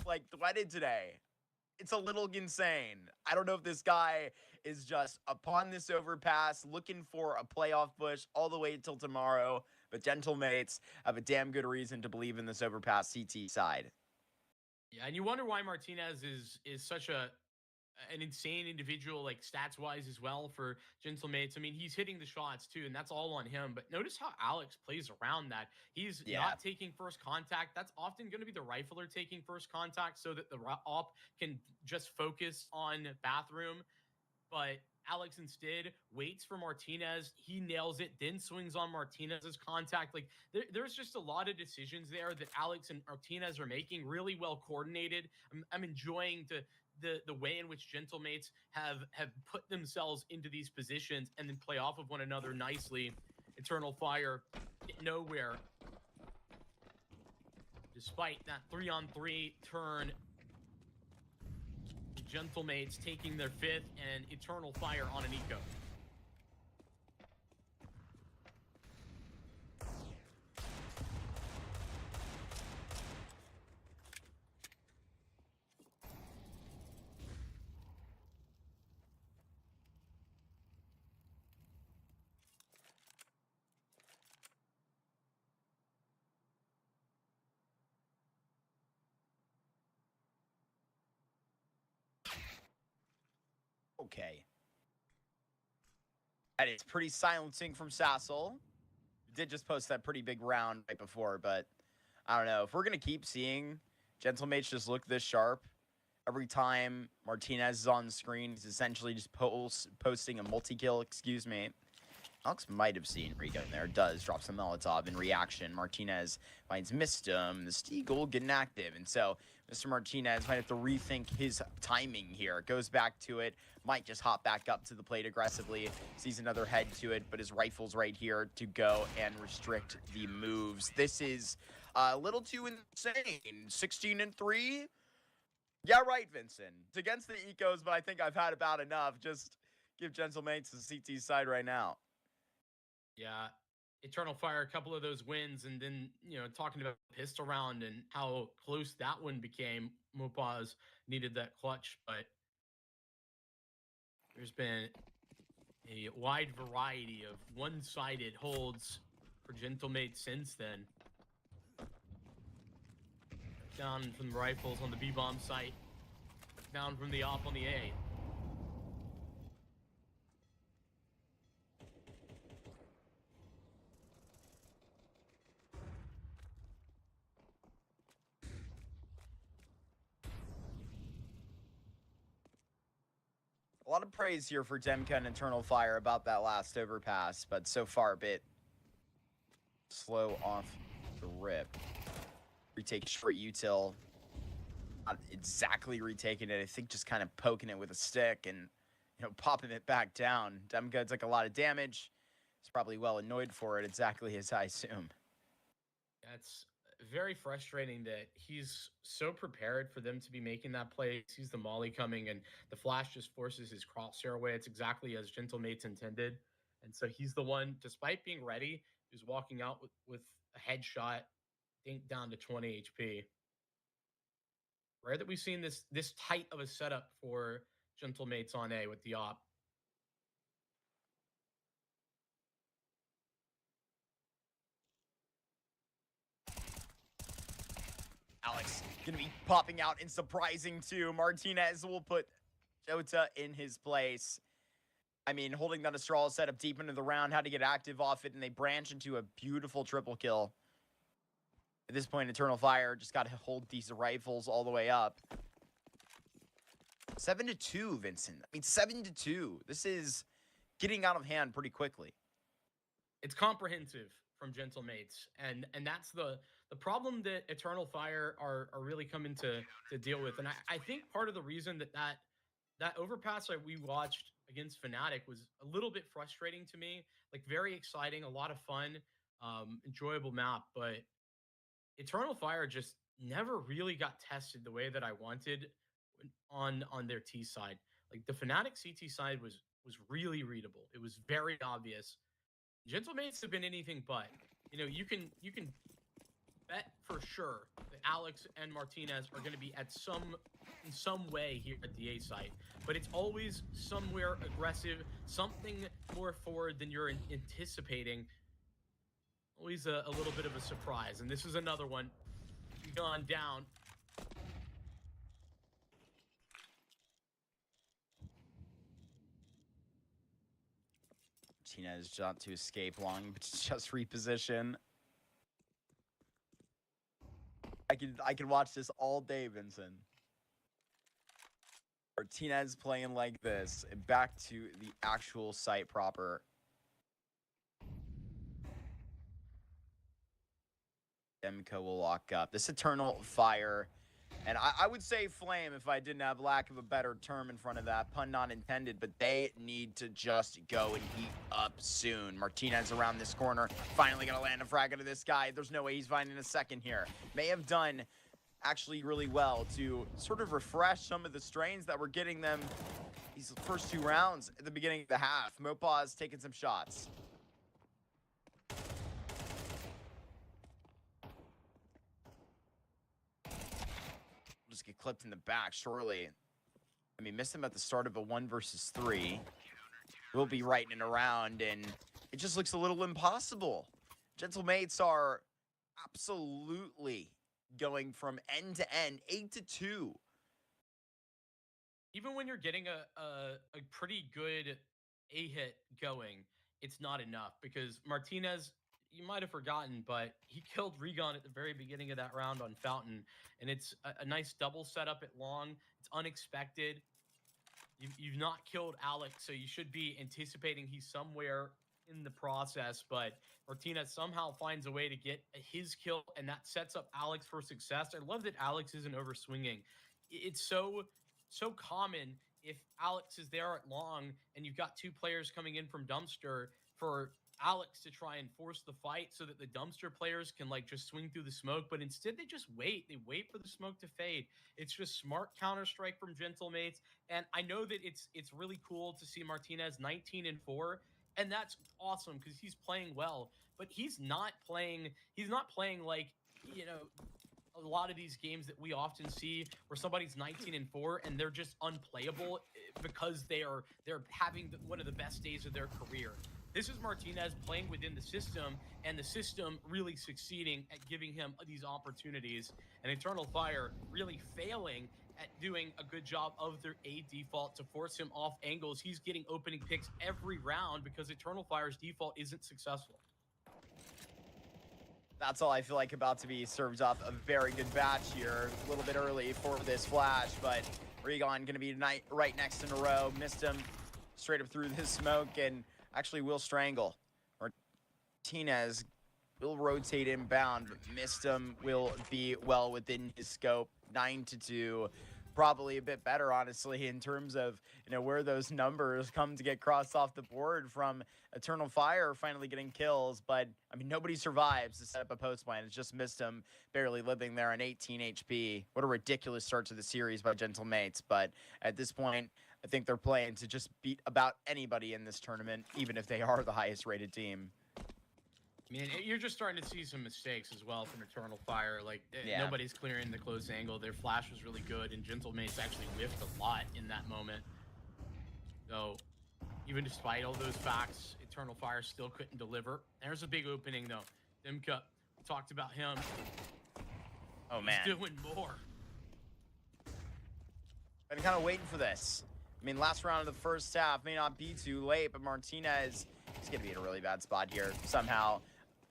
Speaker 7: like, threaded today. It's a little insane. I don't know if this guy is just upon this overpass, looking for a playoff push all the way until tomorrow. But Gentlemates have a damn good reason to believe in this overpass CT side.
Speaker 8: Yeah, and you wonder why Martinez is such an insane individual, like stats wise as well for Gentlemates. I mean, he's hitting the shots too, and that's all on him. But notice how Alex plays around that. He's not taking first contact. That's often going to be the rifler taking first contact so that the op can just focus on bathroom. But Alex instead waits for Martinez. He nails it, then swings on Martinez's contact. Like there's just a lot of decisions there that Alex and Martinez are making, really well coordinated. I'm enjoying the way in which Gentlemates have put themselves into these positions and then play off of one another nicely. Eternal Fire get nowhere. Despite that 3-on-3 turn, Gentlemates taking their 5th and Eternal Fire on an eco.
Speaker 7: Okay. That is pretty silencing from Sassel. Did just post that pretty big round right before, but I don't know. If we're going to keep seeing Gentlemates just look this sharp, every time Martinez is on the screen, he's essentially just posting a multi-kill, excuse me. Alex might have seen Rico in there. Does. Drops a Molotov in reaction. Martinez finds Mistum. The Steagle getting active. And so Mr. Martinez might have to rethink his timing here. Goes back to it. Might just hop back up to the plate aggressively. Sees another head to it, but his rifle's right here to go and restrict the moves. This is a little too insane. 16-3? Yeah, right, Vincent. It's against the ecos, but I think I've had about enough. Just give Gentlemates the CT side right now.
Speaker 8: Yeah, Eternal Fire, a couple of those wins, and then, you know, talking about pistol round and how close that one became. Mopaz needed that clutch, but there's been a wide variety of one-sided holds for Gentlemates since then. Down from the rifles on the B-bomb site, down from the op on the A.
Speaker 7: A lot of praise here for Demka and Eternal Fire about that last overpass, but so far a bit slow off the rip. Retake short util. Not exactly retaking it. I think just kind of poking it with a stick and, you know, popping it back down. Demka took a lot of damage. He's probably well annoyed for it, exactly as I assume.
Speaker 8: That's very frustrating that he's so prepared for them to be making that play. He sees the molly coming, and the flash just forces his crosshair away. It's exactly as Gentlemate's intended. And so he's the one, despite being ready, who's walking out with a headshot, think down to 20 HP. Rare that we've seen this tight of a setup for Gentlemates on A with the op.
Speaker 7: Alex gonna be popping out and surprising too. Martinez will put Jota in his place. I mean, holding down a straw setup deep into the round, how to get active off it, and they branch into a beautiful triple kill. At this point, Eternal Fire just got to hold these rifles all the way up. 7-2, Vincent. I mean, 7-2. This is getting out of hand pretty quickly.
Speaker 8: It's comprehensive from Gentlemates, and that's the problem that Eternal Fire are really coming to deal with. And I think part of the reason that overpass that we watched against Fnatic was a little bit frustrating to me. Like, very exciting, a lot of fun, enjoyable map, but Eternal Fire just never really got tested the way that I wanted on their T side. Like, the Fnatic CT side was really readable. It was very obvious. Gentlemates have been anything but. You know, you can bet for sure that Alex and Martinez are going to be in some way here at the A site, but it's always somewhere aggressive, something more forward than you're anticipating. Always a little bit of a surprise, and this is another one gone down.
Speaker 7: Martinez shot to escape long, but just reposition. I could watch this all day, Vincent. Martinez playing like this. Back to the actual site proper. Demko will lock up. This Eternal Fire. And I would say Flame if I didn't have lack of a better term in front of that. Pun not intended, but they need to just go and heat up soon. Martinez around this corner. Finally going to land a frag into this guy. There's no way he's finding a second here. May have done actually really well to sort of refresh some of the strains that were getting them these first two rounds at the beginning of the half. Mopaw's taking some shots. Just get clipped in the back, surely. I mean, missed him at the start of a 1 versus 3. We'll be right in around, and it just looks a little impossible. Gentlemates are absolutely going from end to end, 8-2.
Speaker 8: Even when you're getting a pretty good A hit going, it's not enough because Martinez, you might have forgotten, but he killed Regon at the very beginning of that round on Fountain, and it's a nice double setup at long. It's unexpected. You've not killed Alex, so you should be anticipating he's somewhere in the process, but Martinez somehow finds a way to get his kill, and that sets up Alex for success. I love that Alex isn't over swinging. It's so common if Alex is there at long and you've got two players coming in from dumpster for Alex to try and force the fight so that the dumpster players can like just swing through the smoke, but instead they just wait. They wait for the smoke to fade. It's just smart Counter-Strike from Gentlemates, and I know that it's really cool to see Martinez 19-4, and that's awesome because he's playing well, but he's not playing like, you know, a lot of these games that we often see where somebody's 19-4 and they're just unplayable because they're having one of the best days of their career. This is Martinez playing within the system, and the system really succeeding at giving him these opportunities, and Eternal Fire really failing at doing a good job of their A default to force him off angles. He's getting opening picks every round because Eternal Fire's default isn't successful.
Speaker 7: That's all I feel like about to be served up. A very good batch here. A little bit early for this flash, but Regon going to be right next in a row. Missed him straight up through this smoke and actually will strangle. Martinez will rotate inbound, but missed him. Will be well within his scope. 9-2 probably a bit better, honestly, in terms of, where those numbers come to get crossed off the board from Eternal Fire finally getting kills. But, I mean, nobody survives to set up a post plan. It's just missed him, barely living there on 18 HP. What a ridiculous start to the series by Gentle Mates. But at this point, I think they're playing to just beat about anybody in this tournament, even if they are the highest rated team.
Speaker 8: I mean, you're just starting to see some mistakes as well from Eternal Fire. Like,
Speaker 7: Yeah.
Speaker 8: nobody's clearing the close angle. Their flash was really good, and Gentle Mates actually whiffed a lot in that moment. So, even despite all those facts, Eternal Fire still couldn't deliver. There's a big opening, though. Dimka talked about him.
Speaker 7: Oh, man.
Speaker 8: He's doing more.
Speaker 7: Been kind of waiting for this. I mean, last round of the first half may not be too late, but Martinez is going to be in a really bad spot here. Somehow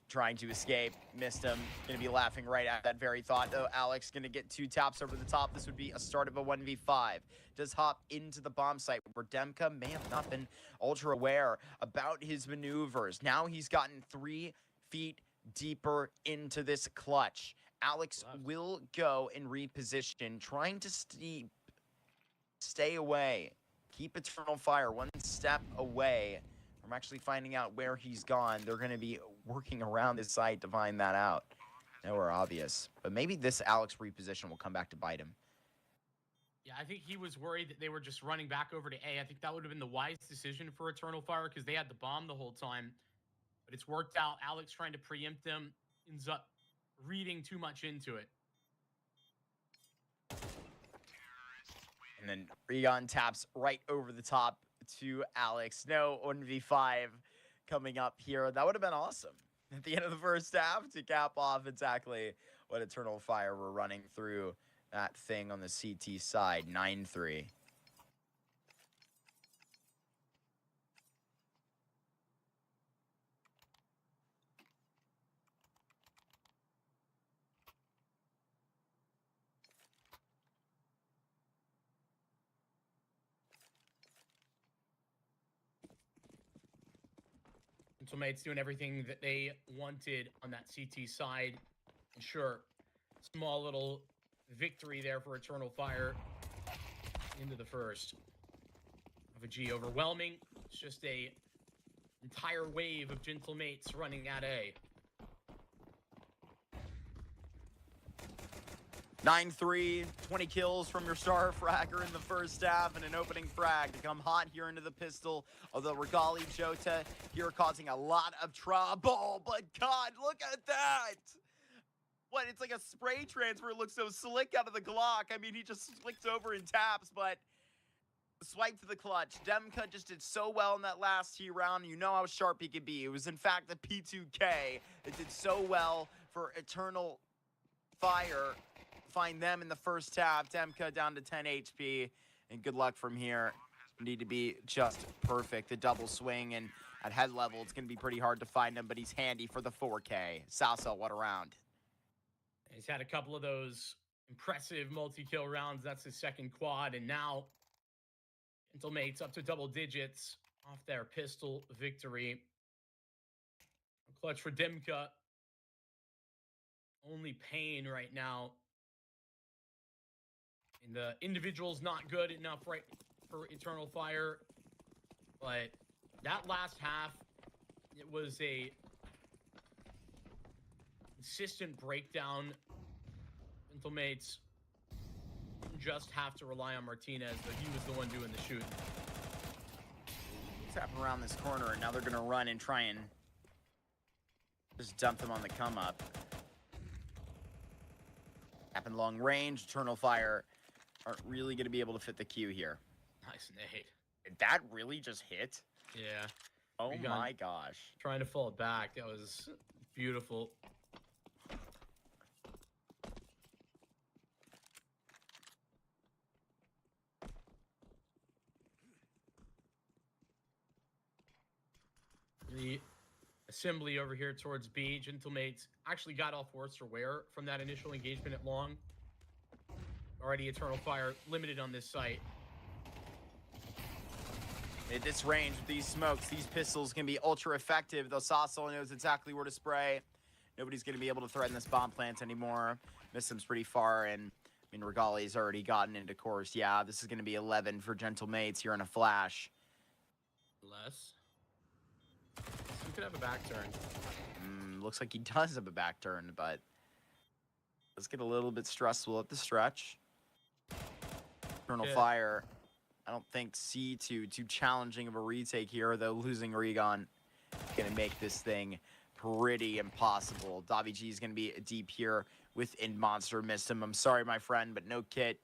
Speaker 7: trying to escape. Missed him. Going to be laughing right at that very thought, though. Alex going to get 2 taps over the top. This would be a start of a 1v5. Does hop into the bomb site where Demka may have not been ultra aware about his maneuvers. Now he's gotten 3 feet deeper into this clutch. Alex will go and reposition, trying to stay away. Keep Eternal Fire 1 step away from actually finding out where he's gone. They're going to be working around this site to find that out. Nowhere obvious. But maybe this Alex reposition will come back to bite him.
Speaker 8: Yeah, I think he was worried that they were just running back over to A. I think that would have been the wise decision for Eternal Fire because they had the bomb the whole time. But it's worked out. Alex trying to preempt them ends up reading too much into it.
Speaker 7: And then Regon taps right over the top to Alex. No 1v5 coming up here. That would have been awesome at the end of the first half to cap off exactly what Eternal Fire were running through that thing on the CT side. 9-3.
Speaker 8: Mates doing everything that they wanted on that CT side. And sure, small little victory there for Eternal Fire into the first of a G. Overwhelming. It's just a entire wave of Gentle Mates running at A.
Speaker 7: 9-3, 20 kills from your star fragger in the first half, and an opening frag to come hot here into the pistol. Although Regali Jota here causing a lot of trouble. But God, look at that! What, it's like a spray transfer. It looks so slick out of the Glock. I mean, he just flicks over and taps, but swipe to the clutch. Demka just did so well in that last T round. You know how sharp he could be. It was, in fact, the P2K that did so well for Eternal Fire. Find them in the first half. Demka down to 10 HP, and good luck from here. Need to be just perfect. The double swing, and at head level, it's going to be pretty hard to find him, but he's handy for the 4K. Salsa, what a round.
Speaker 8: He's had a couple of those impressive multi-kill rounds. That's his second quad, and now Gentle Mates up to double digits off their pistol victory. Clutch for Dimka. Only pain right now. And the individual's not good enough right for Eternal Fire. But that last half, it was a consistent breakdown. Gentle Mates just have to rely on Martinez, but he was the one doing the shooting.
Speaker 7: Tapping around this corner, and now they're going to run and try and just dump them on the come up. Tapping long range. Eternal Fire aren't really going to be able to fit the Q here.
Speaker 8: Nice nade.
Speaker 7: Did that really just hit?
Speaker 8: Yeah.
Speaker 7: Oh
Speaker 8: Regon
Speaker 7: my gosh.
Speaker 8: Trying to fall back. That was beautiful. The assembly over here towards B. Gentle Mates actually got off worse or wear from that initial engagement at long. Already Eternal Fire limited on this site.
Speaker 7: At this range, with these smokes, these pistols can be ultra effective, though Sasso knows exactly where to spray. Nobody's going to be able to threaten this bomb plant anymore. Missed him pretty far, and I mean, Regali's already gotten into course. Yeah, this is going to be 11 for Gentle Mates here in a flash.
Speaker 8: Less. He could have a back turn.
Speaker 7: Looks like he does have a back turn, but let's get a little bit stressful at the stretch. Eternal Fire. I don't think C2 too challenging of a retake here, though losing Regon going to make this thing pretty impossible. Davi G is going to be deep here within Monster. Missed him. I'm sorry, my friend, but no kit.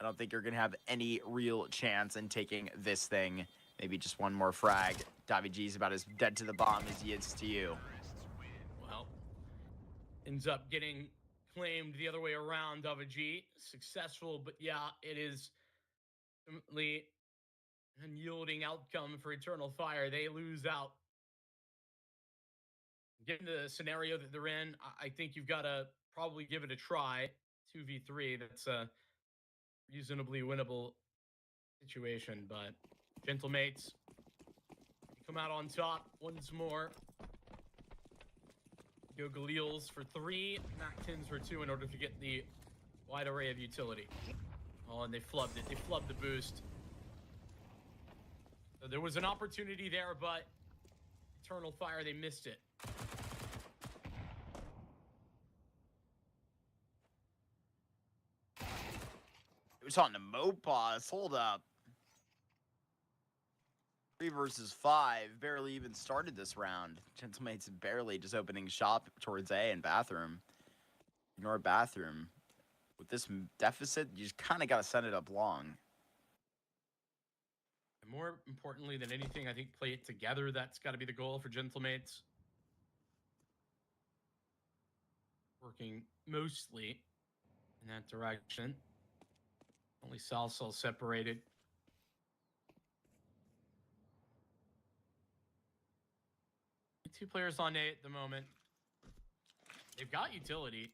Speaker 7: I don't think you're going to have any real chance in taking this thing. Maybe just one more frag. Davi G is about as dead to the bomb as he is to you.
Speaker 8: Well, ends up getting claimed the other way around. Davi G successful, but yeah, it is ultimately an unyielding outcome for Eternal Fire. They lose out. Given the scenario that they're in, I think you've got to probably give it a try. 2v3, that's a reasonably winnable situation, but Gentle Mates come out on top once more. Go Galils for 3, Mac-10s for 2 in order to get the wide array of utility. Oh, and they flubbed it. They flubbed the boost. So there was an opportunity there, but Eternal Fire, they missed it.
Speaker 7: It was on the Mopaz. Hold up. 3 versus 5. Barely even started this round. Gentlemate's barely just opening shop towards A and bathroom. Ignore bathroom. With this deficit, you just kind of got to send it up long.
Speaker 8: And more importantly than anything, I think play it together. That's got to be the goal for Gentlemates. Working mostly in that direction. Only Salsal separated. Two players on A at the moment. They've got utility.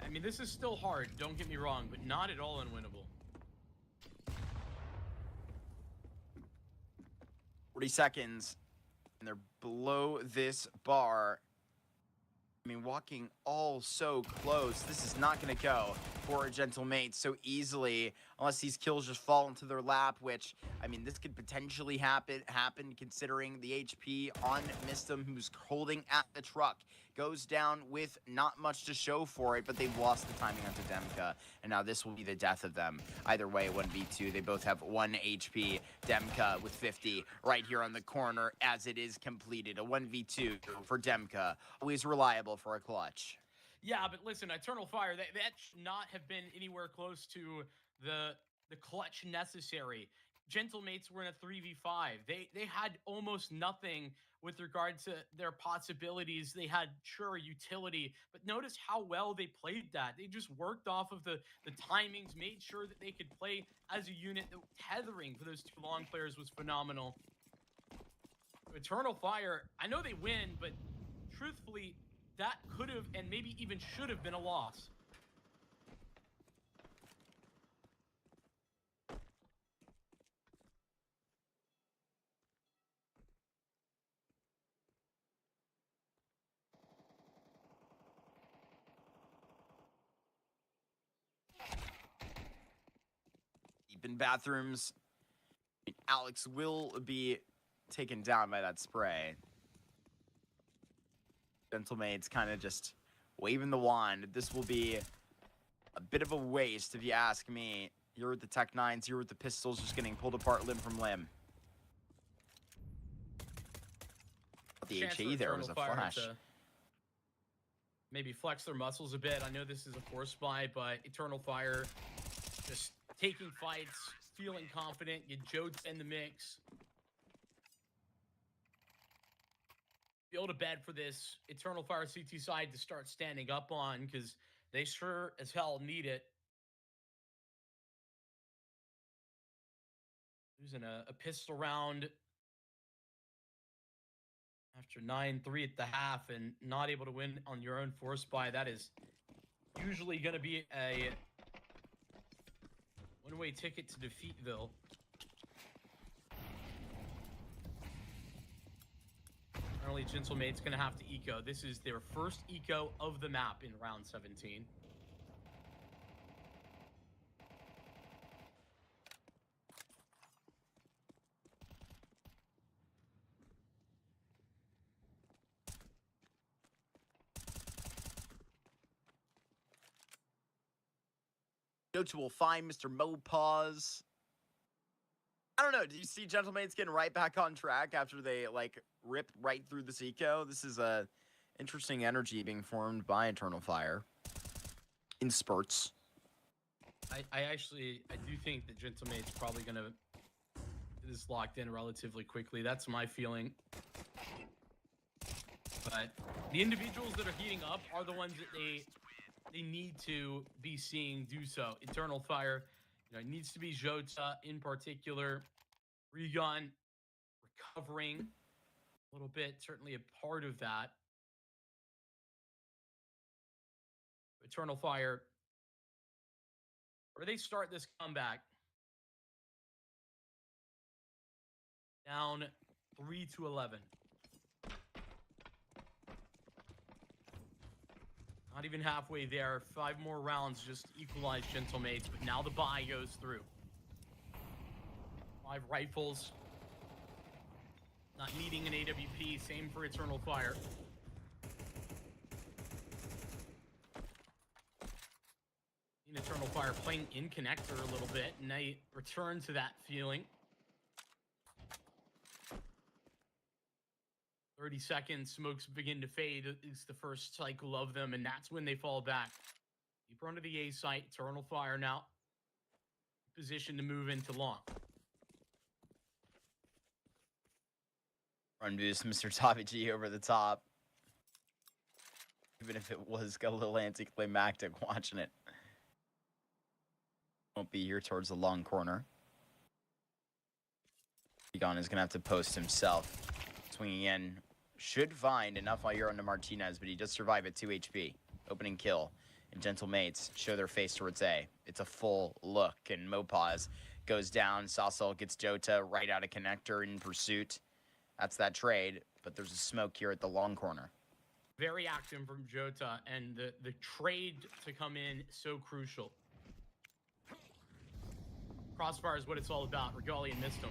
Speaker 8: I mean, this is still hard, don't get me wrong, but not at all unwinnable.
Speaker 7: 40 seconds, and they're below this bar. I mean, walking all so close. This is not going to go for a Gentlemate so easily, unless these kills just fall into their lap, which, I mean, this could potentially happen considering the HP on Mistum, who's holding at the truck. Goes down with not much to show for it, but they've lost the timing onto Demka, and now this will be the death of them. Either way, 1v2, they both have 1 HP. Demka with 50 right here on the corner as it is completed. A 1v2 for Demka, always reliable for a clutch.
Speaker 8: Yeah, but listen, Eternal Fire, that should not have been anywhere close to the clutch necessary. Gentlemates were in a 3v5. They had almost nothing with regard to their possibilities. They had, sure, utility, but notice how well they played that. They just worked off of the timings, made sure that they could play as a unit. The tethering for those 2 long players was phenomenal. Eternal Fire, I know they win, but truthfully, that could have and maybe even should have been a loss.
Speaker 7: Deep in bathrooms, Alex will be taken down by that spray. Gentlemate's kind of just waving the wand. This will be a bit of a waste, if you ask me. You're with the Tech 9s, you're with the pistols, just getting pulled apart limb from limb. The HE there was a flash.
Speaker 8: Maybe flex their muscles a bit. I know this is a force buy, but Eternal Fire just taking fights, feeling confident. You Jodes in the mix. Go to bed for this Eternal Fire CT side to start standing up on, because they sure as hell need it. Losing a pistol round after 9-3 at the half and not able to win on your own force buy, that is usually going to be a one-way ticket to Defeatville. Apparently, Gentlemate's going to have to eco. This is their first eco of the map in round 17.
Speaker 7: Jota will find Mr. Mopaz. I don't know. Do you see Gentlemates getting right back on track after they like rip right through this eco? This is a interesting energy being formed by Eternal Fire in spurts.
Speaker 8: I do think that Gentlemate's probably gonna get this locked in relatively quickly. That's my feeling. But the individuals that are heating up are the ones that they need to be seeing do so. Eternal Fire, it needs to be Jota in particular. Regon recovering a little bit, certainly a part of that. Eternal Fire, where they start this comeback, down 3-11. Not even halfway there. 5 more rounds just equalize Gentlemates, but now the buy goes through. 5 rifles. Not needing an AWP. Same for Eternal Fire. Eternal Fire playing in connector a little bit, and they return to that feeling. 30 seconds, smokes begin to fade. It's the first cycle of them, and that's when they fall back. Deeper onto the A site. Eternal Fire now position to move into long.
Speaker 7: Run boost, Mr. Tabaji over the top. Even if it was a little anticlimactic watching it. Won't be here towards the long corner. Egon is going to have to post himself. Swinging in. Should find enough while you're onto Martinez, but he does survive at 2 HP. Opening kill. And Gentlemates show their face towards A. It's a full look, and Mopaz goes down. Sassel gets Jota right out of connector in pursuit. That's that trade, but there's a smoke here at the long corner.
Speaker 8: Very active from Jota, and the trade to come in so crucial. Crossfire is what it's all about. Regali missed him.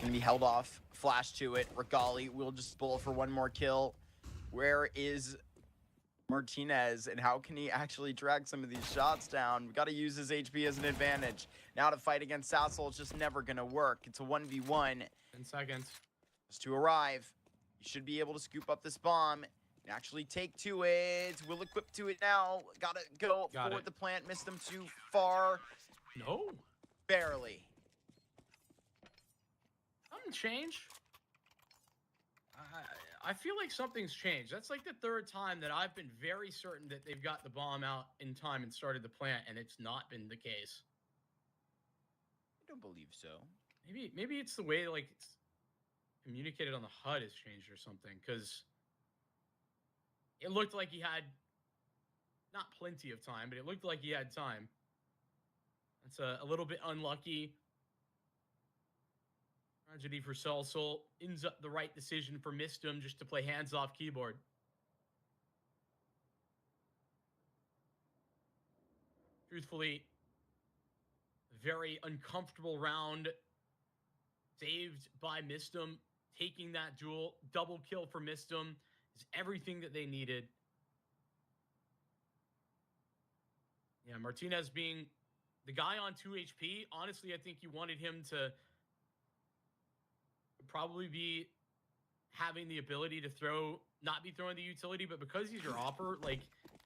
Speaker 7: Gonna be held off. Flash to it. Regali will just bullet for one more kill. Where is Martinez, and how can he actually drag some of these shots down? We've got to use his HP as an advantage. Now to fight against Sassel, it's just never going to work. It's a 1v1.
Speaker 8: 10 seconds.
Speaker 7: Just to arrive. You should be able to scoop up this bomb and actually take to it. We'll equip to it now. Gotta go for the plant. Missed him too far.
Speaker 8: No.
Speaker 7: Barely.
Speaker 8: Something changed. I feel like something's changed. That's like the 3rd time that I've been very certain that they've got the bomb out in time and started the plant, and it's not been the case.
Speaker 7: I don't believe so.
Speaker 8: Maybe it's the way like it's communicated on the HUD has changed or something, because it looked like he had not plenty of time, but it looked like he had time. That's a little bit unlucky. Tragedy for Salsol. Ends up the right decision for Mistum just to play hands-off keyboard. Truthfully, very uncomfortable round. Saved by Mistum. Taking that duel. Double kill for Mistum is everything that they needed. Yeah, Martinez being the guy on 2 HP. Honestly, I think you wanted him to probably be having the ability to not be throwing the utility, but because he's your opper, like,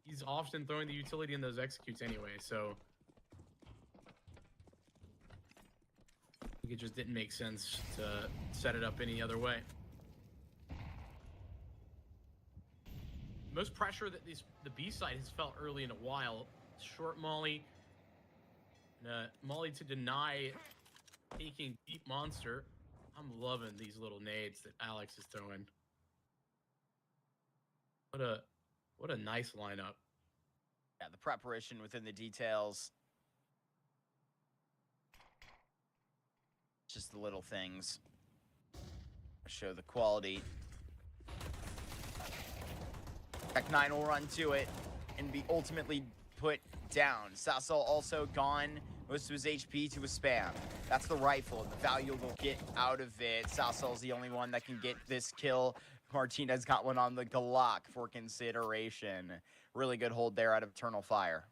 Speaker 8: he's often throwing the utility in those executes anyway, so I think it just didn't make sense to set it up any other way. Most pressure that the B side has felt early in a while. Short Molly, and Molly to deny taking Deep Monster. I'm loving these little nades that Alex is throwing. What a nice lineup.
Speaker 7: Yeah, the preparation within the details. Just the little things. Show the quality. Tech 9 will run to it and be ultimately put down. Sassel also gone. Most of his HP to a spam. That's the rifle, the value they'll get out of it. Sassel's the only one that can get this kill. Martinez got one on the Glock for consideration. Really good hold there out of Eternal Fire.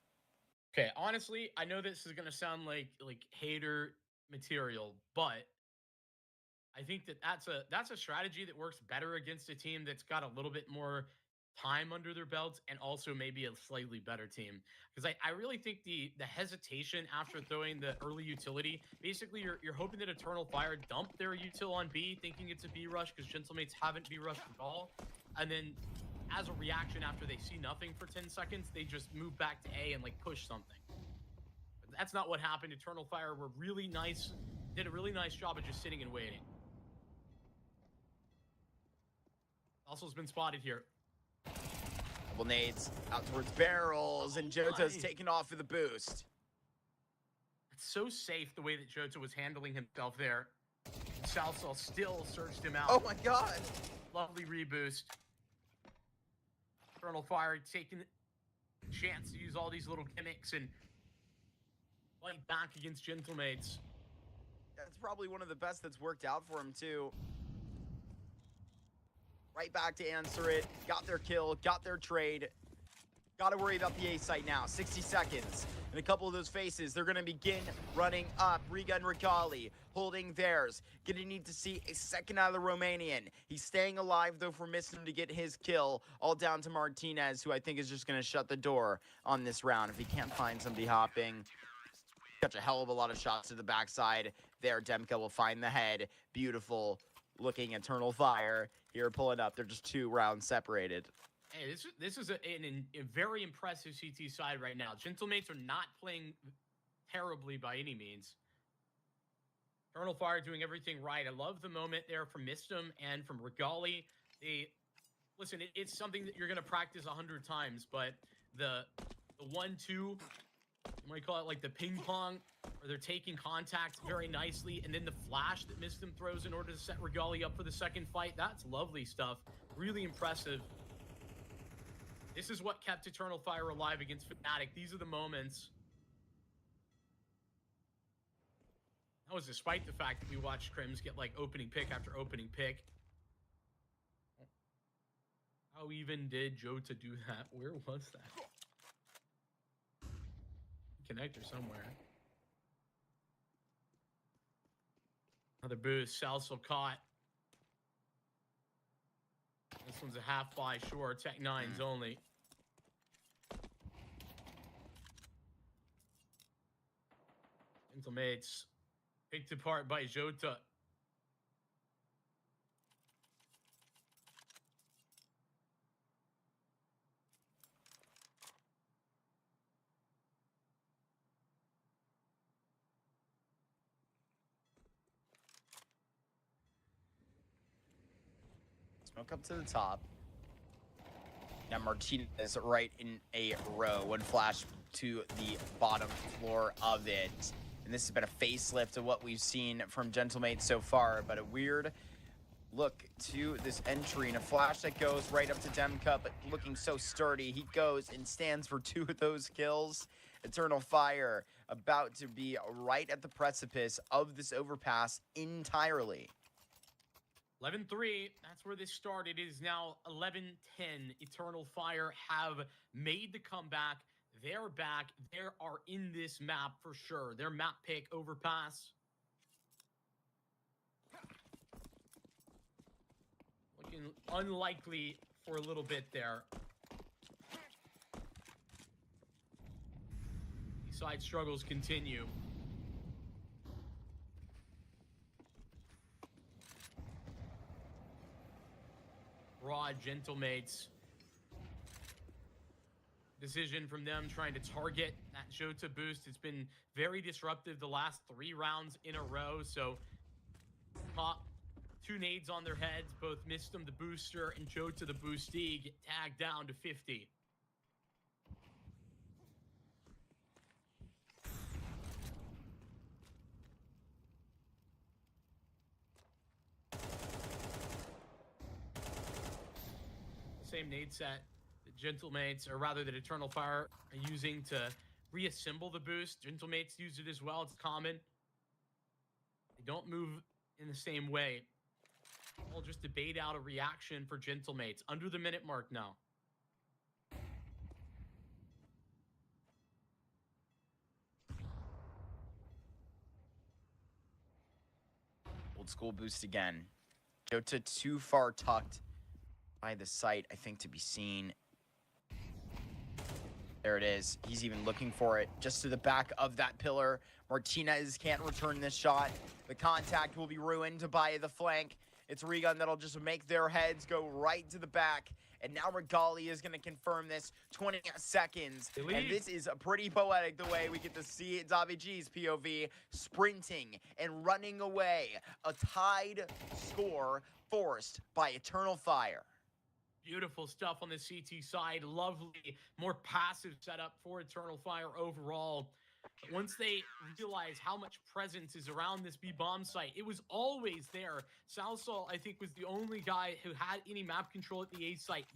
Speaker 8: Okay, honestly, I know this is gonna sound like hater material, but I think that that's a strategy that works better against a team that's got a little bit more time under their belts and also maybe a slightly better team. Because I really think the hesitation after throwing the early utility, basically you're hoping that Eternal Fire dump their util on B, thinking it's a B rush because Gentlemates haven't B rushed at all. And then as a reaction after they see nothing for 10 seconds, they just move back to A and like push something. But that's not what happened. Eternal Fire were really nice, did a really nice job of just sitting and waiting. Also has been spotted here.
Speaker 7: Double nades out towards barrels, and Jota's taking off with the boost.
Speaker 8: It's so safe the way that Jota was handling himself there. Salsal still searched him out.
Speaker 7: Oh my god!
Speaker 8: Lovely reboost. Eternal Fire taking a chance to use all these little gimmicks and fight back against Gentlemates.
Speaker 7: That's probably one of the best that's worked out for him, too. Right back to answer it. Got their kill, got their trade. Got to worry about the A site now. 60 seconds. And a couple of those faces, they're going to begin running up. Riga and Regali holding theirs. Going to need to see a second out of the Romanian. He's staying alive, though, for missing to get his kill. All down to Martinez, who I think is just going to shut the door on this round if he can't find somebody hopping. Catch a hell of a lot of shots to the backside. There, Demka will find the head. Beautiful looking Eternal Fire here pulling up. They're just 2 rounds separated.
Speaker 8: Hey, this is a very impressive CT side right now. Gentlemates are not playing terribly by any means. Eternal Fire doing everything right. I love the moment there from Mistum and from Regali. Listen, it's something that you're going to practice 100 times, but the 1-2, you might call it like the ping pong, where they're taking contact very nicely, and then the flash that Mistum throws in order to set Regali up for the second fight. That's lovely stuff. Really impressive. This is what kept Eternal Fire alive against Fnatic. These are the moments. That was despite the fact that we watched Crims get like opening pick after opening pick. How even did Jota do that? Where was that? Connector somewhere. Another boost. Salsal caught. This one's a half buy, sure. Tech 9s only. Gentlemates picked apart by Jota.
Speaker 7: Smoke up to the top. Now Martinez right in a row. One flash to the bottom floor of it. And this has been a facelift of what we've seen from Gentlemates so far, but a weird look to this entry and a flash that goes right up to Demka, but looking so sturdy. He goes and stands for 2 of those kills. Eternal Fire about to be right at the precipice of this overpass entirely.
Speaker 8: 11-3, that's where this started. It is now 11-10. Eternal Fire have made the comeback. They're back. They are in this map for sure. Their map pick, overpass. Looking unlikely for a little bit there. These side struggles continue. Raw Gentlemates. Decision from them trying to target that Jota boost. It's been very disruptive the last 3 rounds in a row. So, top 2 nades on their heads. Both Mistum, the booster, and Jota, the boostee, get tagged down to 50. Same nade set that Gentlemates, or rather that Eternal Fire are using to reassemble the boost. Gentlemates use it as well. It's common. They don't move in the same way. I'll just debate out a reaction for Gentlemates. Under the minute mark now.
Speaker 7: Old school boost again. Jota too far tucked by the site, I think, to be seen. There it is. He's even looking for it just to the back of that pillar. Martinez can't return this shot. The contact will be ruined by the flank. It's Regun that'll just make their heads go right to the back. And now Regali is going to confirm this. 20 seconds. And this is pretty poetic the way we get to see Davi G's POV sprinting and running away. A tied score forced by Eternal Fire.
Speaker 8: Beautiful stuff on the CT side. Lovely, more passive setup for Eternal Fire overall. Once they realized how much presence is around this B-bomb site, it was always there. Salsal, I think, was the only guy who had any map control at the A site.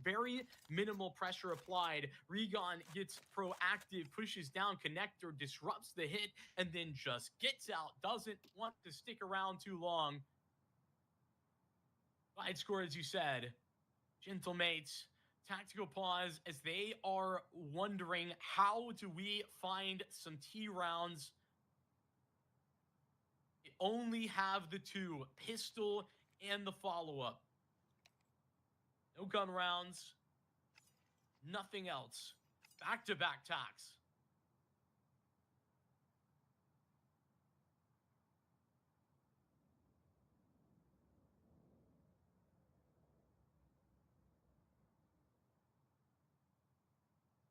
Speaker 8: Very minimal pressure applied. Regon gets proactive, pushes down connector, disrupts the hit, and then just gets out. Doesn't want to stick around too long. Wide score, as you said. Gentlemates, tactical pause as they are wondering, how do we find some T rounds? They only have the two, pistol and the follow-up. No gun rounds, nothing else. Back-to-back tacks.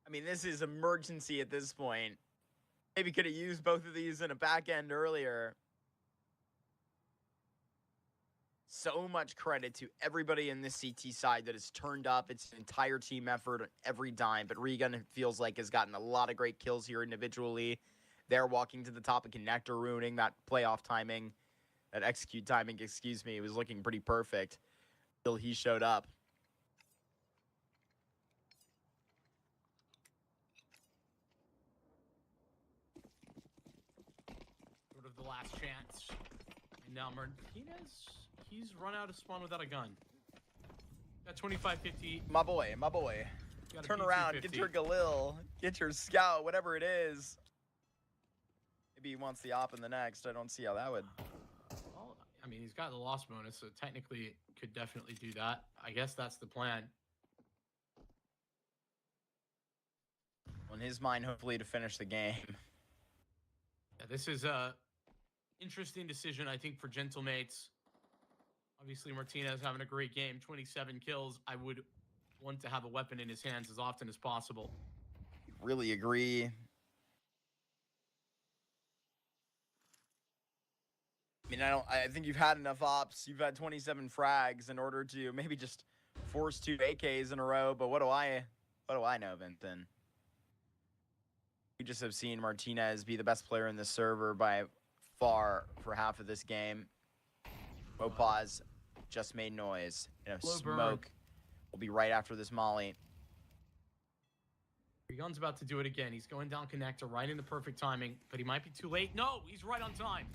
Speaker 7: I mean, this is emergency at this point. Maybe could have used both of these in a back end earlier. So much credit to everybody in this CT side that has turned up. It's an entire team effort every dime. But Regan, it feels like, has gotten a lot of great kills here individually. They're walking to the top of connector, ruining that playoff timing. That execute timing, excuse me. It was looking pretty perfect until he showed up.
Speaker 8: The last chance. And now Martinez, he's run out of spawn without a gun. Got 2550.
Speaker 7: My boy. Turn around, get your Galil, get your Scout, whatever it is. Maybe he wants the op in the next. I don't see how that would.
Speaker 8: Well, I mean, he's got the loss bonus, so technically could definitely do that. I guess that's the plan.
Speaker 7: On his mind, hopefully, to finish the game.
Speaker 8: Yeah, this is a interesting decision, I think, for Gentlemates. Obviously, Martinez having a great game, 27 kills. I would want to have a weapon in his hands as often as possible.
Speaker 7: Really agree. I mean, I think you've had enough ops. You've had 27 frags in order to maybe just force 2 AKs in a row. But what do I know, Vincent? We just have seen Martinez be the best player in this server by far for half of this game. Mopaz just made noise. Smoke will be right after this molly.
Speaker 8: Regon's about to do it again. He's going down connector right in the perfect timing, but he might be too late. No, he's right on time.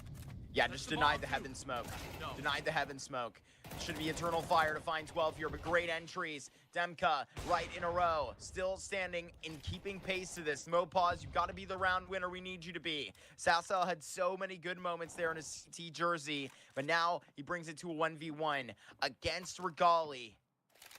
Speaker 7: Yeah, just denied the heaven smoke.
Speaker 8: No.
Speaker 7: Denied the heaven smoke. Should be Eternal Fire to find 12 here, but great entries. Demka right in a row. Still standing and keeping pace to this. Mopaz, you've got to be the round winner we need you to be. Sassel had so many good moments there in his CT jersey, but now he brings it to a 1v1 against Regali.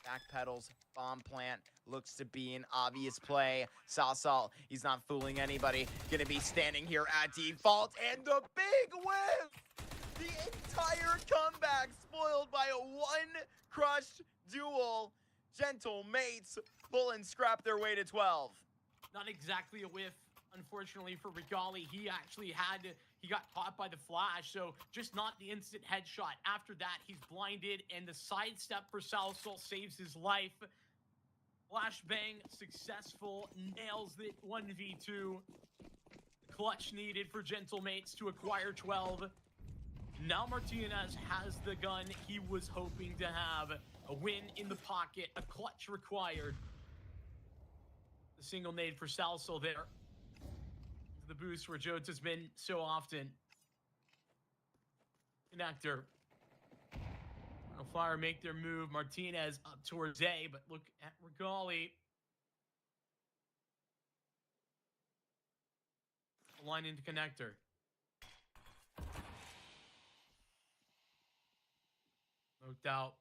Speaker 7: Backpedals, bomb plant. Looks to be an obvious play. Sassal, he's not fooling anybody. Gonna be standing here at default, and the big win! The entire comeback spoiled by a one-crushed duel. Gentlemates pull and scrap their way to 12.
Speaker 8: Not exactly a whiff, unfortunately, for Regali. He actually he got caught by the flash, so just not the instant headshot. After that, he's blinded, and the sidestep for Salsal saves his life. Flashbang successful, nails it 1v2. Clutch needed for Gentlemates to acquire 12. Now Martinez has the gun he was hoping to have. A win in the pocket, a clutch required. The single nade for Salsal there. The boost where Jota's been so often. Connector. Fire make their move. Martinez up towards A, but look at Regali. Line into connector. Smoked out.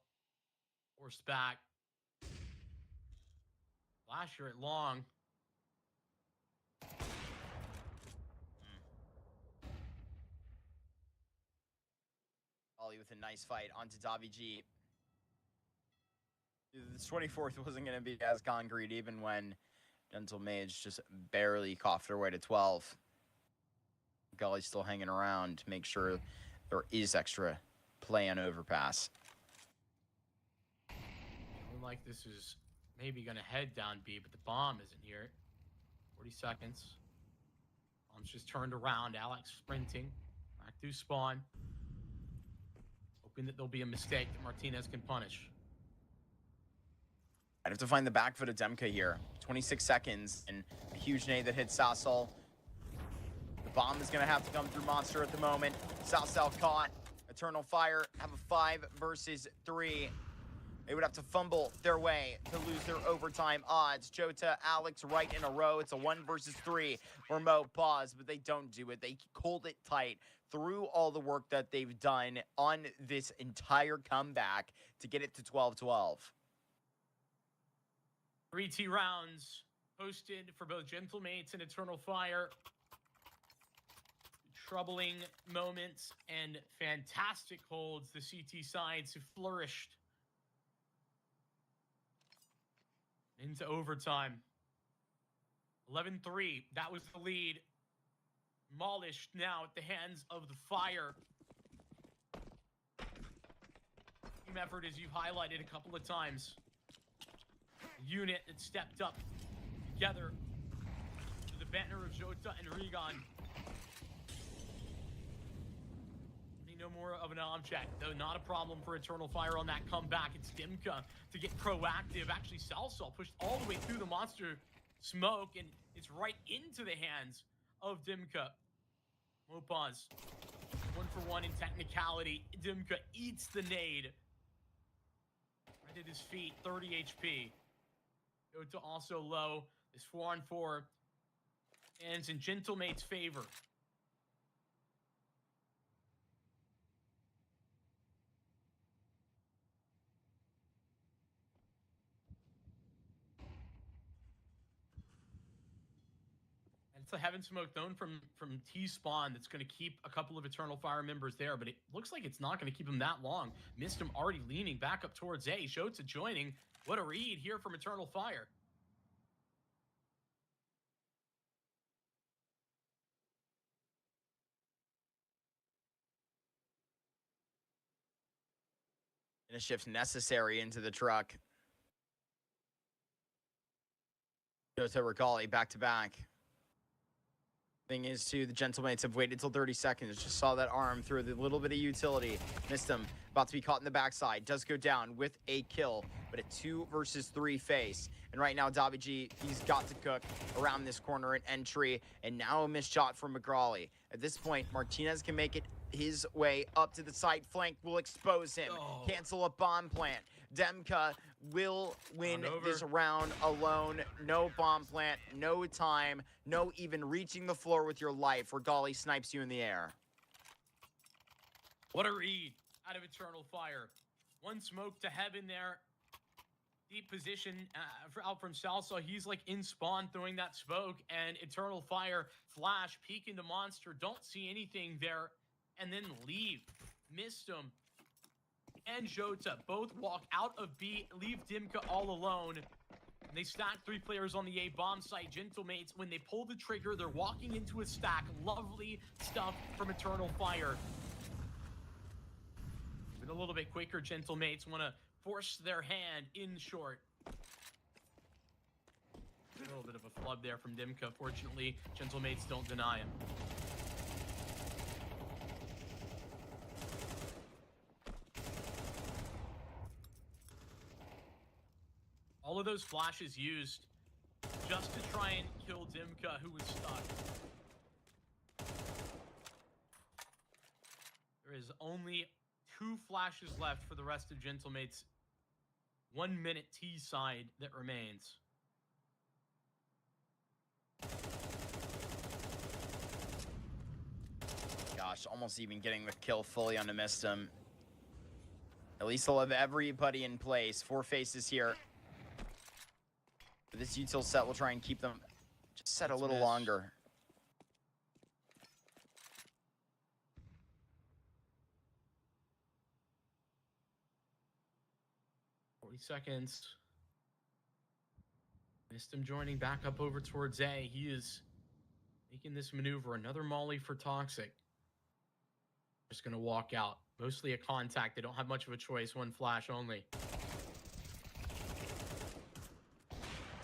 Speaker 8: Forced back. Flasher at long.
Speaker 7: Ollie with a nice fight onto Davi G. This 24th wasn't going to be as concrete even when Gentle Mage just barely coughed their way to 12. Gully's still hanging around to make sure there is extra play on overpass.
Speaker 8: Feeling like this is maybe going to head down B, but the bomb isn't here. 40 seconds. Bomb's just turned around. Alex sprinting. Back through spawn. Hoping that there'll be a mistake that Martinez can punish.
Speaker 7: I'd have to find the back foot of Demka here. 26 seconds and a huge nade that hits Sassel. The bomb is going to have to come through Monster at the moment. Sassel caught. Eternal Fire have a 5 versus 3. They would have to fumble their way to lose their overtime odds. Jota, Alex, right in a row. It's a 1 versus 3 for Mo Pause, but they don't do it. They hold it tight through all the work that they've done on this entire comeback to get it to 12-12.
Speaker 8: 3T rounds posted for both Gentlemates and Eternal Fire. Troubling moments and fantastic holds. The CT sides who flourished into overtime. 11-3. That was the lead. Demolished now at the hands of the Fire. Team effort, as you've highlighted a couple of times. Unit that stepped up together to the banner of Jota and Regan. No more of an object, though not a problem for Eternal Fire on that comeback. It's Dimka to get proactive. Actually, Salsal pushed all the way through the monster smoke, and it's right into the hands of Dimka. Mopaz, 1-for-1 in technicality. Dimka eats the nade. Right at his feet, 30 HP. Jota also low. This 4-on-4 ends in Gentlemate's favor. It's a Heaven Smoke known from T-Spawn that's going to keep a couple of Eternal Fire members there, but it looks like it's not going to keep him that long. Missed him already leaning back up towards A. Jota joining. What a read here from Eternal Fire.
Speaker 7: And a shift necessary into the truck. Jota Regali back to back. Thing is, too, the Gentlemates have waited till 30 seconds. Just saw that arm through the little bit of utility. Missed him. About to be caught in the backside. Does go down with a kill, but a 2 versus 3 face. And right now, Davi G, he's got to cook around this corner and entry. And now a missed shot from McGrawley. At this point, Martinez can make it his way up to the side flank. Will expose him. Cancel a bomb plant. Demka will win this round alone. No bomb plant, no time, no even reaching the floor with your life. Regali snipes you in the air.
Speaker 8: What a read out of Eternal Fire. One smoke to heaven there. Deep position out from Salsa. He's like in spawn throwing that smoke, and Eternal Fire flash peeking the monster. Don't see anything there, and then leave. Missed him. And Jota both walk out of B, leave Dimka all alone. And they stack 3 players on the A bomb site. Gentlemates, when they pull the trigger, they're walking into a stack. Lovely stuff from Eternal Fire. But a little bit quicker, Gentlemates want to force their hand in short. A little bit of a flub there from Dimka. Fortunately, Gentlemates don't deny him. All of those flashes used just to try and kill Dimka, who was stuck. There is only 2 flashes left for the rest of Gentlemate's 1-minute T side that remains.
Speaker 7: Gosh, almost even getting the kill fully on Mistum. At least they'll have everybody in place. 4 faces here. But this util set will try and keep them just set a
Speaker 8: Let's
Speaker 7: little
Speaker 8: miss.
Speaker 7: longer.
Speaker 8: Seconds. Missed him joining back up over towards A. He is making this maneuver. Another molly for Toxic. Just going to walk out. Mostly a contact. They don't have much of a choice. One flash only.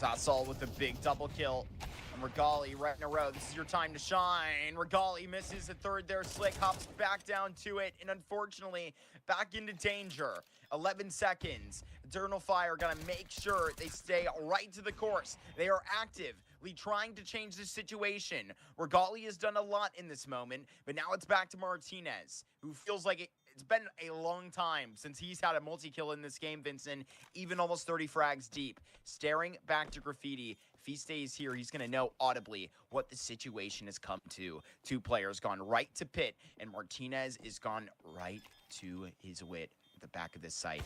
Speaker 7: Tassal with the big double kill. And Regali right in a row. This is your time to shine. Regali misses a third there. Slick hops back down to it. And unfortunately, back into danger. 11 seconds. Eternal Fire gonna make sure they stay right to the course. They are actively trying to change the situation. Regali has done a lot in this moment, but now it's back to Martinez, who feels like it's been a long time since he's had a multi-kill in this game, Vincent, even almost 30 frags deep. Staring back to Graffiti. If he stays here, he's going to know audibly what the situation has come to. 2 players gone right to pit, and Martinez is gone right to his wit. The back of this site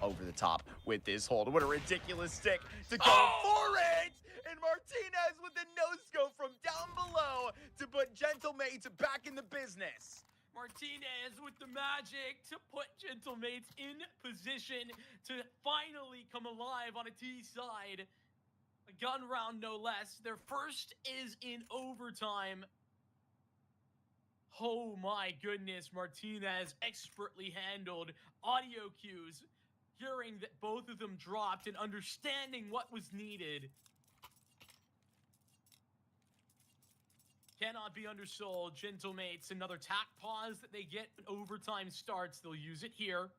Speaker 7: over the top with this hold. What a ridiculous stick to go for it! And Martinez with the no-scope from down below to put Gentlemates back in the business.
Speaker 8: Martinez with the magic to put Gentlemates in position to finally come alive on a T side. A gun round, no less. Their first is in overtime. Oh my goodness, Martinez expertly handled audio cues, hearing that both of them dropped and understanding what was needed. Cannot be undersold. Gentlemates, another tack pause that they get when overtime starts. They'll use it here.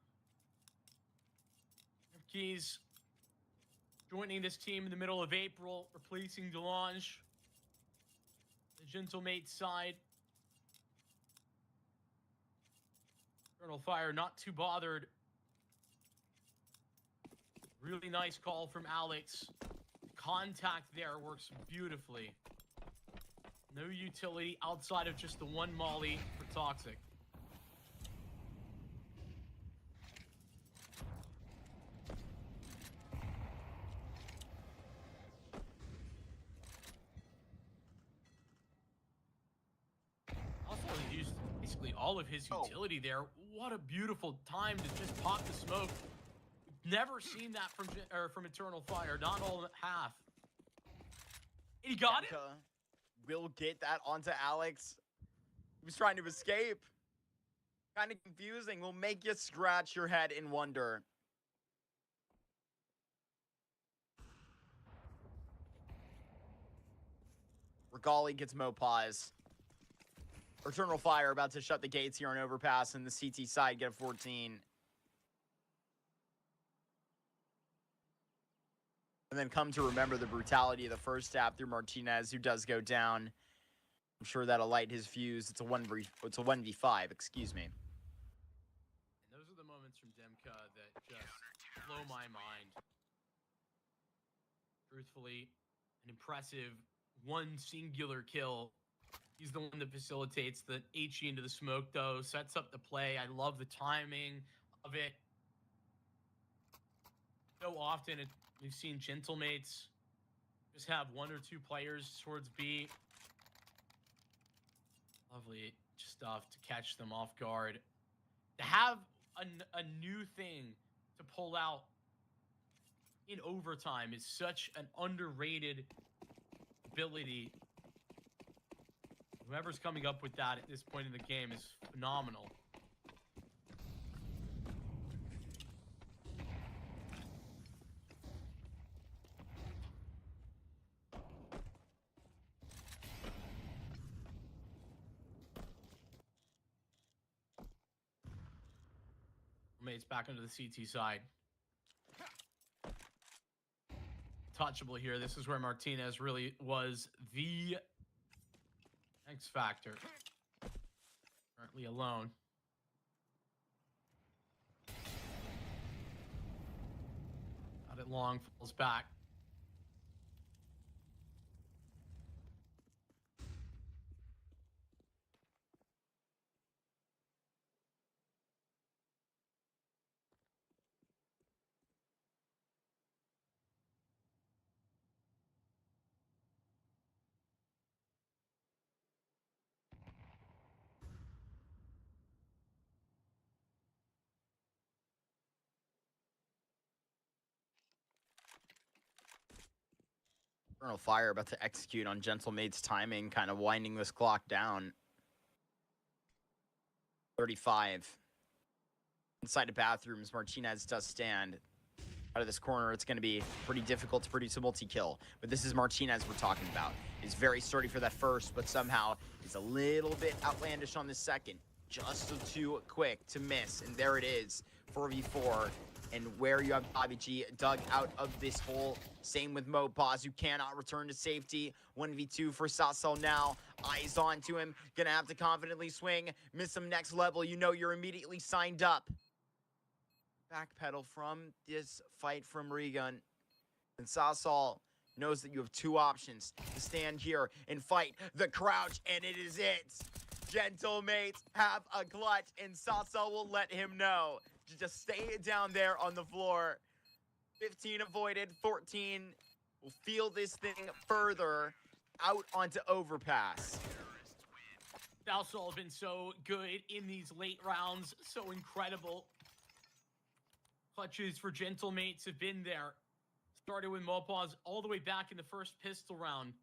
Speaker 8: Keys joining this team in the middle of April, replacing Delange. The Gentlemates side. Eternal Fire not too bothered. Really nice call from Alex. Contact there works beautifully. No utility outside of just the one molly for Toxic. Also, he used basically all of his utility there. What a beautiful time to just pop the smoke. Never seen that from Eternal Fire. Not all half. And he got it.
Speaker 7: Will get that onto Alex. He was trying to escape. Kind of confusing. Will make you scratch your head in wonder. Regali gets Mopaz. Eternal Fire about to shut the gates here on Overpass, and the CT side get a 14. And then come to remember the brutality of the first half through Martinez, who does go down. I'm sure that'll light his fuse. It's a 1v5, excuse me.
Speaker 8: And those are the moments from Demka that just blow my mind. Truthfully, an impressive one singular kill. He's the one that facilitates the HE into the smoke, though. Sets up the play. I love the timing of it. So often we've seen Gentlemates just have 1 or 2 players towards B. Lovely stuff to catch them off guard. To have a new thing to pull out in overtime is such an underrated ability. Whoever's coming up with that at this point in the game is phenomenal. Mates back onto the CT side. Touchable here. This is where Martinez really was the X factor. Currently alone. Got it long, falls back.
Speaker 7: Eternal Fire about to execute on Gentlemate's timing, kind of winding this clock down. 35. Inside the bathrooms, Martinez does stand. Out of this corner, it's going to be pretty difficult to produce a multi-kill. But this is Martinez we're talking about. He's very sturdy for that first, but somehow he's a little bit outlandish on the second. Just too quick to miss. And there it is, 4v4. And where you have Bobby G dug out of this hole. Same with Mopaz, who cannot return to safety. 1v2 for Sassel now. Eyes on to him. Gonna have to confidently swing. Miss him next level. You know you're immediately signed up. Backpedal from this fight from Regan. And Sassel knows that you have two options to stand here and fight the crouch, and it is it. Gentlemates have a clutch, and Sassel will let him know to just stay down there on the floor. 15 avoided, 14 will feel this thing further out onto overpass.
Speaker 8: Sassel have been so good in these late rounds, so incredible. Clutches for Gentlemates have been there. Started with Mopaz all the way back in the first pistol round.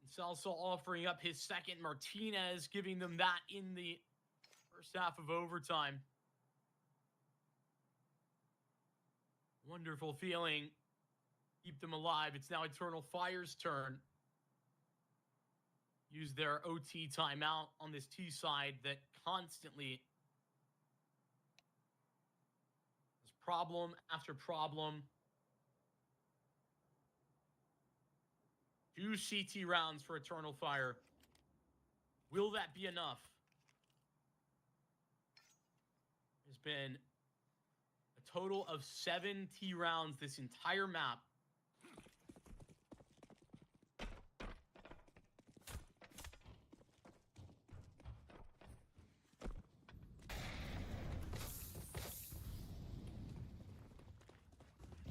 Speaker 8: And Sassel offering up his second. Martinez giving them that in the first half of overtime. Wonderful feeling. Keep them alive. It's now Eternal Fire's turn. Use their OT timeout on this T side that constantly has problem after problem. 2 CT rounds for Eternal Fire. Will that be enough? There's been a total of 7 T rounds this entire map.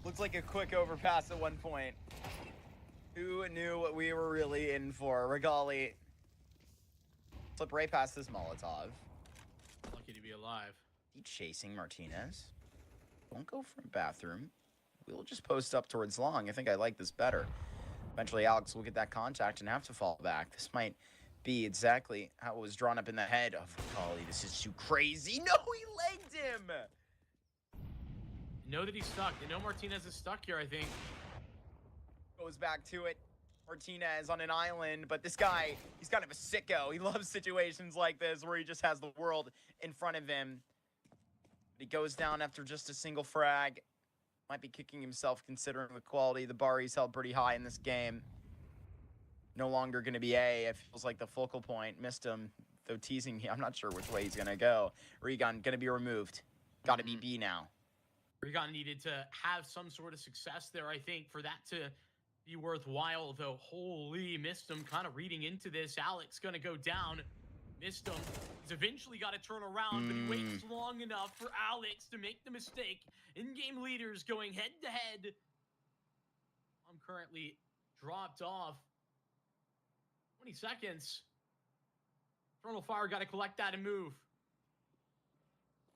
Speaker 7: Looks like a quick overpass at one point. Who knew what we were really in for? Regali. Slip right past this Molotov.
Speaker 8: Lucky to be alive.
Speaker 7: Keep chasing Martinez. Don't go from bathroom. We'll just post up towards long. I think I like this better. Eventually, Alex will get that contact and have to fall back. This might be exactly how it was drawn up in the head of Regali. This is too crazy. No, he legged him!
Speaker 8: Know that he's stuck. They know Martinez is stuck here, I think.
Speaker 7: Goes back to it. Martinez on an island, but this guy, he's kind of a sicko. He loves situations like this where he just has the world in front of him. But he goes down after just a single frag. Might be kicking himself considering the quality. The bar he's held pretty high in this game. No longer going to be A. It feels like the focal point. Missed him, though teasing me. I'm not sure which way he's going to go. Regan going to be removed. Got to be B now.
Speaker 8: Regan needed to have some sort of success there, I think, for that to be worthwhile, though. Holy, missed him. Kind of reading into this. Alex going to go down. Missed him. He's eventually got to turn around, but he waits long enough for Alex to make the mistake. In-game leaders going head-to-head. I'm currently dropped off. 20 seconds. Eternal Fire got to collect that and move.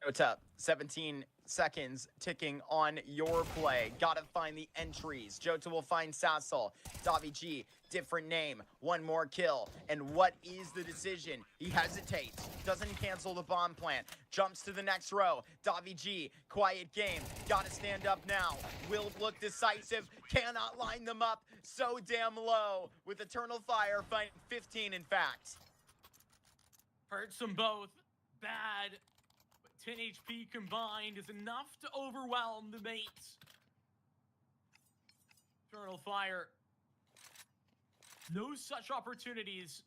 Speaker 7: What's up? 17 seconds ticking on your play. Gotta find the entries. Jota will find Sassel. Davi G, different name. One more kill. And what is the decision? He hesitates. Doesn't cancel the bomb plant. Jumps to the next row. Davi G, quiet game. Gotta stand up now. Will look decisive. Cannot line them up. So damn low. With Eternal Fire finding 15, in fact.
Speaker 8: Hurts them both. Bad. 10 HP combined is enough to overwhelm the mates. Eternal Fire. No such opportunities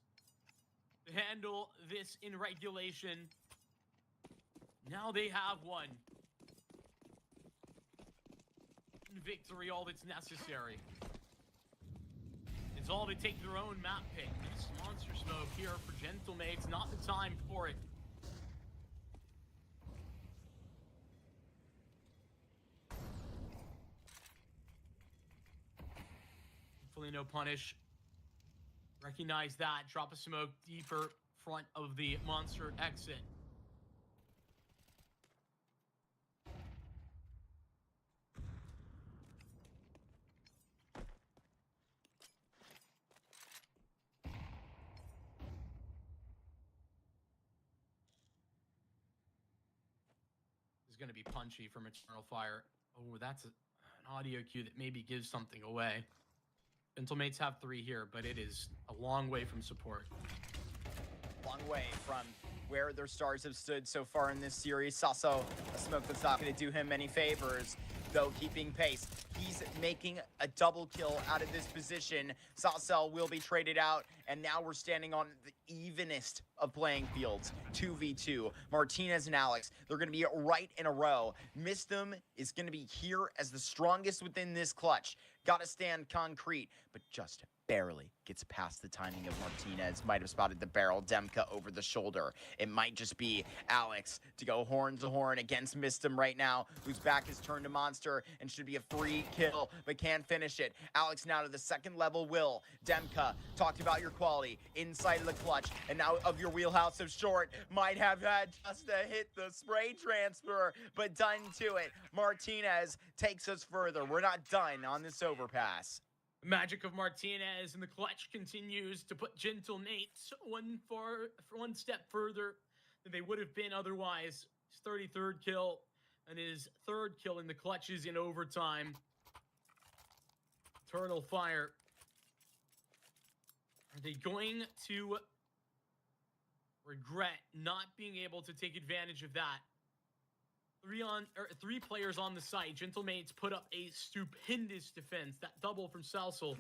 Speaker 8: to handle this in regulation. Now they have one. Victory, all that's necessary. It's all to take their own map pick. This monster smoke here for Gentlemates. Not the time for it. Hopefully no punish. Recognize that. Drop a smoke deeper front of the monster exit. going to be punchy from Eternal Fire. Oh, that's an audio cue that maybe gives something away. Gentlemates have 3 here, but it is a long way from support.
Speaker 7: Long way from where their stars have stood so far in this series. Sasso, a smoke that's not going to do him any favors, though keeping pace. He's making a double kill out of this position. Sasso will be traded out, and now we're standing on the evenest of playing fields. 2v2. Martinez and Alex, they're going to be right in a row. Misdom is going to be here as the strongest within this clutch. Got to stand concrete, but just barely gets past the timing of Martinez. Might have spotted the barrel. Demka over the shoulder. It might just be Alex to go horn to horn against Misdom right now, whose back is turned to monster and should be a free kill, but can't finish it. Alex now to the second level will. Demka, talked about your quality inside of the clutch, and now of your wheelhouse of short. Might have had just to hit the spray transfer, but done to it. Martinez takes us further. We're not done on this overpass.
Speaker 8: Magic of Martinez and the clutch continues to put Gentlemates one step further than they would have been otherwise. His 33rd kill and his 3rd kill in the clutches in overtime. Eternal Fire. Are they going to regret not being able to take advantage of that? 3 players on the site. Gentlemates put up a stupendous defense. That double from Celsel.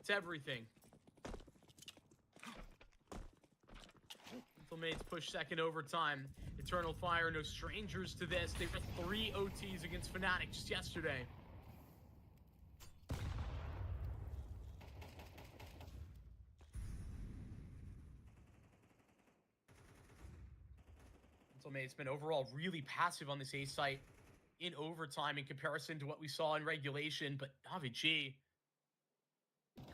Speaker 8: It's everything. Gentlemates push second overtime. Eternal Fire, no strangers to this. They were 3 OTs against Fnatic just yesterday. Gentlemates been overall really passive on this A site in overtime in comparison to what we saw in regulation, but David G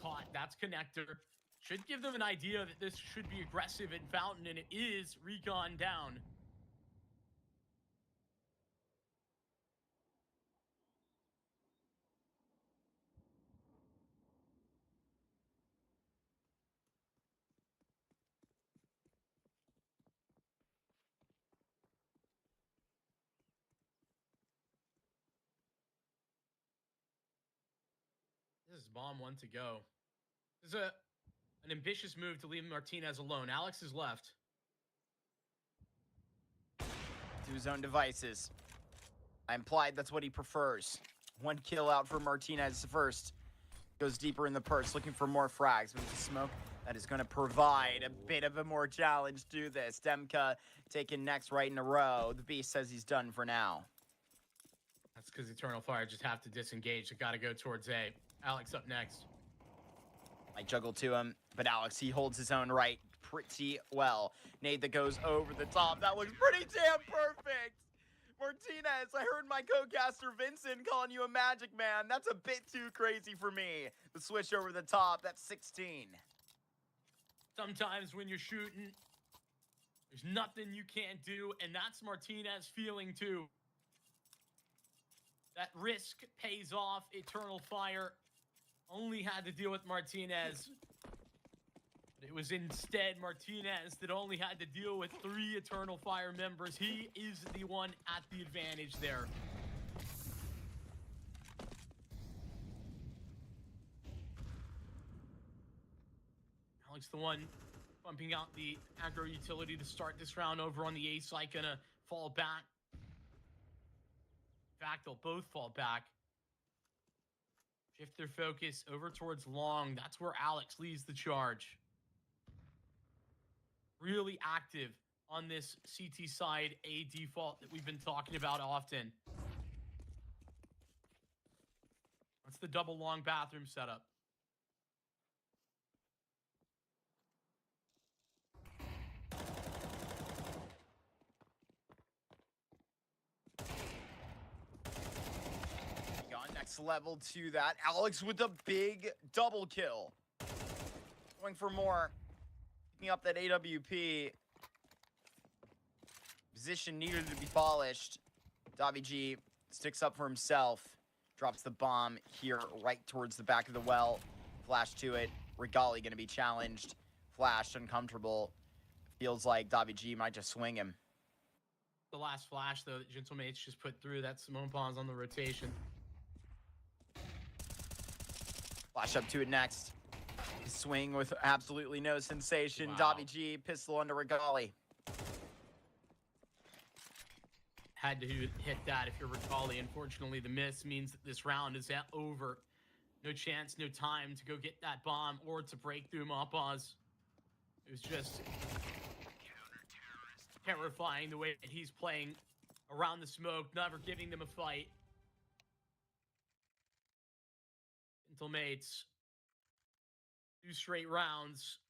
Speaker 8: caught. That's connector. Should give them an idea that this should be aggressive in Fountain, and it is. Recon down. This is bomb 1 to go. This is an ambitious move to leave Martinez alone. Alex is left.
Speaker 7: To his own devices. I implied that's what he prefers. 1 kill out for Martinez first. Goes deeper in the purse, looking for more frags. But it's a smoke that is going to provide a bit of a more challenge to this. Demka taken next right in a row. The Beast says he's done for now.
Speaker 8: That's because Eternal Fire just have to disengage. They got to go towards A. Alex up next.
Speaker 7: Might juggle to him, but Alex, he holds his own right pretty well. Nade that goes over the top. That looks pretty damn perfect. Martinez, I heard my co-caster Vincent calling you a magic man. That's a bit too crazy for me. The switch over the top, that's 16.
Speaker 8: Sometimes when you're shooting, there's nothing you can't do, and that's Martinez feeling too. That risk pays off. Eternal Fire only had to deal with Martinez. But it was instead Martinez that only had to deal with 3 Eternal Fire members. He is the one at the advantage there. Alex, the one bumping out the aggro utility to start this round over on the A side, gonna fall back. In fact, they'll both fall back. Shift their focus over towards long. That's where Alex leads the charge. Really active on this CT side A default that we've been talking about often. That's the double long bathroom setup.
Speaker 7: Next level to that. Alex with a big double kill. Going for more. Picking up that AWP. Position needed to be polished. Davi G sticks up for himself. Drops the bomb here right towards the back of the well. Flash to it. Regali going to be challenged. Flash uncomfortable. Feels like Davi G might just swing him.
Speaker 8: The last flash, though, that Gentlemates just put through. That Simone Pons on the rotation.
Speaker 7: Flash up to it next. Swing with absolutely no sensation.
Speaker 2: Wow.
Speaker 7: Davi G, pistol under Regali.
Speaker 8: Had to hit that if you're Regali. Unfortunately, the miss means that this round is over. No chance, no time to go get that bomb or to break through Mapaz. It was just terrifying the way that he's playing around the smoke, never giving them a fight. Gentlemates, 2 straight rounds.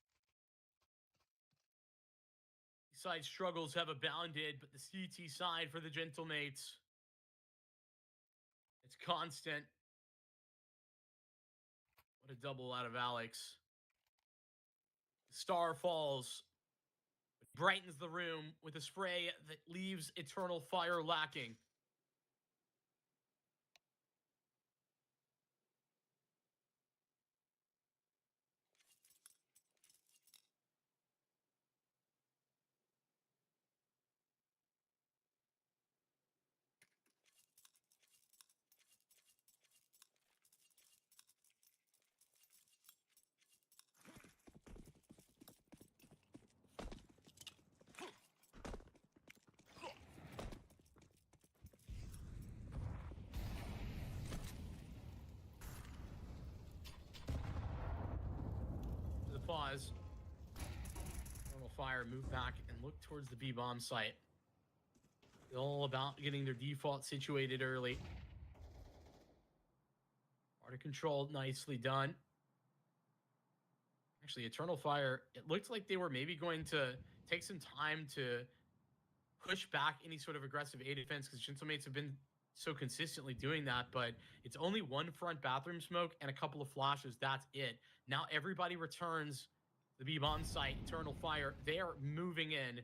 Speaker 8: Side struggles have abounded, but the CT side for the Gentlemates, it's constant. What a double out of Alex. The star falls, brightens the room with a spray that leaves eternal fire lacking. The pause. Eternal fire, move back and look towards the B-bomb site. It's all about getting their default situated early. Hard to control, nicely done. Actually, Eternal Fire, it looked like they were maybe going to take some time to push back any sort of aggressive A defense because Gentlemates have been so consistently doing that, but it's only one front bathroom smoke and a couple of flashes. That's it. Now everybody returns the B-bomb site, Eternal Fire. They are moving in.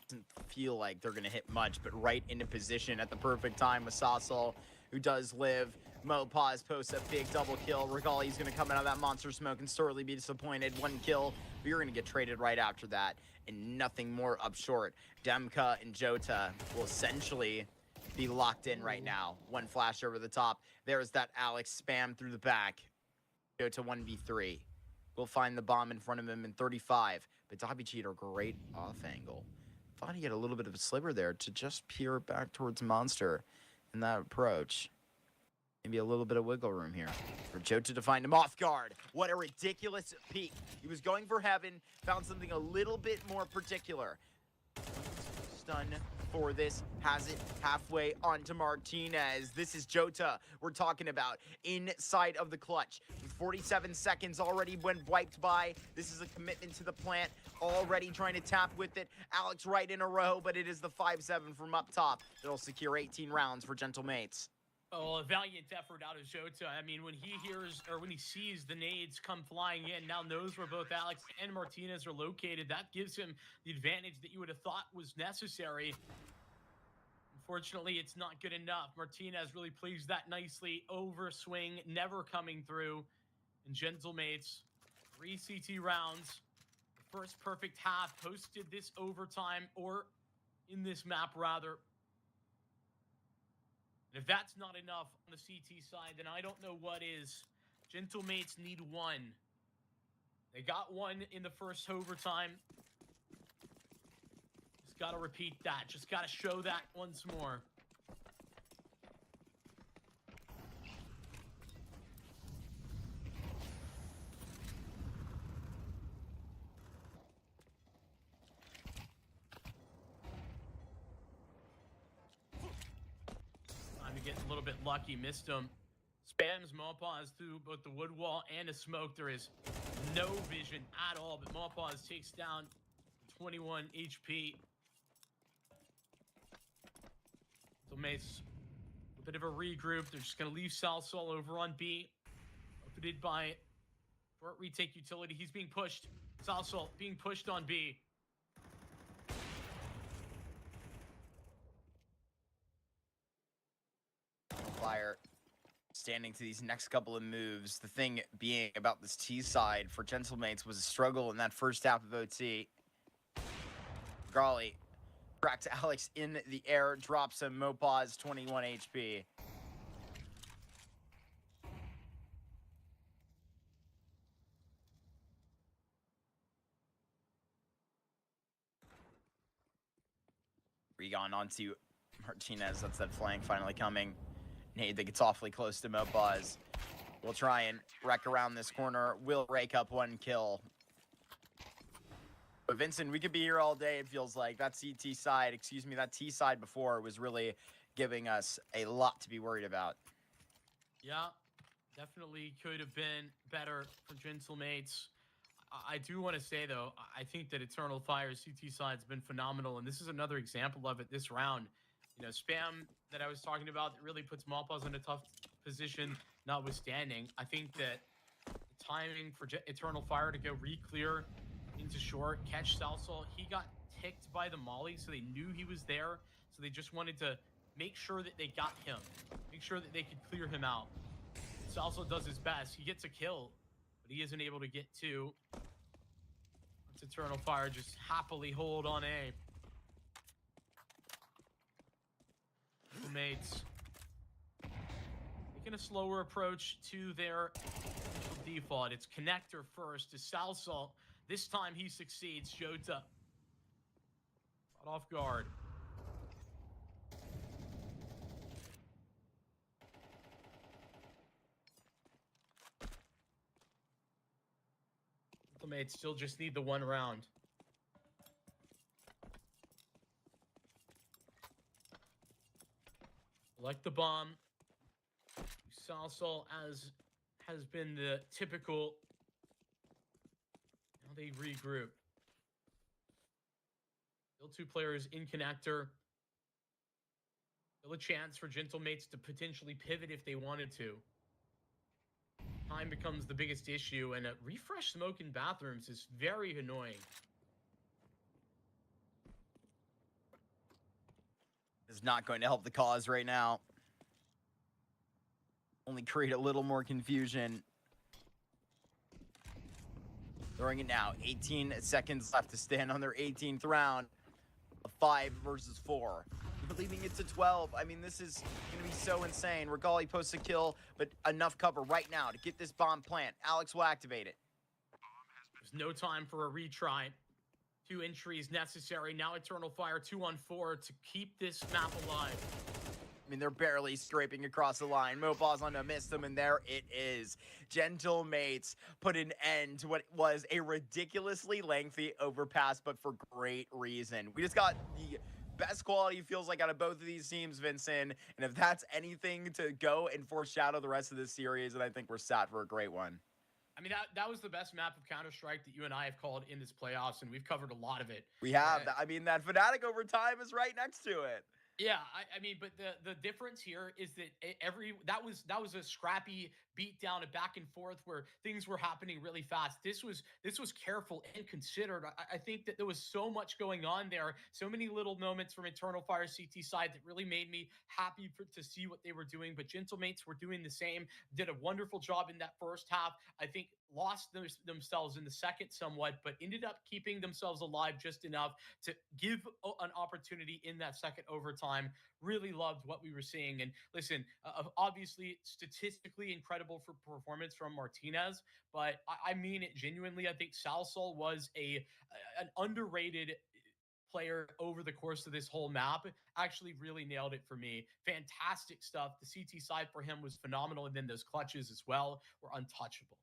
Speaker 7: Doesn't feel like they're going to hit much, but right into position at the perfect time with Sassel, who does live. Mopaz posts a big double kill. Regali's going to come out of that monster smoke and sorely be disappointed. 1 kill, but you're going to get traded right after that, and nothing more up short. Demka and Jota will essentially be locked in right now. 1 flash over the top. There's that Alex spam through the back. Jota 1v3. We'll find the bomb in front of him in 35, but Davi Cheater, great off angle. Thought he had a little bit of a sliver there to just peer back towards Monster in that approach. Maybe a little bit of wiggle room here for Jota to find him off guard. What a ridiculous peek. He was going for heaven, found something a little bit more particular. Stun for this, has it halfway onto Martinez. This is Jota we're talking about inside of the clutch. 47 seconds already went wiped by. This is a commitment to the plant, already trying to tap with it. Alex right in a row, but it is the 5-7 from up top that'll secure 18 rounds for Gentlemates.
Speaker 8: Oh, a valiant effort out of Jota. I mean, when he hears, or when he sees the nades come flying in, now knows where both Alex and Martinez are located. That gives him the advantage that you would have thought was necessary. Unfortunately, it's not good enough. Martinez really plays that nicely. Overswing, never coming through. And Gentlemates, 3 CT rounds. The first perfect half posted this overtime, or in this map, rather. And if that's not enough on the CT side, then I don't know what is. Gentlemates need 1. They got 1 in the first overtime. Just got to repeat that. Just got to show that once more. Getting a little bit lucky, missed him. Spams Mopaz through both the wood wall and a smoke. There is no vision at all, but Mopaz takes down 21 HP. Gentlemates, a bit of a regroup. They're just going to leave Salsol over on B. Opened by short retake utility. He's being pushed. Salsol being pushed on B.
Speaker 7: Fire Standing to these next couple of moves. The thing being about this T side for Gentlemates was a struggle in that first half of OT. Golly cracks Alex in the air, drops him. Mopaz 21 HP. Regon onto Martinez. That's that flank finally coming. Nade that gets awfully close to Mopaz. We'll try and wreck around this corner. Will rake up one kill. But Vincent, we could be here all day, it feels like. That CT side, excuse me, that T side before was really giving us a lot to be worried about.
Speaker 8: Yeah, definitely could have been better for Gentlemates. I do want to say, though, I think that Eternal Fire's CT side's been phenomenal, and this is another example of it this round. You know, spam that I was talking about that really puts Malpaz in a tough position, notwithstanding. I think that the timing for Eternal Fire to go re-clear into short, catch Salsal, he got ticked by the molly, so they knew he was there, so they just wanted to make sure that they got him, make sure that they could clear him out. Salsal does his best. He gets a kill, but he isn't able to get two. Let's Eternal Fire just happily hold on A. Mates taking a slower approach to their default. It's connector first to Salsal. This time he succeeds. Jota caught off guard. Mates still just need the one round. Like the bomb, Salsal as has been the typical. Now they regroup. Still two players in connector. Still a chance for Gentlemates to potentially pivot if they wanted to. Time becomes the biggest issue, and a refresh smoke in bathrooms is very annoying.
Speaker 7: Is not going to help the cause right now. Only create a little more confusion. Throwing it now. 18 seconds left to stand on their 18th round. 5 versus 4. Leaving it to 12. I mean, this is going to be so insane. Regali posts a kill, but enough cover right now to get this bomb plant. Alex will activate it.
Speaker 8: There's no time for a retry. 2 entries necessary. Now Eternal Fire 2-on-4 to keep this map alive.
Speaker 7: I mean, they're barely scraping across the line. Mopaz on to miss them, and there it is. Gentlemates put an end to what was a ridiculously lengthy overpass, but for great reason. We just got the best quality, feels like, out of both of these teams, Vincent. And if that's anything to go and foreshadow the rest of this series, then I think we're set for a great one.
Speaker 8: I mean, that was the best map of Counter-Strike that you and I have called in this playoffs, and we've covered a lot of it.
Speaker 7: We have. I mean, that Fnatic over time is right next to it.
Speaker 8: Yeah, I mean, but the difference here is that that was a scrappy beat down, a back and forth where things were happening really fast. This was careful and considered. I think that there was so much going on there, so many little moments from Eternal Fire CT side that really made me happy to see what they were doing. But Gentlemates were doing the same, did a wonderful job in that first half. I think lost themselves in the second somewhat, but ended up keeping themselves alive just enough to give an opportunity in that second overtime. Really loved what we were seeing. And listen, obviously statistically incredible for performance from Martinez, but I mean it genuinely. I think Salsal was an underrated player over the course of this whole map. Actually really nailed it for me. Fantastic stuff. The CT side for him was phenomenal, and then those clutches as well were untouchable.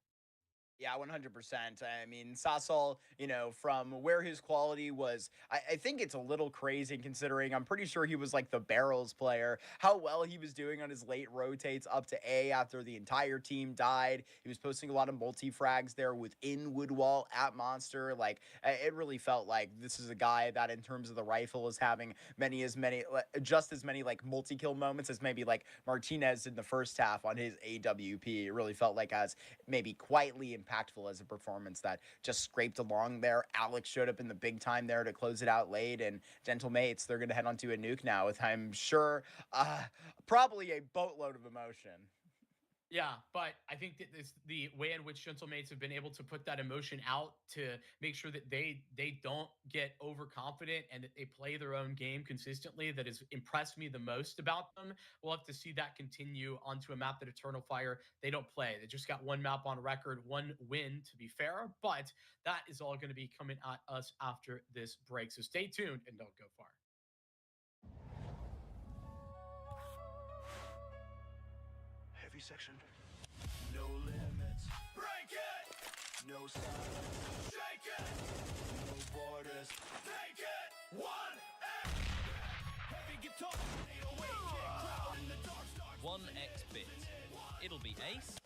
Speaker 7: Yeah, 100%. I mean, Salsal, you know, from where his quality was, I think it's a little crazy considering I'm pretty sure he was like the barrels player. How well he was doing on his late rotates up to A after the entire team died. He was posting a lot of multi-frags there within Woodwall at Monster. Like, it really felt like this is a guy that in terms of the rifle is having just as many like multi-kill moments as maybe like Martinez in the first half on his AWP. It really felt like as maybe quietly impactful as a performance that just scraped along there. Alex showed up in the big time there to close it out late, and Gentlemates, they're going to head onto a nuke now with, I'm sure, probably a boatload of emotion.
Speaker 8: Yeah, but I think that this the way in which Gentlemates have been able to put that emotion out to make sure that they don't get overconfident and that they play their own game consistently that has impressed me the most about them. We'll have to see that continue onto a map that Eternal Fire they don't play. They just got one map on record, one win to be fair, but that is all going to be coming at us after this break. So stay tuned and don't go far.
Speaker 3: Heavy section. No limits. Break it. No silence. Shake it. No borders. Take it. One. Heavy guitar. 808 kick. Crowd in the dark starts.
Speaker 4: 1x bit. It'll be ace.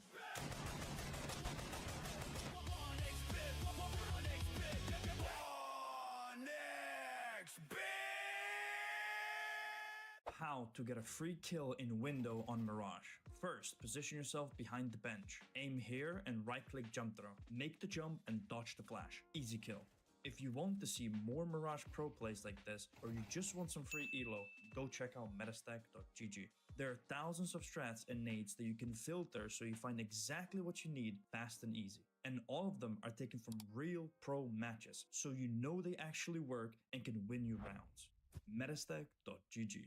Speaker 5: How to get a free kill in window on Mirage. First, position yourself behind the bench. Aim here and right-click jump throw. Make the jump and dodge the flash. Easy kill. If you want to see more Mirage Pro plays like this, or you just want some free elo, go check out metastack.gg. There are thousands of strats and nades that you can filter so you find exactly what you need fast and easy. And all of them are taken from real pro matches, so you know they actually work and can win you rounds. metastack.gg.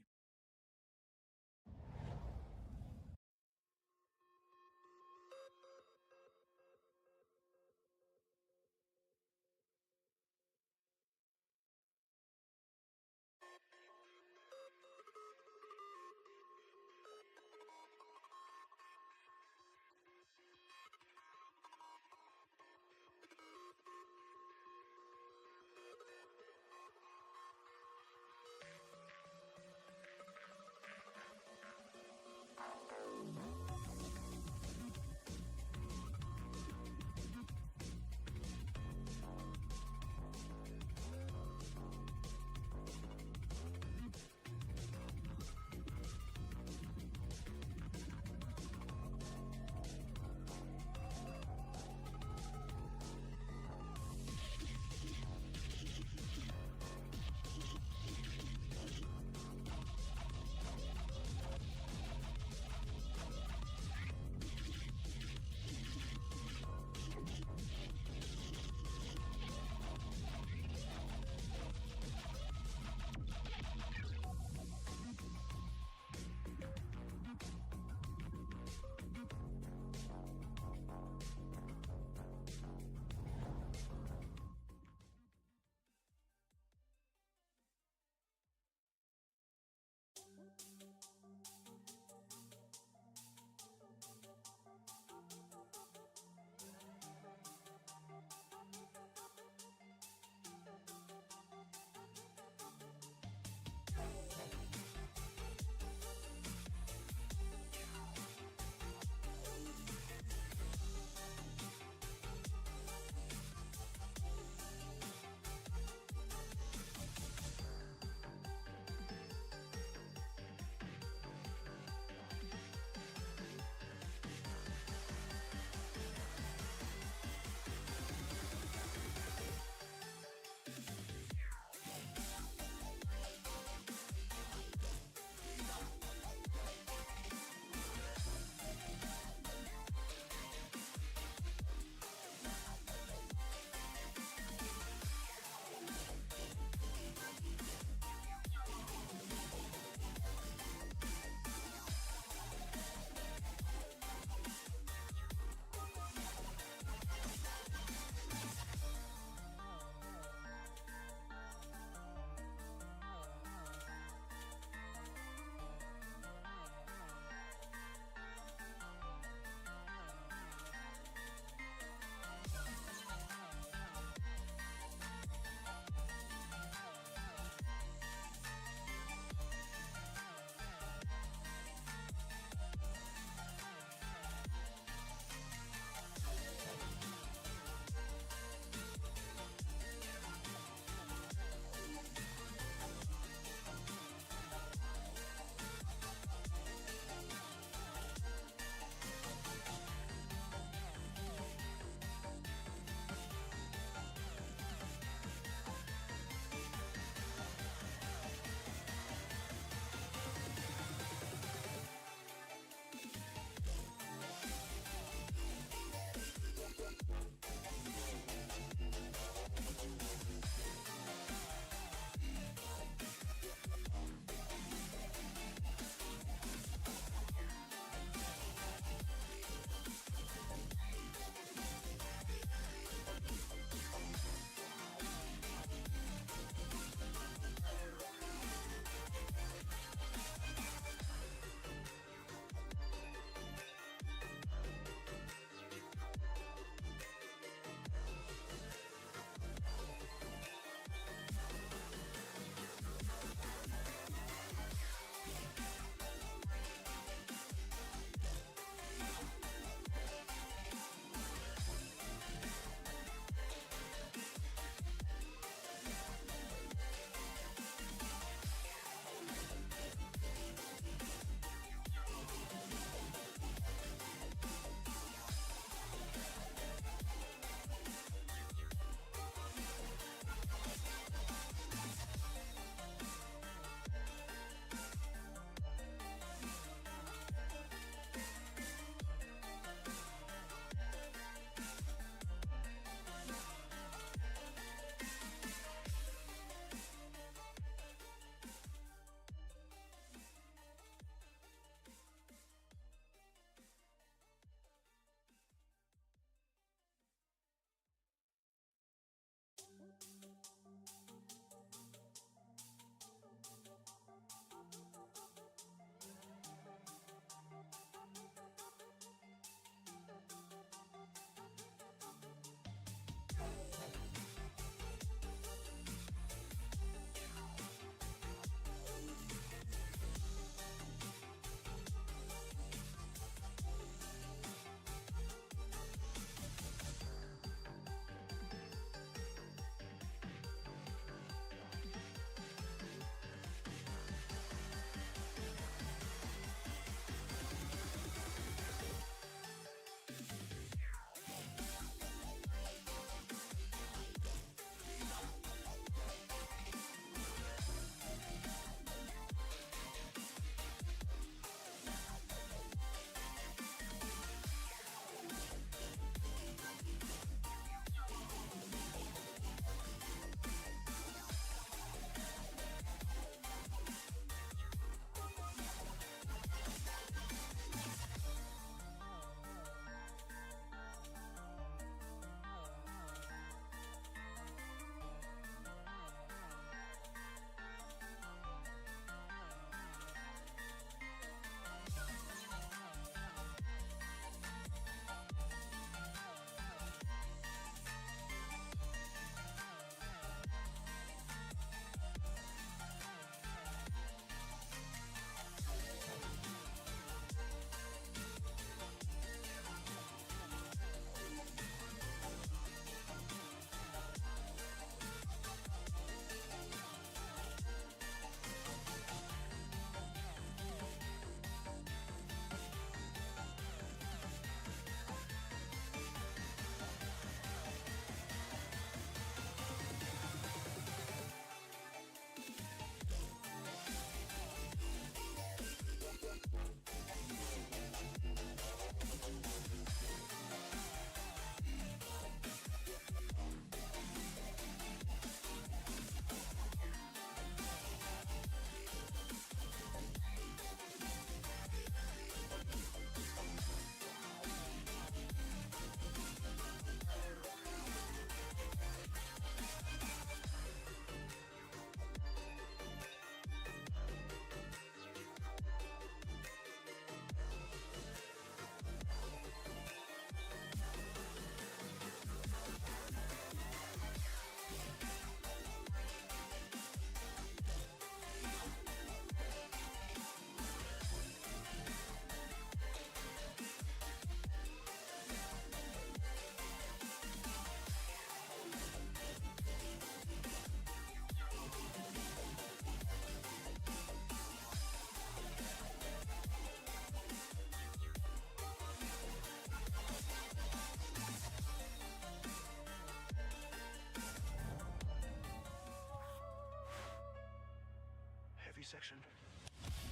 Speaker 3: section.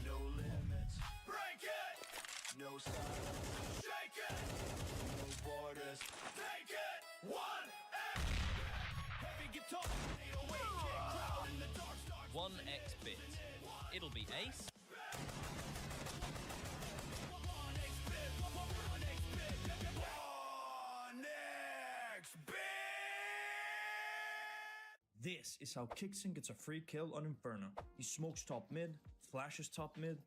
Speaker 3: No limits. Break it! No silence. Shake it! No borders. Take it! One X! Heavy guitar. 808 kick. Crowd in the dark starts.
Speaker 4: 1x bit. It'll be ace.
Speaker 5: This is how Kixon gets a free kill on Inferno. He smokes top mid, flashes top mid,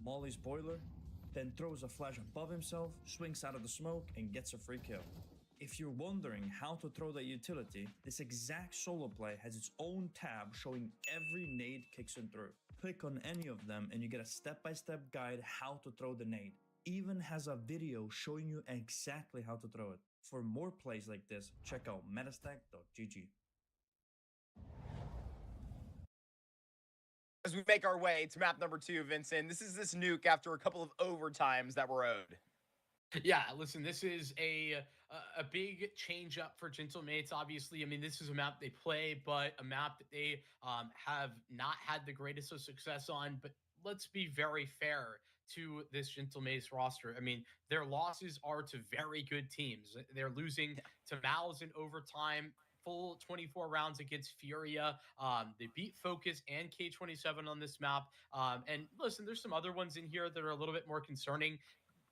Speaker 5: mollies boiler, then throws a flash above himself, swings out of the smoke, and gets a free kill. If you're wondering how to throw that utility, this exact solo play has its own tab showing every nade Kixon through. Click on any of them and you get a step-by-step guide how to throw the nade. Even has a video showing you exactly how to throw it. For more plays like this, check out metastack.gg.
Speaker 7: As we make our way to map number 2, Vincent, this is this nuke after a couple of overtimes that were owed.
Speaker 8: Yeah, listen, this is a big change up for Gentlemates. Obviously, I mean, this is a map they play, but a map that they have not had the greatest of success on. But let's be very fair to this Gentlemates roster. I mean, their losses are to very good teams. They're losing to Mal's in overtime. Full 24 rounds against Furia. They beat Focus and K27 on this map. And listen, there's some other ones in here that are a little bit more concerning.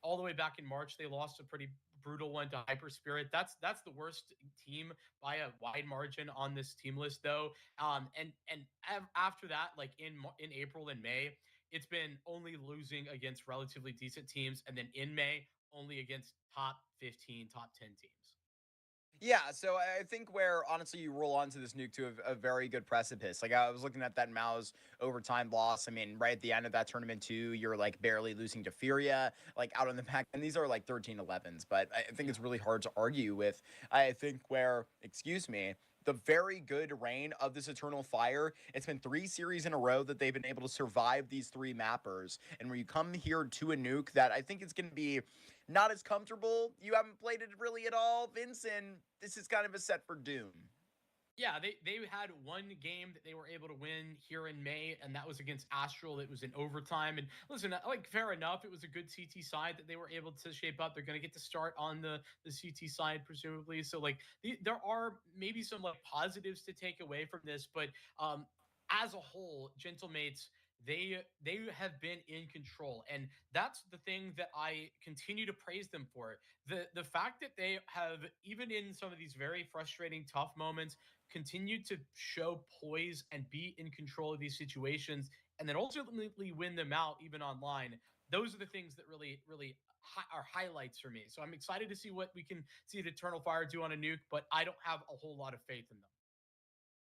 Speaker 8: All the way back in March, they lost a pretty brutal one to Hyper Spirit. That's the worst team by a wide margin on this team list, though. And after that, like in April and May, it's been only losing against relatively decent teams, and then in May, only against top 15, top 10 teams.
Speaker 7: Yeah, so I think where honestly you roll onto this nuke to a very good precipice. Like I was looking at that Mao's overtime loss. I mean, right at the end of that tournament too, you're like barely losing to Furia, like out on the back. And these are like 13-11s, but I think it's really hard to argue with. I think where, the very good reign of this Eternal Fire. It's been 3 series in a row that they've been able to survive these 3 mappers. And when you come here to a nuke that I think it's going to be not as comfortable, you haven't played it really at all, Vincent, this is kind of a set for doom.
Speaker 8: Yeah, they had one game that they were able to win here in May, and that was against Astral. It was in overtime. And listen, like, fair enough. It was a good CT side that they were able to shape up. They're going to get to start on the CT side, presumably. So, like, there are maybe some, like, positives to take away from this. But as a whole, Gentlemates, they have been in control, and that's the thing that I continue to praise them for. The fact that they have, even in some of these very frustrating, tough moments, continued to show poise and be in control of these situations, and then ultimately win them out even online. Those are the things that really are highlights for me. So I'm excited to see what we can see the Eternal Fire do on a nuke, but I don't have a whole lot of faith in them.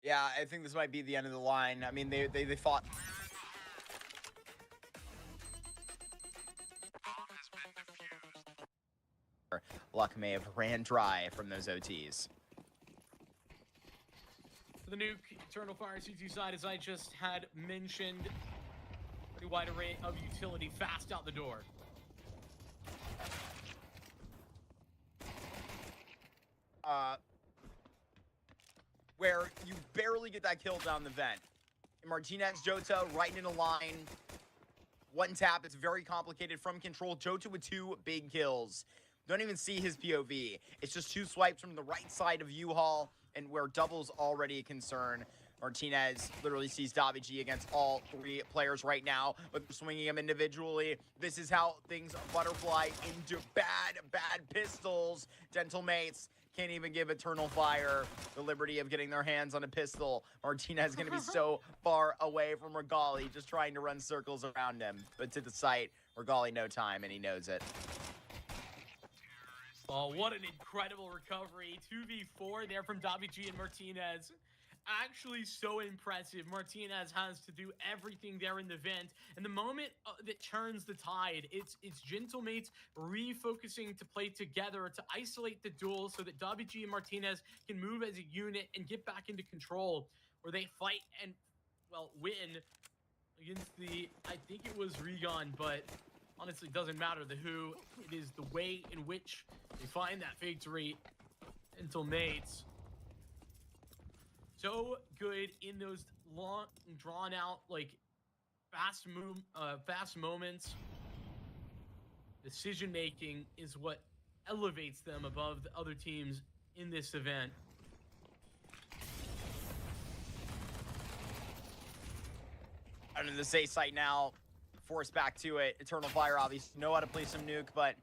Speaker 7: Yeah, I think this might be the end of the line. I mean, they fought. Luck may have ran dry from those OTs.
Speaker 8: For the nuke, Eternal Fire CT side, as I just had mentioned, pretty wide array of utility fast out the door.
Speaker 7: Where you barely get that kill down the vent. Martinez, Jota, right in a line. One tap, it's very complicated from control. Jota with 2 big kills. Don't even see his POV. It's just 2 swipes from the right side of U-Haul, and where double's already a concern. Martinez literally sees Daviji against all 3 players right now, but swinging him individually. This is how things butterfly into bad pistols. Gentlemates can't even give Eternal Fire the liberty of getting their hands on a pistol. Martinez is going to be so far away from Regali, just trying to run circles around him. But to the site, Regali no time, and he knows it.
Speaker 8: Oh, what an incredible recovery. 2v4 there from Daviji and Martinez. Actually so impressive. Martinez has to do everything there in the vent. And the moment that turns the tide, it's Gentlemates refocusing to play together to isolate the duel so that Daviji and Martinez can move as a unit and get back into control, where they fight and, well, win against the, I think it was Regon, but honestly, it doesn't matter the who. It is the way in which they find that victory. Gentlemates, so good in those long, drawn-out, like, fast moments, decision making is what elevates them above the other teams in this event.
Speaker 7: Under the A site now, forced back to it. Eternal Fire obviously know how to play some nuke, but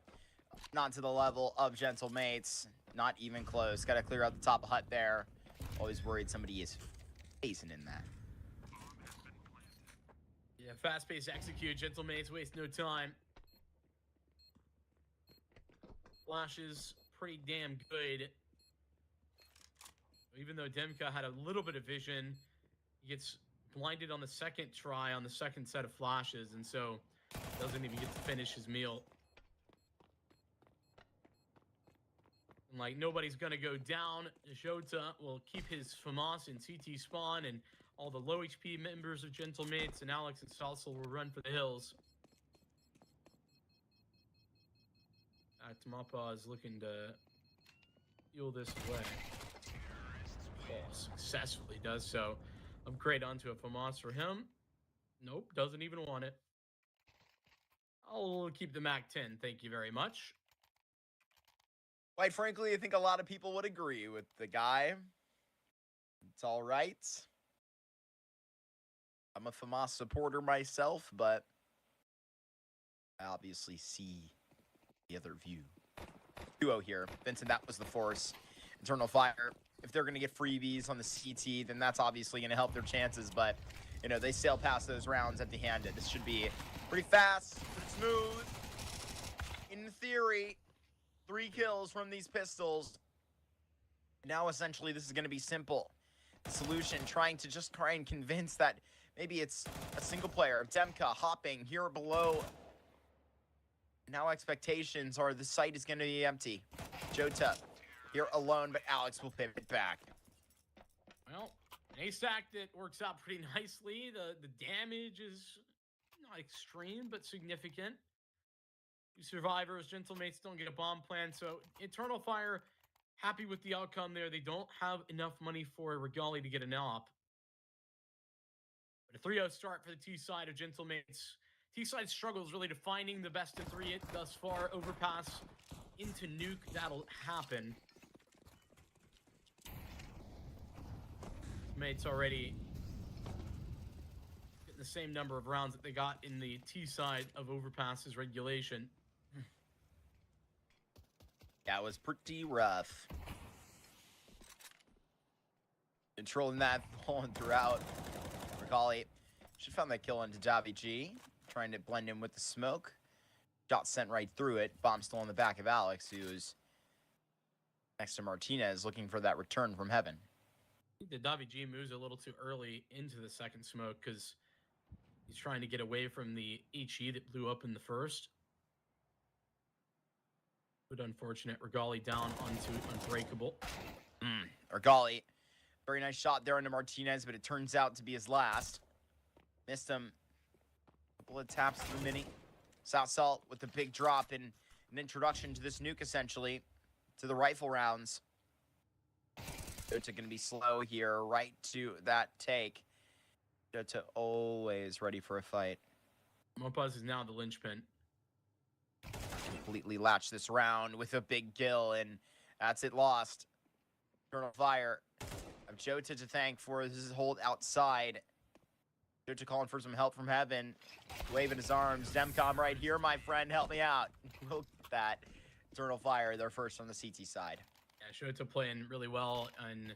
Speaker 7: not to the level of Gentle Mates. Not even close. Got to clear out the top hut there. Always worried somebody is phasing in that.
Speaker 8: Yeah, fast-paced execute. Gentle Mates waste no time. Flash is pretty damn good. Even though Demka had a little bit of vision, he gets blinded on the second try on the second set of flashes, and so doesn't even get to finish his meal. And like nobody's gonna go down. Jota will keep his FAMAS in CT spawn, and all the low HP members of Gentle Mates and Alex and Salsa will run for the hills. Mappa is looking to heal this away. Oh, successfully does so. Upgrade onto a FAMAS for him. Nope, doesn't even want it. I'll keep the MAC-10, thank you very much.
Speaker 7: Quite frankly, I think a lot of people would agree with the guy. It's all right. I'm a FAMAS supporter myself, but I obviously see the other view. Duo here. Vincent, that was the force. Eternal Fire. If they're going to get freebies on the CT, then that's obviously going to help their chances, but, you know, they sail past those rounds empty-handed. This should be pretty fast, pretty smooth. In theory, 3 kills from these pistols. Now, essentially, this is going to be simple. The solution, trying to just try and convince that maybe it's a single player. Demka hopping here below. Now expectations are the site is going to be empty. Jota here alone, but Alex will pivot back.
Speaker 8: Well, an ace act that works out pretty nicely. The damage is not extreme, but significant. 2 survivors, Gentle Mates don't get a bomb plan, so Eternal Fire happy with the outcome there. They don't have enough money for Regali to get an op. But a 3-0 start for the T side of Gentle Mates. T side struggles really defining the best of 3 thus far. Overpass into nuke, that'll happen. Mates already getting the same number of rounds that they got in the T side of Overpass's regulation.
Speaker 7: That was pretty rough. Controlling that whole throughout. Regali should have found that kill into Javi G. Trying to blend in with the smoke. Shot sent right through it. Bomb still on the back of Alex, who's next to Martinez, looking for that return from heaven.
Speaker 8: I think the Davi G moves a little too early into the second smoke because he's trying to get away from the HE that blew up in the first. But unfortunate, Regali down onto Unbreakable.
Speaker 7: Regali, very nice shot there into Martinez, but it turns out to be his last. Missed him. Couple of taps to the mini. South Salt with the big drop and an introduction to this nuke, essentially, to the rifle rounds. Jota going to be slow here, right to that take. Jota always ready for a fight.
Speaker 8: Mopaz is now the linchpin.
Speaker 7: Completely latched this round with a big kill, and that's it lost. Eternal Fire of Jota to thank for his hold outside. Jota calling for some help from heaven, waving his arms. Demcom right here, my friend, help me out. Look at that. Eternal Fire, they're first on the CT side.
Speaker 8: Yeah, Jota playing really well, and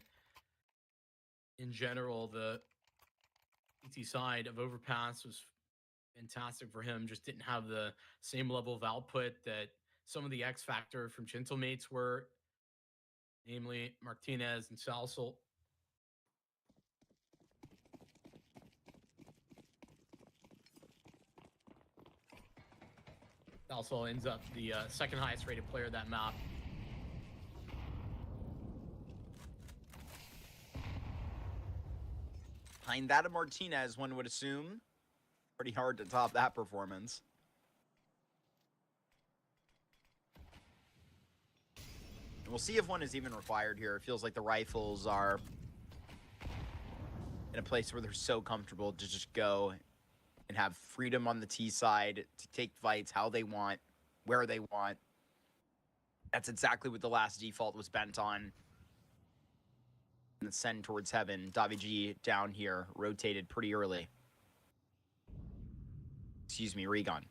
Speaker 8: in general, the CT side of Overpass was fantastic for him. Just didn't have the same level of output that some of the X Factor from Gentle Mates were, namely Martinez and Salsel. Also ends up the second highest rated player of that map.
Speaker 7: Behind that of Martinez, one would assume. Pretty hard to top that performance. And we'll see if one is even required here. It feels like the rifles are in a place where they're so comfortable to just go and have freedom on the T side to take fights how they want, where they want. That's exactly what the last default was bent on. And the send towards heaven. Davi G down here, rotated pretty early. Excuse me, Regon.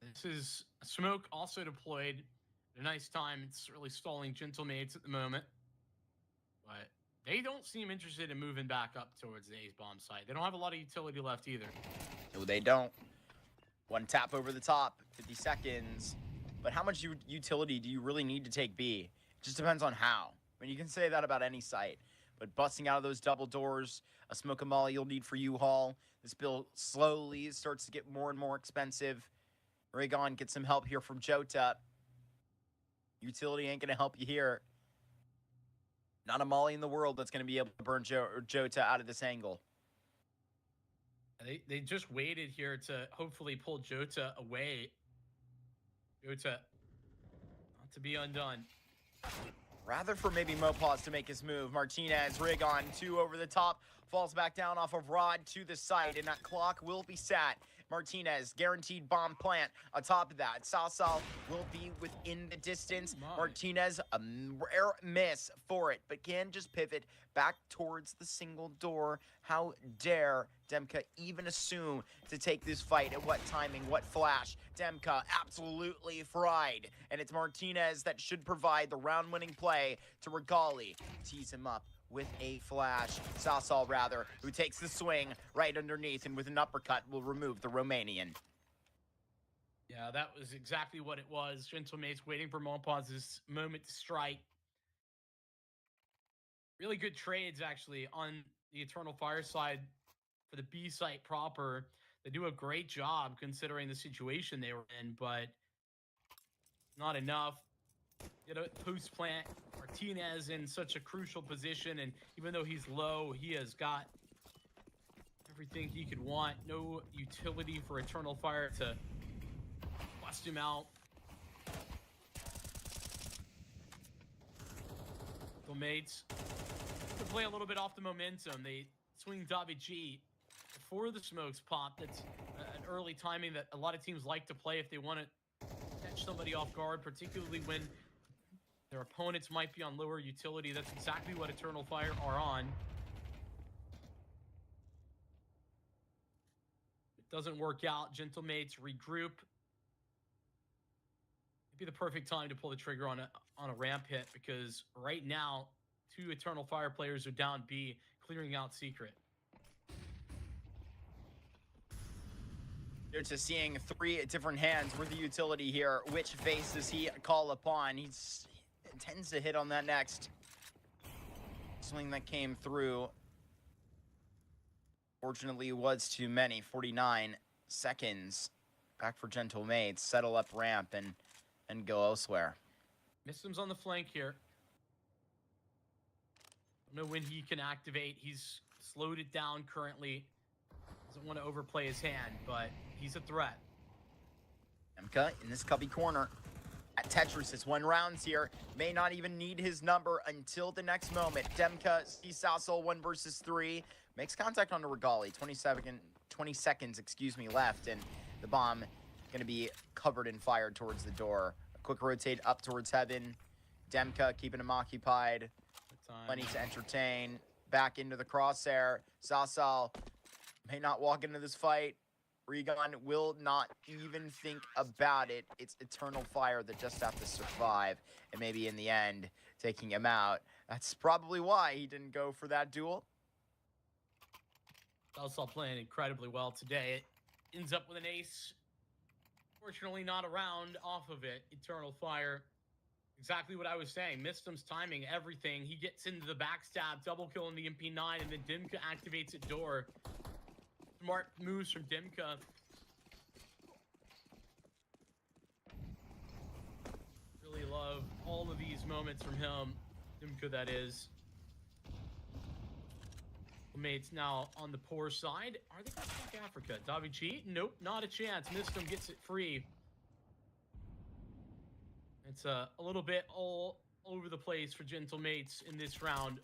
Speaker 8: This is smoke also deployed at a nice time. It's really stalling Gentle Mates at the moment. But they don't seem interested in moving back up towards the ace bomb site. They don't have a lot of utility left either.
Speaker 7: No, they don't. One tap over the top, 50 seconds. But how much utility do you really need to take B? It just depends on how. I mean, you can say that about any site. But busting out of those double doors, a smoke and molly you'll need for U-Haul. This build slowly starts to get more and more expensive. Raygon gets some help here from Jota. Utility ain't going to help you here. Not a molly in the world that's going to be able to burn Jota out of this angle.
Speaker 8: They just waited here to hopefully pull Jota away. Jota, not to be undone.
Speaker 7: Rather for maybe Mopaz to make his move. Martinez, Raygon, 2 over the top. Falls back down off of Rod to the side, and that clock will be sat. Martinez, guaranteed bomb plant atop of that. Sasal will be within the distance. Martinez, a rare miss for it, but can just pivot back towards the single door. How dare Demka even assume to take this fight? At what timing, what flash? Demka absolutely fried. And it's Martinez that should provide the round-winning play to Regali. Tease him up with a flash. Sasal, rather, who takes the swing right underneath and with an uppercut will remove the Romanian.
Speaker 8: Yeah, that was exactly what it was. Gentle Mates waiting for Monpaz's moment to strike. Really good trades, actually, on the Eternal Fire side for the B site proper. They do a great job considering the situation they were in, but not enough. You know, post plant Martinez in such a crucial position, and even though he's low, he has got everything he could want. No utility for Eternal Fire to bust him out. So mates, to play a little bit off the momentum, they swing Davi G before the smokes pop. That's an early timing that a lot of teams like to play if they want to catch somebody off guard, particularly when their opponents might be on lower utility. That's exactly what Eternal Fire are on. It doesn't work out. Gentle Mates regroup. It'd be the perfect time to pull the trigger on a ramp hit, because right now, 2 Eternal Fire players are down B, clearing out Secret.
Speaker 7: You're just seeing 3 different hands with the utility here. Which face does he call upon? He tends to hit on that next swing that came through. Fortunately, it was too many. 49 seconds. Back for Gentle Mates. Settle up ramp and go elsewhere.
Speaker 8: Mistim's on the flank here. Don't know when he can activate. He's slowed it down currently. Doesn't want to overplay his hand, but he's a threat.
Speaker 7: Demka in this cubby corner. At Tetris, it's 1 rounds here. May not even need his number until the next moment. Demka sees Sassel 1 versus 3. Makes contact on the Regali. 20 seconds, excuse me, left. And the bomb going to be covered and fired towards the door. A quick rotate up towards heaven. Demka keeping him occupied. Plenty to entertain. Back into the crosshair. Sassal may not walk into this fight. Regon will not even think about it. It's Eternal Fire that just have to survive. And maybe in the end, taking him out. That's probably why he didn't go for that duel.
Speaker 8: Sassal playing incredibly well today. It ends up with an ace. Fortunately, not a round off of it. Eternal Fire. Exactly what I was saying. Mistim's timing, everything. He gets into the backstab, double kill in the MP9, and then Dimka activates at door. Smart moves from Dimka. Really love all of these moments from him. Dimka, that is. Mates now on the poor side. Are they going to take Africa? Davi G? Nope, not a chance. Mistim gets it free. It's a little bit all over the place for Gentle Mates in this round.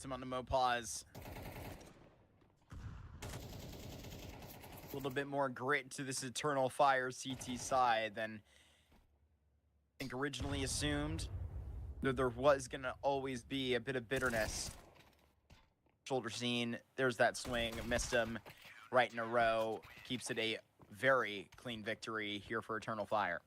Speaker 7: him on the Mopaz. A little bit more grit to this Eternal Fire CT side than I think originally assumed. Though there was going to always be a bit of bitterness. Shoulder scene, there's that swing, missed him right in a row. Keeps it a very clean victory here for Eternal Fire.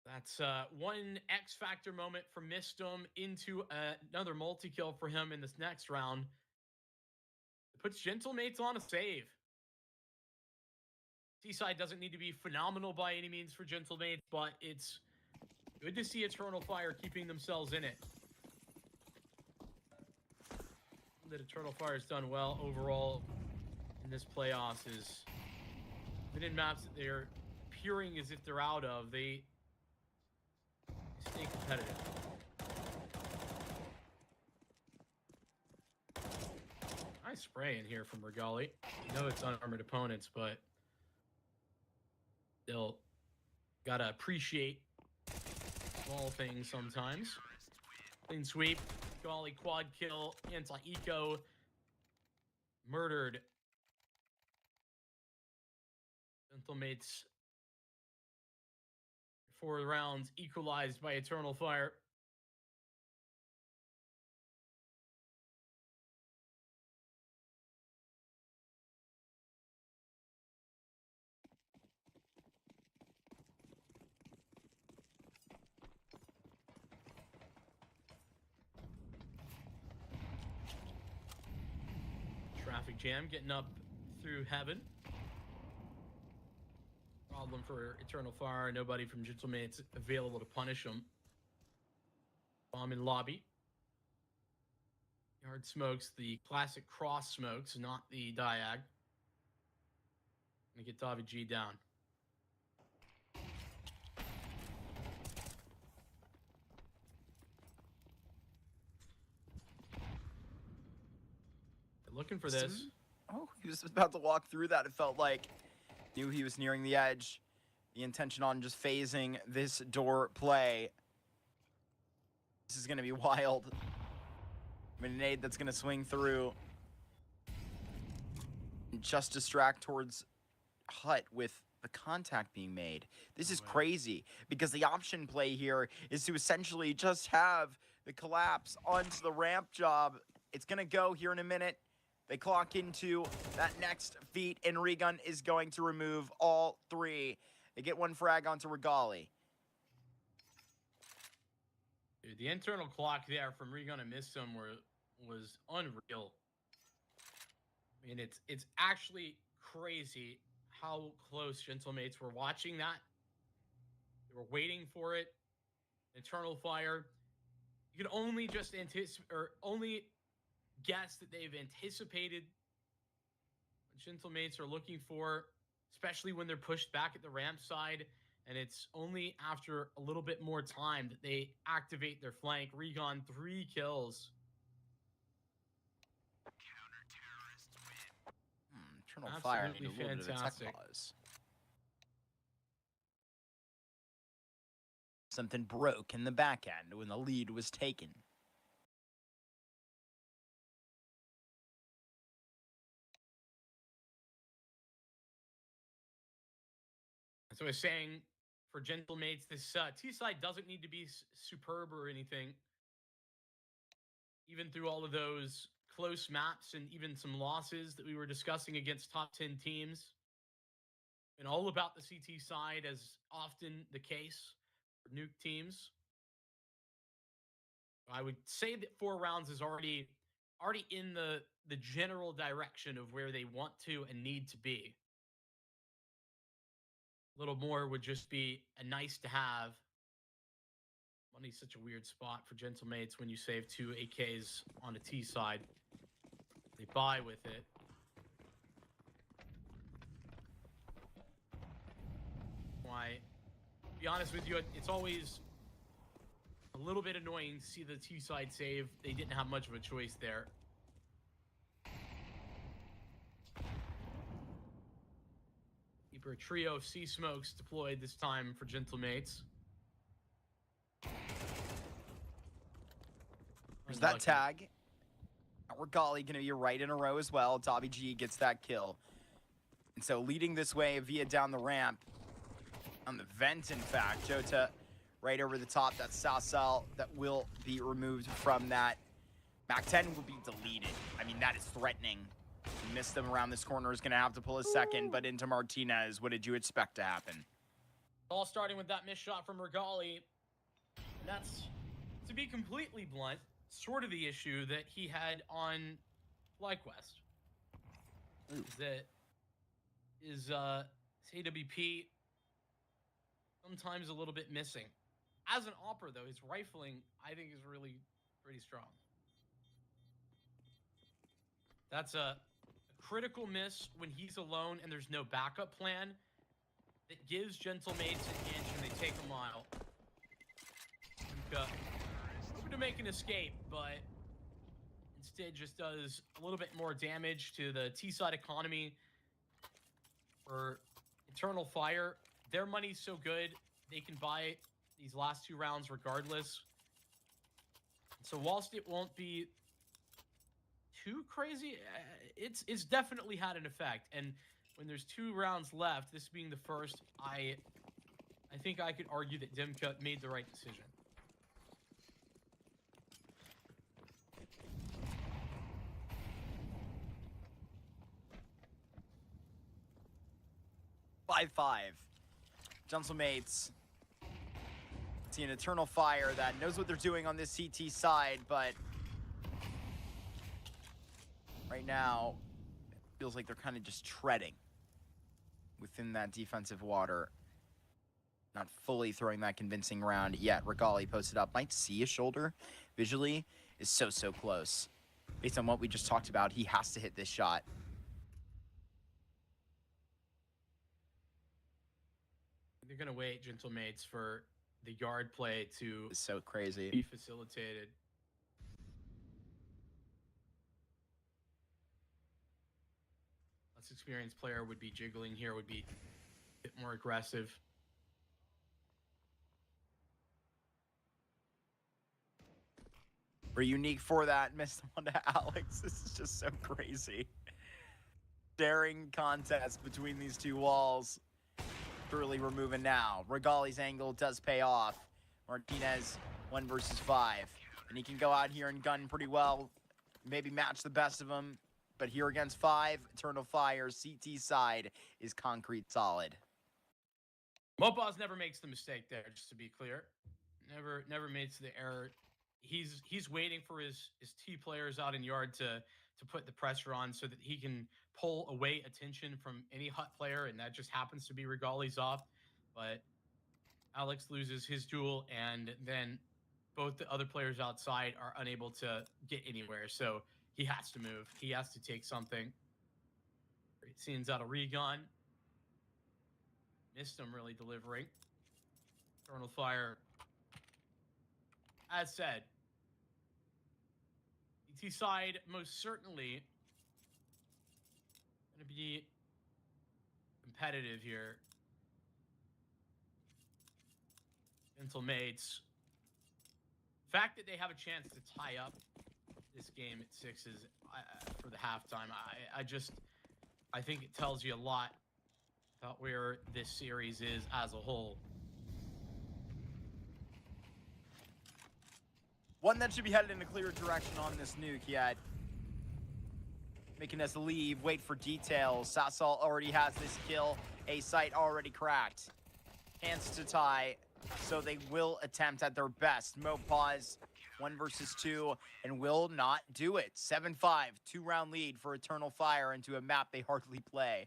Speaker 8: That's one X Factor moment from Mistum into another multi-kill for him in this next round. It puts Gentlemates on a save. Seaside doesn't need to be phenomenal by any means for Gentlemates, but it's good to see Eternal Fire keeping themselves in it. That Eternal Fire has done well overall in this playoffs is even in maps that they're appearing as if they're out of, they stay competitive. Nice spray in here from Regali. I know it's unarmored opponents, but still gotta appreciate small things sometimes. Clean sweep, Regali quad kill, anti-eco, murdered. Gentlemates 4 rounds equalized by Eternal Fire. Traffic jam getting up through heaven. Problem for Eternal Fire. Nobody from Gentlemates available to punish them. Bomb in lobby. Yard smokes, the classic cross smokes, not the diag. Gonna get Davi G down. They're looking for this.
Speaker 7: Oh, he was about to walk through that. It felt like knew he was nearing the edge. The intention on just phasing this door play. This is going to be wild. Grenade that's going to swing through. And just distract towards Hut with the contact being made. This is crazy because the option play here is to essentially just have the collapse onto the ramp job. It's going to go here in a minute. They clock into that next feat, and Regun is going to remove all 3. They get 1 frag onto Regali.
Speaker 8: Dude, the internal clock there from Regun and Mistum was unreal. I mean, it's actually crazy how close Gentlemates were watching that. They were waiting for it. Eternal Fire. You can only just anticipate, or only guess that they've anticipated what Gentlemates are looking for, especially when they're pushed back at the ramp side, and it's only after a little bit more time that they activate their flank. Regon 3 kills.
Speaker 7: Eternal Fire need a
Speaker 8: Absolutely
Speaker 7: little bit of a tech
Speaker 8: fantastic.
Speaker 7: pause. Something broke in the back end when the lead was taken.
Speaker 8: So I was saying, for Gentlemates, this T-side doesn't need to be superb or anything. Even through all of those close maps and even some losses that we were discussing against top 10 teams. And all about the CT side, as often the case for nuke teams. I would say that 4 rounds is already in the general direction of where they want to and need to be. A little more would just be a nice to have. Money's such a weird spot for Gentlemates when you save 2 AKs on a T side. They buy with it. Why, to be honest with you, it's always a little bit annoying to see the T side save. They didn't have much of a choice there. Keeper trio of sea smokes deployed this time for Gentlemates.
Speaker 7: There's that
Speaker 8: Unlucky.
Speaker 7: tag. Regali going to be right in a row as well. Dobby G gets that kill. And so leading this way via down the ramp. On the vent, in fact. Jota right over the top. That's Sasal that will be removed from that. Mac 10 will be deleted. I mean, that is threatening. He missed them around this corner. Is going to have to pull a second, but into Martinez. What did you expect to happen?
Speaker 8: All starting with that missed shot from Regali. And that's, to be completely blunt, sort of the issue that he had on FlyQuest. Is AWP sometimes a little bit missing. As an opera, though, his rifling, I think, is really pretty strong. That's a critical miss when he's alone and there's no backup plan. That gives Gentlemates an inch and they take a mile. Hoping to make an escape, but instead just does a little bit more damage to the T-side economy. For Eternal Fire, their money's so good, they can buy these last 2 rounds regardless. So whilst it won't be too crazy, it's definitely had an effect. And when there's 2 rounds left, this being the first, I think I could argue that Dimka made the right decision.
Speaker 7: Five. Gentlemates. See an Eternal Fire that knows what they're doing on this CT side, but right now, it feels like they're kind of just treading within that defensive water. Not fully throwing that convincing round yet. Regali posted up. Might see a shoulder visually. Is so close. Based on what we just talked about, he has to hit this shot.
Speaker 8: They're going to wait, Gentlemates, for the yard play to
Speaker 7: It's so crazy.
Speaker 8: be facilitated. Less experienced player would be jiggling here, would be a bit more aggressive.
Speaker 7: We're unique for that. Missed one to Alex. This is just so crazy. Daring contest between these 2 walls. Truly we're moving now. Regali's angle does pay off. Martinez 1 versus 5. And he can go out here and gun pretty well. Maybe match the best of them. But here against 5, Eternal Fire, CT side is concrete solid.
Speaker 8: Mopaz never makes the mistake there, just to be clear. Never makes the error. He's waiting for his T players out in yard to put the pressure on so that he can pull away attention from any hut player, and that just happens to be Regali's off. But Alex loses his duel, and then both the other players outside are unable to get anywhere. So he has to move. He has to take something. Great scenes out of Regon. Missed him really delivering. Eternal Fire. As said, ET side most certainly going to be competitive here. Gentlemates. The fact that they have a chance to tie up this game at 6s for the halftime, I think it tells you a lot about where this series is as a whole.
Speaker 7: One that should be headed in a clear direction on this nuke yet. Making us leave, wait for details. Sasal already has this kill. A site already cracked. Hands to tie, so they will attempt at their best. Mopaz, 1 versus 2, and will not do it. 7-5, 2-round lead for Eternal Fire into a map they hardly play.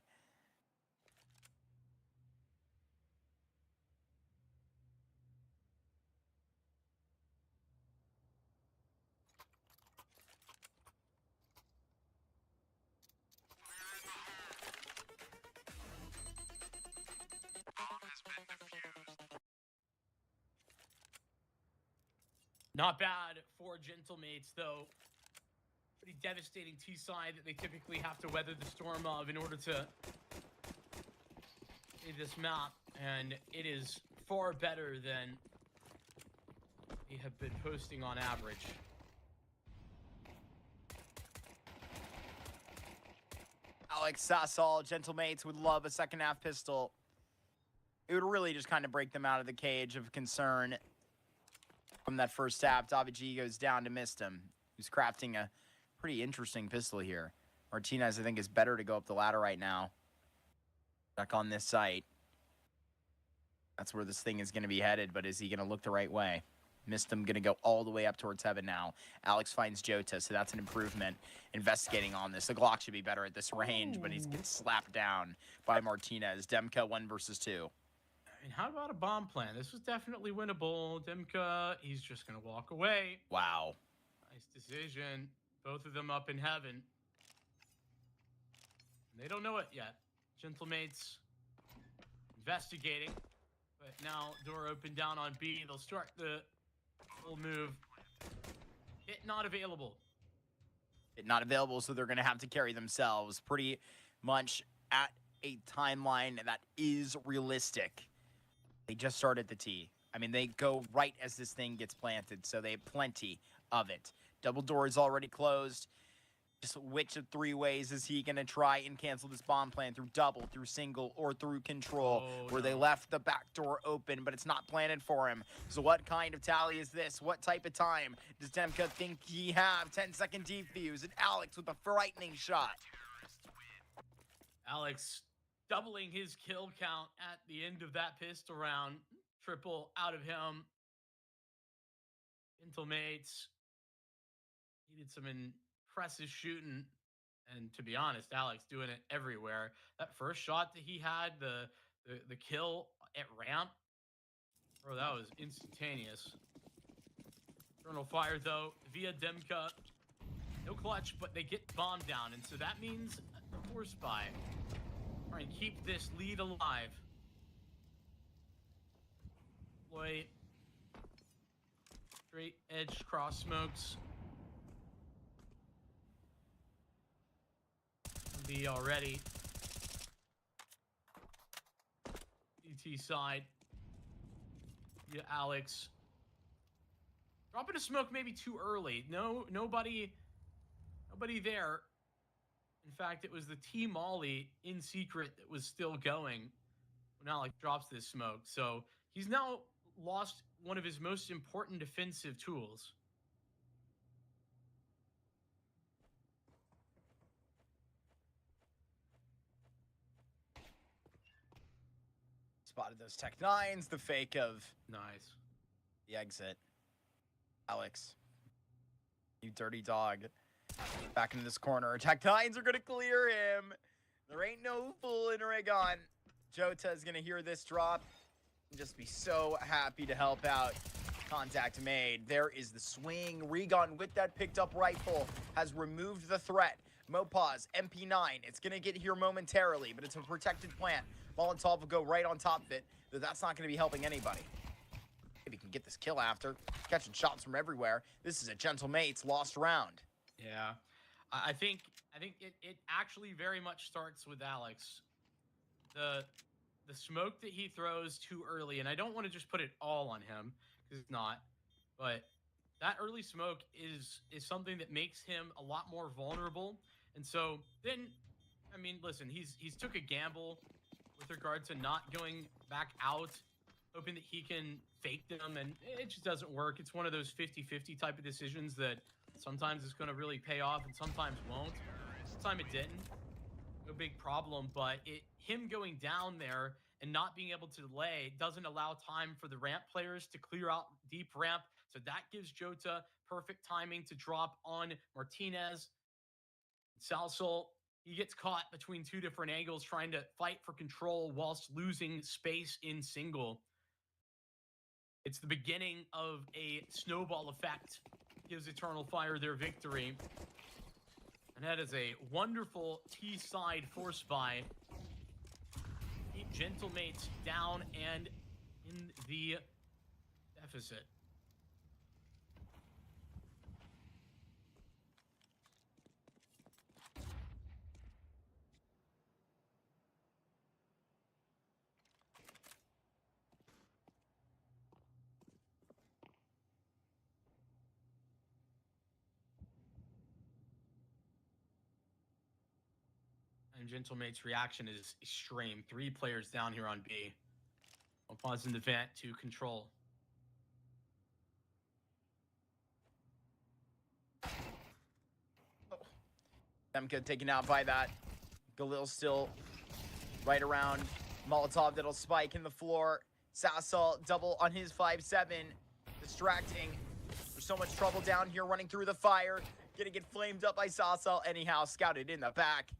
Speaker 8: Not bad for Gentlemates, though. Pretty devastating T-side that they typically have to weather the storm of in order to play this map. And it is far better than they have been posting on average.
Speaker 7: Alex Sassol, Gentlemates would love a second half pistol. It would really just kind of break them out of the cage of concern from that first half. David G goes down to missed him. He's crafting a pretty interesting pistol here. Martinez, I think, is better to go up the ladder right now. Back on this site. That's where this thing is going to be headed, but is he going to look the right way? Missed him, going to go all the way up towards heaven now. Alex finds Jota, so that's an improvement. Investigating on this. The Glock should be better at this range, but he's getting slapped down by Martinez. Demka 1 versus 2.
Speaker 8: I mean, how about a bomb plan? This was definitely winnable. Demka, he's just going to walk away.
Speaker 7: Wow.
Speaker 8: Nice decision. Both of them up in heaven. They don't know it yet. Gentlemates investigating. But now door open down on B. They'll start the full move. It not available.
Speaker 7: It not available, so they're going to have to carry themselves pretty much at a timeline that is realistic. They just started the T. I mean, they go right as this thing gets planted, so they have plenty of it. Double door is already closed. Just which of 3 ways is he going to try and cancel this bomb plan? Through double, through single, or through control? Where they left the back door open, but it's not planted for him. So what kind of tally is this? What type of time does Demka think he have? 10-second defuse, and Alex with a frightening shot.
Speaker 8: Alex doubling his kill count at the end of that pistol round. Triple out of him. Gentlemates needed some impressive shooting. And to be honest, Alex doing it everywhere. That first shot that he had, the kill at ramp, bro, that was instantaneous. Eternal Fire, though, via Demka. No clutch, but they get bombed down. And so that means a force buy. Try and keep this lead alive. Deploy straight edge cross smokes. B already. DT side. Yeah, Alex. Dropping a smoke maybe too early. Nobody there. In fact, it was the T Molly in secret that was still going when Alex drops this smoke. So he's now lost one of his most important defensive tools.
Speaker 7: Spotted those Tech 9s, the fake of
Speaker 8: Nice.
Speaker 7: the exit. Alex, you dirty dog. Back into this corner. Tech 9s are going to clear him. There ain't no fool in Oregon. Jota is going to hear this drop and just be so happy to help out. Contact made. There is the swing. Regon with that picked up rifle has removed the threat. Mopaz, MP9. It's going to get here momentarily, but it's a protected plant. Molotov will go right on top of it, though that's not going to be helping anybody. Maybe he can get this kill after. Catching shots from everywhere. This is a Gentlemates lost round.
Speaker 8: Yeah. I think it actually very much starts with Alex. The smoke that he throws too early, and I don't want to just put it all on him, because it's not, but that early smoke is something that makes him a lot more vulnerable. And so then, I mean, listen, he's took a gamble with regard to not going back out, hoping that he can fake them, and it just doesn't work. It's one of those 50-50 type of decisions that sometimes it's going to really pay off and sometimes won't. This time it didn't. No big problem, but him going down there and not being able to delay doesn't allow time for the ramp players to clear out deep ramp. So that gives Jota perfect timing to drop on Martinez. Salsol, he gets caught between 2 different angles trying to fight for control whilst losing space in single. It's the beginning of a snowball effect. Gives Eternal Fire their victory. And that is a wonderful T-side force buy. Keep Gentlemates down and in the deficit. And Gentlemate's reaction is extreme. 3 players down here on B. I'll pause in the vent to control.
Speaker 7: Demka taken out by that. Galil still right around. Molotov that'll spike in the floor. Sassal double on his 5-7. Distracting. There's so much trouble down here running through the fire. Gonna get flamed up by Sassal. Anyhow, scouted in the back.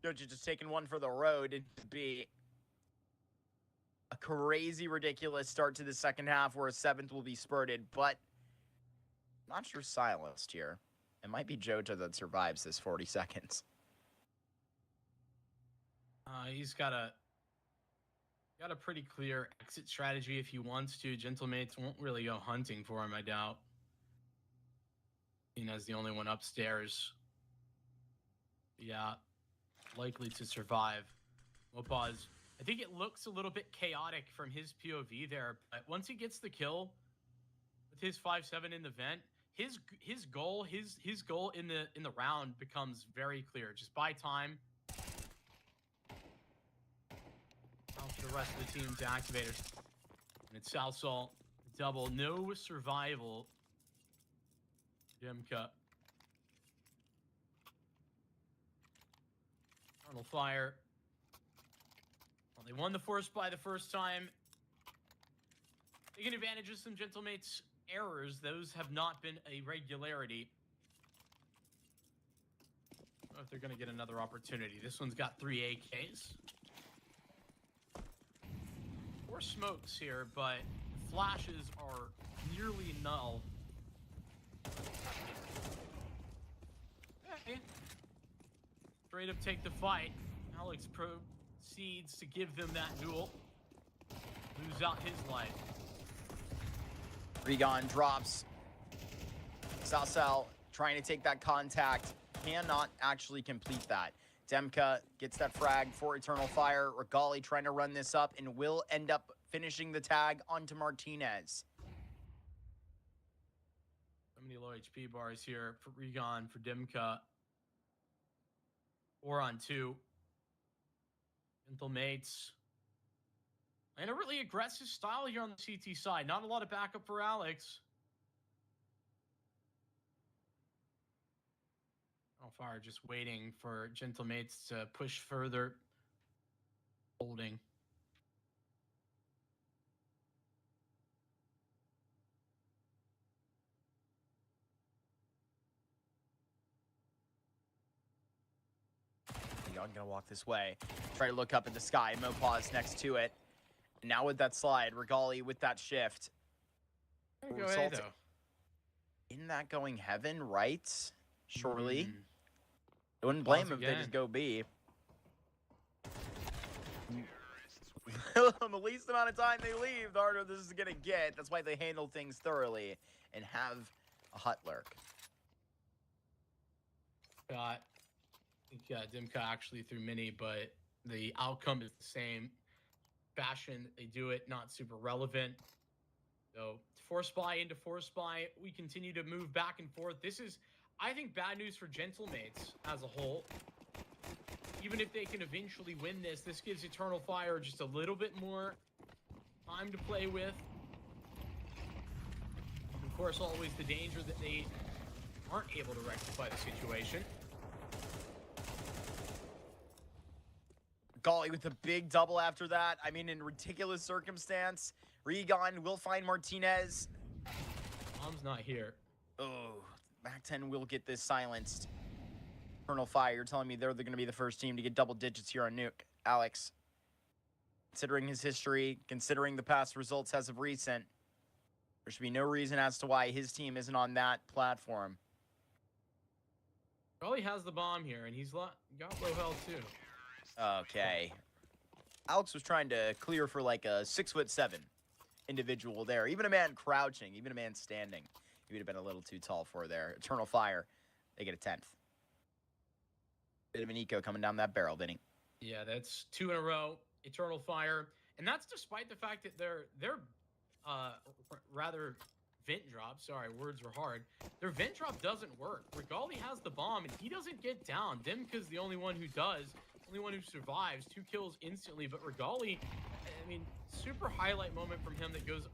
Speaker 7: Doja just taking one for the road. It'd be a crazy, ridiculous start to the second half where a 7th will be spurted, but not sure silenced here. It might be Jojo that survives this 40 seconds.
Speaker 8: He's got a pretty clear exit strategy if he wants to. Gentlemates won't really go hunting for him, I doubt. Being as the only one upstairs. Yeah, likely to survive. We'll pause. I think it looks a little bit chaotic from his POV there, but once he gets the kill with his 5-7 in the vent, his goal in the round becomes very clear. Just buy time. Now for the rest of the team's activators. And it's Southsalt double, no survival. Demka. Eternal Fire. Well, they won the force by the first time. Taking advantage of some Gentlemates' errors. Those have not been a regularity. I don't know if they're going to get another opportunity. This one's got 3 AKs. 4 smokes here, but flashes are nearly null. Okay. Straight up take the fight. Alex proceeds to give them that duel. Lose out his life.
Speaker 7: Regon drops. Sassal trying to take that contact. Cannot actually complete that. Demka gets that frag for Eternal Fire. Regali trying to run this up and will end up finishing the tag onto Martinez.
Speaker 8: So many low HP bars here for Regon, for Demka. 4 on 2. Gentlemates. And a really aggressive style here on the CT side. Not a lot of backup for Alex. Fire just waiting for Gentlemates to push further. Holding.
Speaker 7: Leon gonna walk this way. Try to look up at the sky. Mopaz next to it. And now with that slide, Regali with that shift.
Speaker 8: Go A, though.
Speaker 7: In that going heaven, right? Surely.
Speaker 8: Mm.
Speaker 7: I wouldn't blame
Speaker 8: Pause
Speaker 7: him if
Speaker 8: again.
Speaker 7: they just go B. The least amount of time they leave, the harder this is going to get. That's why they handle things thoroughly and have a hut lurk.
Speaker 8: I think Dimka actually threw mini, but the outcome is the same. Fashion, they do it, not super relevant. So, force buy into force buy, we continue to move back and forth. This is, I think, bad news for Gentlemates as a whole. Even if they can eventually win this, this gives Eternal Fire just a little bit more time to play with. Of course, always the danger that they aren't able to rectify the situation.
Speaker 7: Golly with a big double after that. I mean, in ridiculous circumstance. Regon will find Martinez.
Speaker 8: Mom's not here.
Speaker 7: Oh, Mac-10 will get this silenced. Eternal Fire, you're telling me they're going to be the first team to get double digits here on Nuke. Alex, considering his history, considering the past results as of recent, there should be no reason as to why his team isn't on that platform.
Speaker 8: Probably has the bomb here, and he's got low health too.
Speaker 7: Okay. Alex was trying to clear for like a 6'7" individual there. Even a man crouching, even a man standing, he would have been a little too tall for there. Eternal Fire, they get a 10th. Bit of an eco coming down that barrel, Vinny.
Speaker 8: Yeah, that's 2 in a row. Eternal Fire, and that's despite the fact that their rather vent drop. Sorry, words were hard. Their vent drop doesn't work. Regali has the bomb, and he doesn't get down. Dimka's the only one who does. only one who survives. 2 kills instantly, but Regali, I mean, super highlight moment from him that goes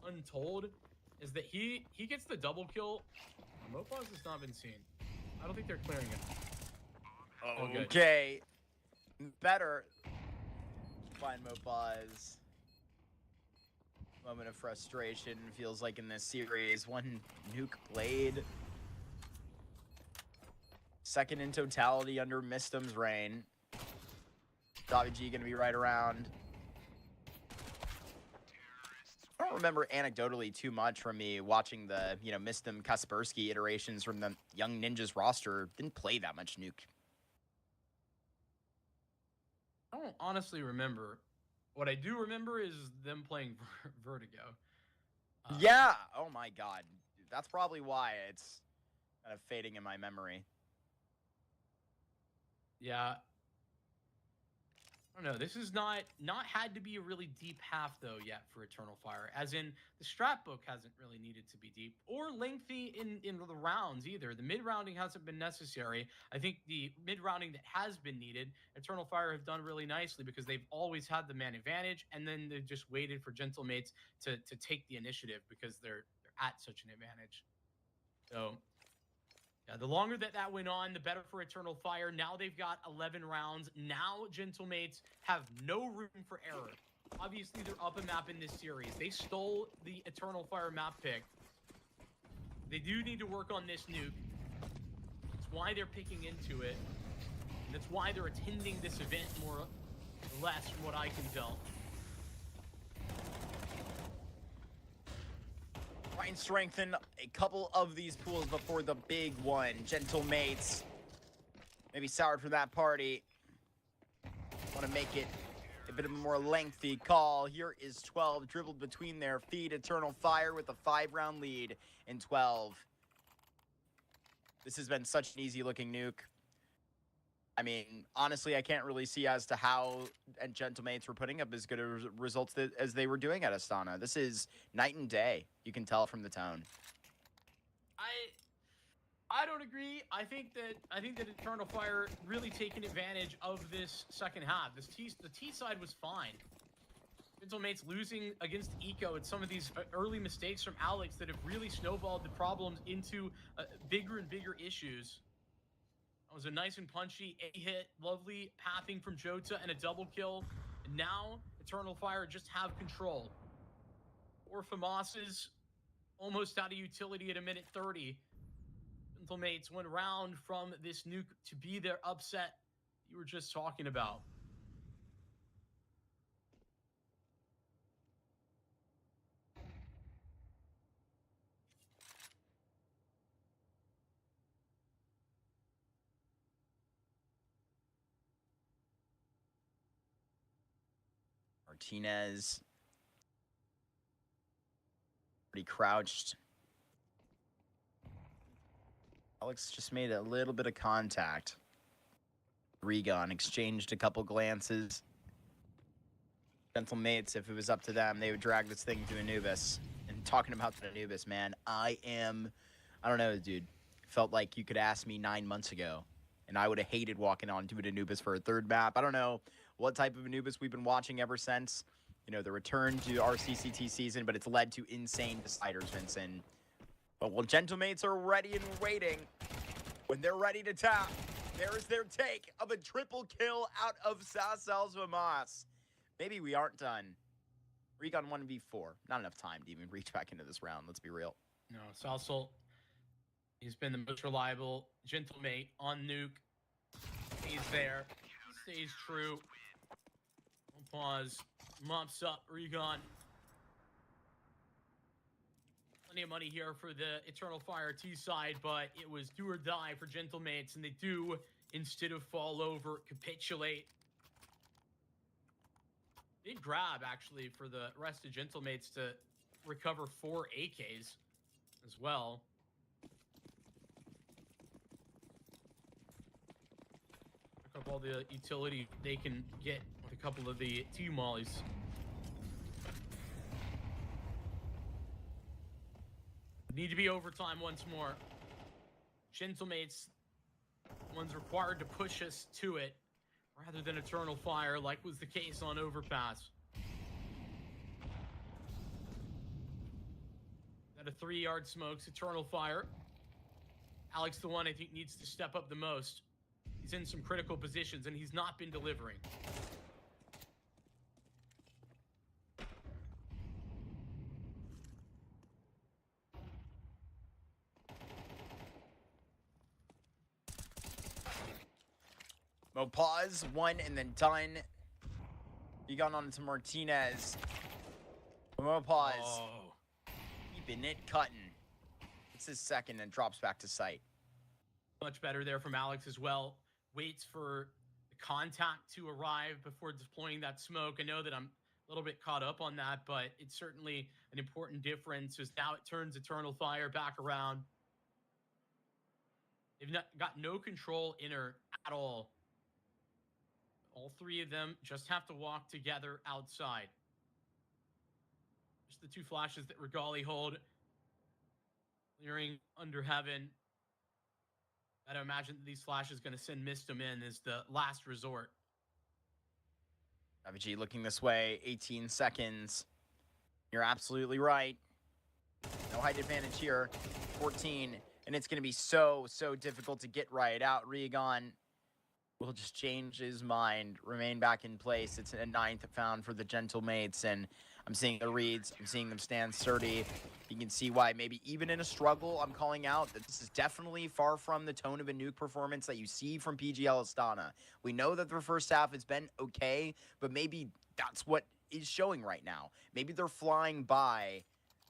Speaker 8: untold is that he gets the double kill. Mopaz has not been seen. I don't think they're clearing it. Oh, good.
Speaker 7: Okay. Better. Find Mopaz. Moment of frustration feels like in this series. 1 nuke played. Second in totality under Mistum's reign. G gonna be right around. I don't remember anecdotally too much from me watching the, Mistum Kaspersky iterations from the Young Ninjas roster. Didn't play that much nuke.
Speaker 8: I don't honestly remember. What I do remember is them playing Vertigo.
Speaker 7: Yeah. Oh my god. That's probably why it's kind of fading in my memory.
Speaker 8: Yeah. I don't know. This is not had to be a really deep half though yet for Eternal Fire. As in the strat book hasn't really needed to be deep or lengthy in the rounds either. The mid rounding hasn't been necessary. I think the mid rounding that has been needed, Eternal Fire have done really nicely because they've always had the man advantage, and then they've just waited for Gentlemates to take the initiative because they're at such an advantage. So yeah, the longer that went on, the better for Eternal Fire. Now they've got 11 rounds. Now Gentlemates have no room for error. Obviously, they're up a map in this series. They stole the Eternal Fire map pick. They do need to work on this nuke. That's why they're picking into it. And that's why they're attending this event more or less from what I can tell.
Speaker 7: Try and strengthen a couple of these pools before the big one. Gentlemates. Maybe soured from that party. Want to make it a bit of a more lengthy call. Here is 12 dribbled between their feet. Eternal Fire with a 5-round lead in 12. This has been such an easy looking nuke. I mean, honestly, I can't really see as to how Gentlemates were putting up as good a results as they were doing at Astana. This is night and day. You can tell from the tone.
Speaker 8: I don't agree. I think that Eternal Fire really taken advantage of this second half. The T side was fine. Gentlemates losing against Eco and some of these early mistakes from Alex that have really snowballed the problems into bigger and bigger issues. That was a nice and punchy A-hit, lovely pathing from Jota and a double kill. And now Eternal Fire just have control. Or FAMAS is almost out of utility at a minute 30. Gentlemates went round from this nuke to be their upset you were just talking about.
Speaker 7: Martinez. Pretty crouched. Alex just made a little bit of contact. Regon exchanged a couple glances. Gentlemates, if it was up to them, they would drag this thing to Anubis. And talking about the Anubis, man, I don't know, dude. Felt like you could ask me 9 months ago, and I would have hated walking onto an Anubis for a third map. I don't know what type of Anubis we've been watching ever since, the return to our CCT season, but it's led to insane deciders, Vincent. But when Gentlemates are ready and waiting, when they're ready to tap, there is their take of a triple kill out of Sacel's FAMAS. Maybe we aren't done. Recon 1v4. Not enough time to even reach back into this round, let's be real.
Speaker 8: No, Sacel, he's been the most reliable Gentlemate on nuke. He's there. He stays true. Pause. Mops up. Recon. Plenty of money here for the Eternal Fire T side, but it was do or die for Gentlemates, and they do, instead of fall over, capitulate. Big grab, actually, for the rest of Gentlemates to recover 4 AKs as well. Pick up all the utility they can get with a couple of the T-mollies. Need to be overtime once more. Gentlemates, one's required to push us to it. rather than Eternal Fire, like was the case on Overpass. At a 3-yard smokes, Eternal Fire. Alex, the one I think needs to step up the most. He's in some critical positions, and he's not been delivering.
Speaker 7: Mo pause, one and then done. You got on to Martinez. Mo pause.
Speaker 8: Oh.
Speaker 7: Keeping it cutting. It's his second and drops back to sight.
Speaker 8: Much better there from Alex as well. Waits for the contact to arrive before deploying that smoke. I know that I'm a little bit caught up on that, but it's certainly an important difference as now it turns Eternal Fire back around. They've got no control inner at all. All three of them just have to walk together outside. Just the two flashes that Regali hold. Clearing under heaven. I don't imagine that these flashes going to send Mistum in as the last resort.
Speaker 7: Savage looking this way, 18 seconds. You're absolutely right. No height advantage here, 14. And it's going to be so difficult to get right out. Regan will just change his mind, remain back in place. It's a 9th found for the Gentlemates, and I'm seeing the reads. I'm seeing them stand sturdy. You can see why maybe even in a struggle, I'm calling out that this is definitely far from the tone of a nuke performance that you see from PGL Astana. We know that their first half has been okay, but maybe that's what is showing right now. Maybe they're flying by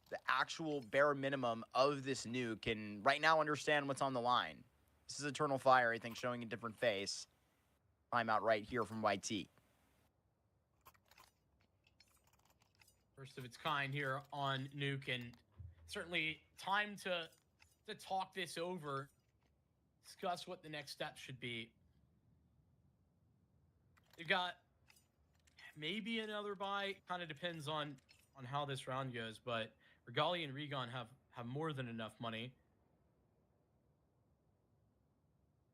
Speaker 7: the actual bare minimum of this nuke and right now understand what's on the line. This is Eternal Fire, I think, showing a different face. Timeout right here from YT.
Speaker 8: First of its kind here on Nuke, and certainly time to talk this over, discuss what the next step should be. They've got maybe another buy, kind of depends on how this round goes, but Regali and Regan have more than enough money.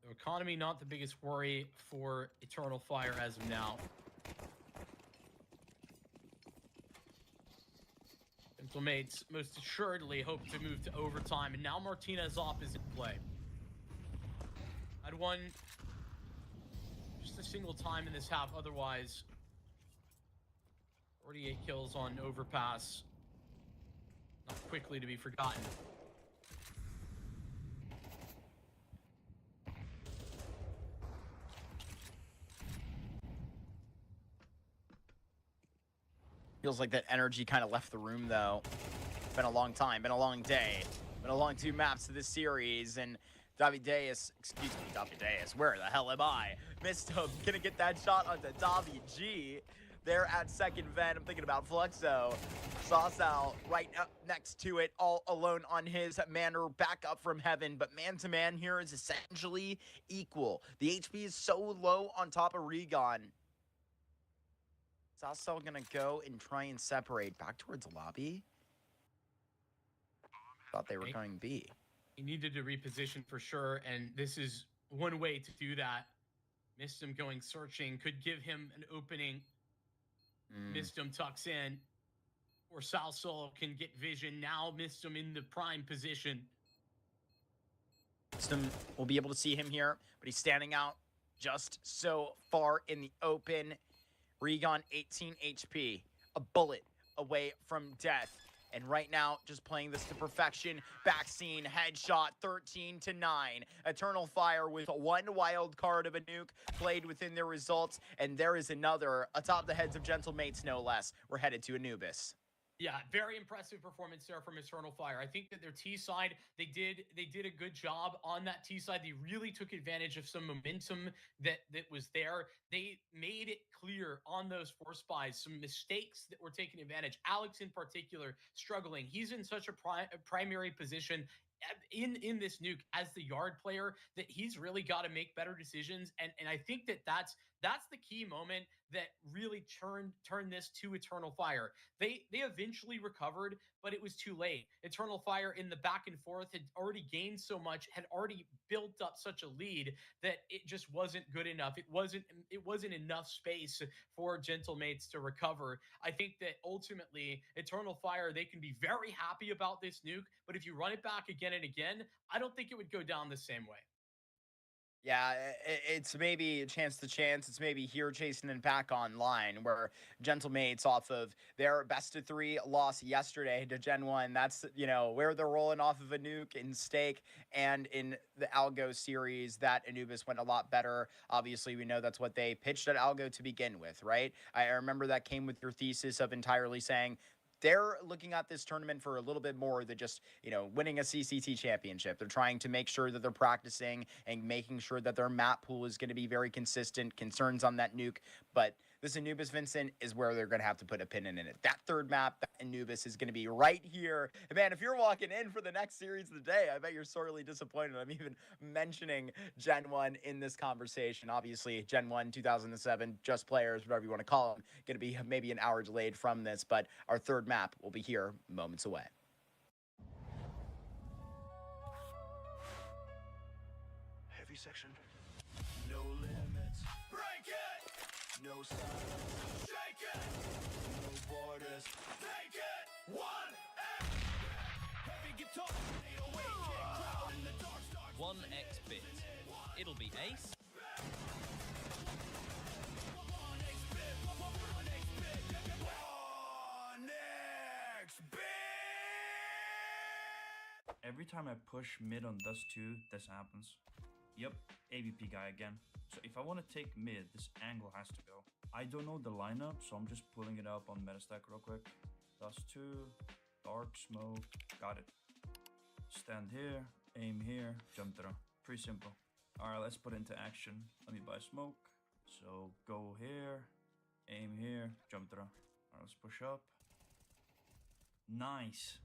Speaker 8: The economy, not the biggest worry for Eternal Fire as of now. Gentlemates most assuredly hope to move to overtime, and now Martinez off is in play. I'd won just a single time in this half, otherwise 48 kills on Overpass. Not quickly to be forgotten.
Speaker 7: Feels like that energy kind of left the room, though. Been a long time, been a long day, been a long 2 maps to this series, and Davideus, excuse me, Davideus, where the hell am I? Missed him, gonna get that shot onto Davi G. There at second vent, I'm thinking about Fluxo. Sawsal right up next to it, all alone on his manor, back up from heaven, but man-to-man here is essentially equal. The HP is so low on top of Regan. Sawsal gonna go and try and separate back towards the lobby. Thought they were going B.
Speaker 8: He needed to reposition for sure, and this is one way to do that. Missed him going searching, could give him an opening. Missed him tucks in, or Salsol can get vision. Now missed him in the prime position.
Speaker 7: We'll be able to see him here, but he's standing out just so far in the open. Regan, 18 HP, a bullet away from death. And right now, just playing this to perfection. Back scene, headshot, 13-9. Eternal Fire with one wild card of a nuke played within their results. And there is another atop the heads of Gentlemates, no less. We're headed to Anubis.
Speaker 8: Yeah, very impressive performance there from Eternal Fire. I think that their T side, they did a good job on that T side. They really took advantage of some momentum that was there. They made it clear on those force buys, some mistakes that were taking advantage. Alex in particular struggling. He's in such a primary position in this nuke as the yard player that he's really got to make better decisions. And I think that That's the key moment that really turned this to Eternal Fire. They eventually recovered, but it was too late. Eternal Fire in the back and forth had already gained so much, had already built up such a lead that it just wasn't good enough. It wasn't enough space for Gentlemates to recover. I think that ultimately Eternal Fire, they can be very happy about this nuke, but if you run it back again and again, I don't think it would go down the same way.
Speaker 7: Yeah, it's maybe chance to chance. It's maybe here chasing and back online where Gentlemates off of their best of three loss yesterday to Gen 1. That's, where they're rolling off of a nuke in Stake and in the Algo series that Anubis went a lot better. Obviously, we know that's what they pitched at Algo to begin with, right? I remember that came with your thesis of entirely saying, they're looking at this tournament for a little bit more than just, winning a CCT championship. They're trying to make sure that they're practicing and making sure that their map pool is going to be very consistent. Concerns on that nuke, but this Anubis Vincent is where they're going to have to put a pin in it. That third map, that Anubis is going to be right here. And man, if you're walking in for the next series of the day, I bet you're sorely disappointed. I'm even mentioning Gen 1 in this conversation. Obviously, Gen 1, 2007, just players, whatever you want to call them, going to be maybe an hour delayed from this, but our third map will be here moments away.
Speaker 3: Heavy section. No limits. Break it. No silence. Shake it. No borders. Take it. One. Heavy guitar. 808 kick. Crowd in the dark starts.
Speaker 4: 1x bit. It'll be ace.
Speaker 5: Every time I push mid on Dust 2, this happens. Yep, AVP guy again. So if I want to take mid, this angle has to go. I don't know the lineup, so I'm just pulling it up on Metastack real quick. Dust 2, dark smoke, got it. Stand here, aim here, jump through. Pretty simple. Alright, let's put it into action. Let me buy smoke. So go here, aim here, jump through. Alright, let's push up. Nice.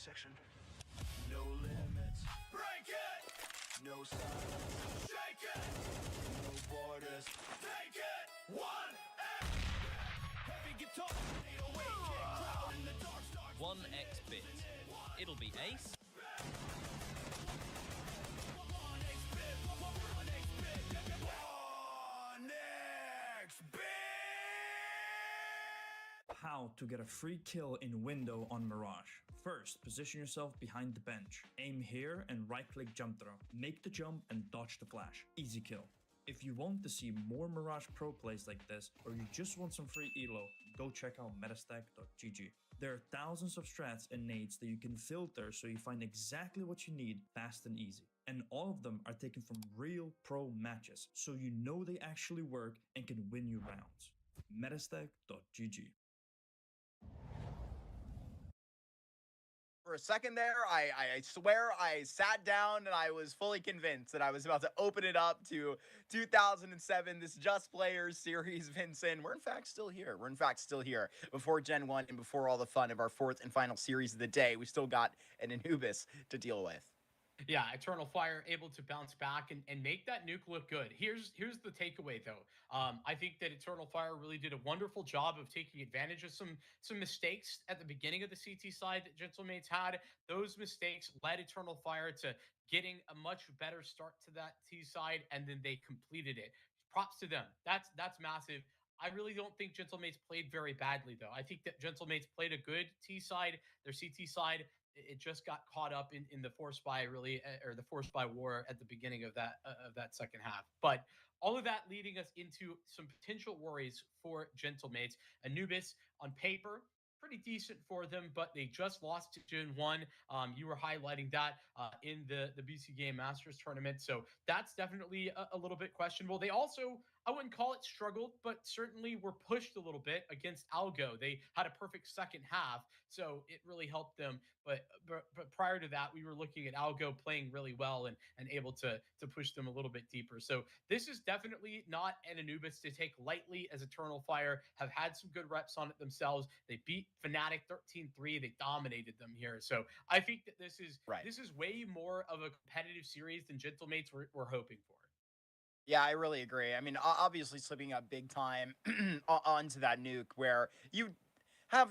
Speaker 3: section. No limits. Break it. No silence. Shake it. No borders. Take it. One. Heavy guitar. 808 kick. Crowd in the dark starts.
Speaker 4: 1x bit. It'll be ace.
Speaker 5: How to get a free kill in window on Mirage. First, position yourself behind the bench. Aim here and right-click jump throw. Make the jump and dodge the flash. Easy kill. If you want to see more Mirage Pro plays like this, or you just want some free elo, go check out metastack.gg. There are thousands of strats and nades that you can filter so you find exactly what you need fast and easy. And all of them are taken from real pro matches, so you know they actually work and can win you rounds. metastack.gg.
Speaker 7: For a second there, I swear I sat down and I was fully convinced that I was about to open it up to 2007, this Just Players series, Vincent. We're in fact still here. We're in fact still here. Before Gen 1 and before all the fun of our fourth and final series of the day, we still got an Anubis to deal with.
Speaker 8: Yeah, Eternal Fire able to bounce back and make that nuke look good. Here's the takeaway though. I think that Eternal Fire really did a wonderful job of taking advantage of some mistakes at the beginning of the CT side that Gentlemates had. Those mistakes led Eternal Fire to getting a much better start to that T side, and then they completed it. Props to them. That's massive. I really don't think Gentlemates played very badly though. I think that Gentlemates played a good T side. Their CT side, it just got caught up in the force buy really, or the force buy war at the beginning of that second half. But all of that leading us into some potential worries for Gentlemates. Anubis on paper, pretty decent for them, but they just lost to Gen 1. You were highlighting that in the BC Game Masters tournament. So that's definitely a little bit questionable. They also, I wouldn't call it struggled, but certainly were pushed a little bit against Algo. They had a perfect second half, so it really helped them. But prior to that, we were looking at Algo playing really well and able to push them a little bit deeper. So this is definitely not an Anubis to take lightly, as Eternal Fire have had some good reps on it themselves. They beat Fnatic 13-3. They dominated them here. So I think that this is way more of a competitive series than Gentlemates were hoping for.
Speaker 7: Yeah, I really agree. I mean, obviously slipping up big time onto that nuke where you have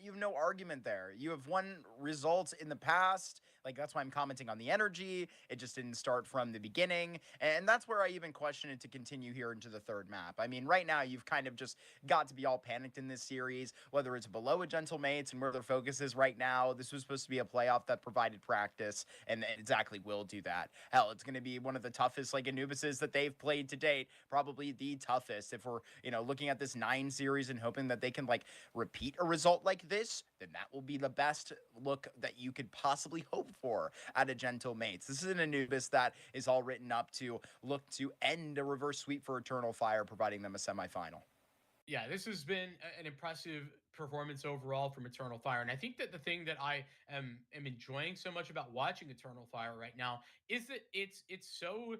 Speaker 7: you have no argument there. You have won results in the past. Like, that's why I'm commenting on the energy. It just didn't start from the beginning. And that's where I even question it to continue here into the third map. I mean, right now, you've kind of just got to be all panicked in this series, whether it's below a Gentlemates and where their focus is right now. This was supposed to be a playoff that provided practice, and it exactly will do that. Hell, it's going to be one of the toughest, like, Anubises that they've played to date. Probably the toughest. If we're, looking at this 9 series and hoping that they can, like, repeat a result like this, then that will be the best look that you could possibly hope for at a Gentlemates. This is an Anubis that is all written up to look to end a reverse sweep for Eternal Fire, providing them a semifinal.
Speaker 8: Yeah, this has been an impressive performance overall from Eternal Fire. And I think that the thing that I am enjoying so much about watching Eternal Fire right now is that it's so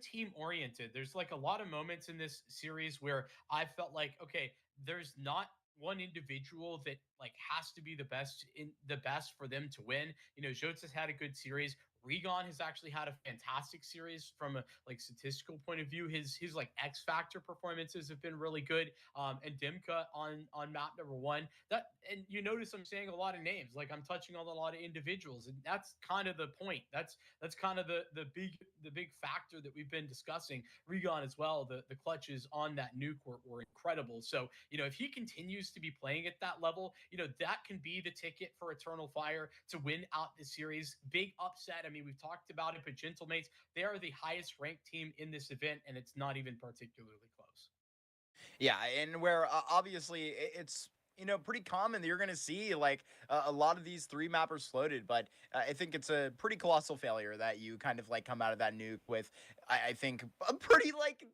Speaker 8: team oriented. There's like a lot of moments in this series where I felt like, okay, there's not one individual that like has to be the best for them to win. Jotes has had a good series. Regon has actually had a fantastic series from a like statistical point of view. His like X Factor performances have been really good. And Dimka on map number 1. And you notice I'm saying a lot of names, like I'm touching on a lot of individuals, and that's kind of the point. That's kind of the big factor that we've been discussing. Regon as well. The clutches on that nuke were incredible. So if he continues to be playing at that level, that can be the ticket for Eternal Fire to win out the series. Big upset. I mean, we've talked about it, but Gentlemates, they are the highest ranked team in this event, and it's not even particularly close.
Speaker 7: Yeah, and where obviously it's pretty common that you're going to see like a lot of these 3 mappers floated, but I think it's a pretty colossal failure that you kind of like come out of that nuke with, I think, a pretty like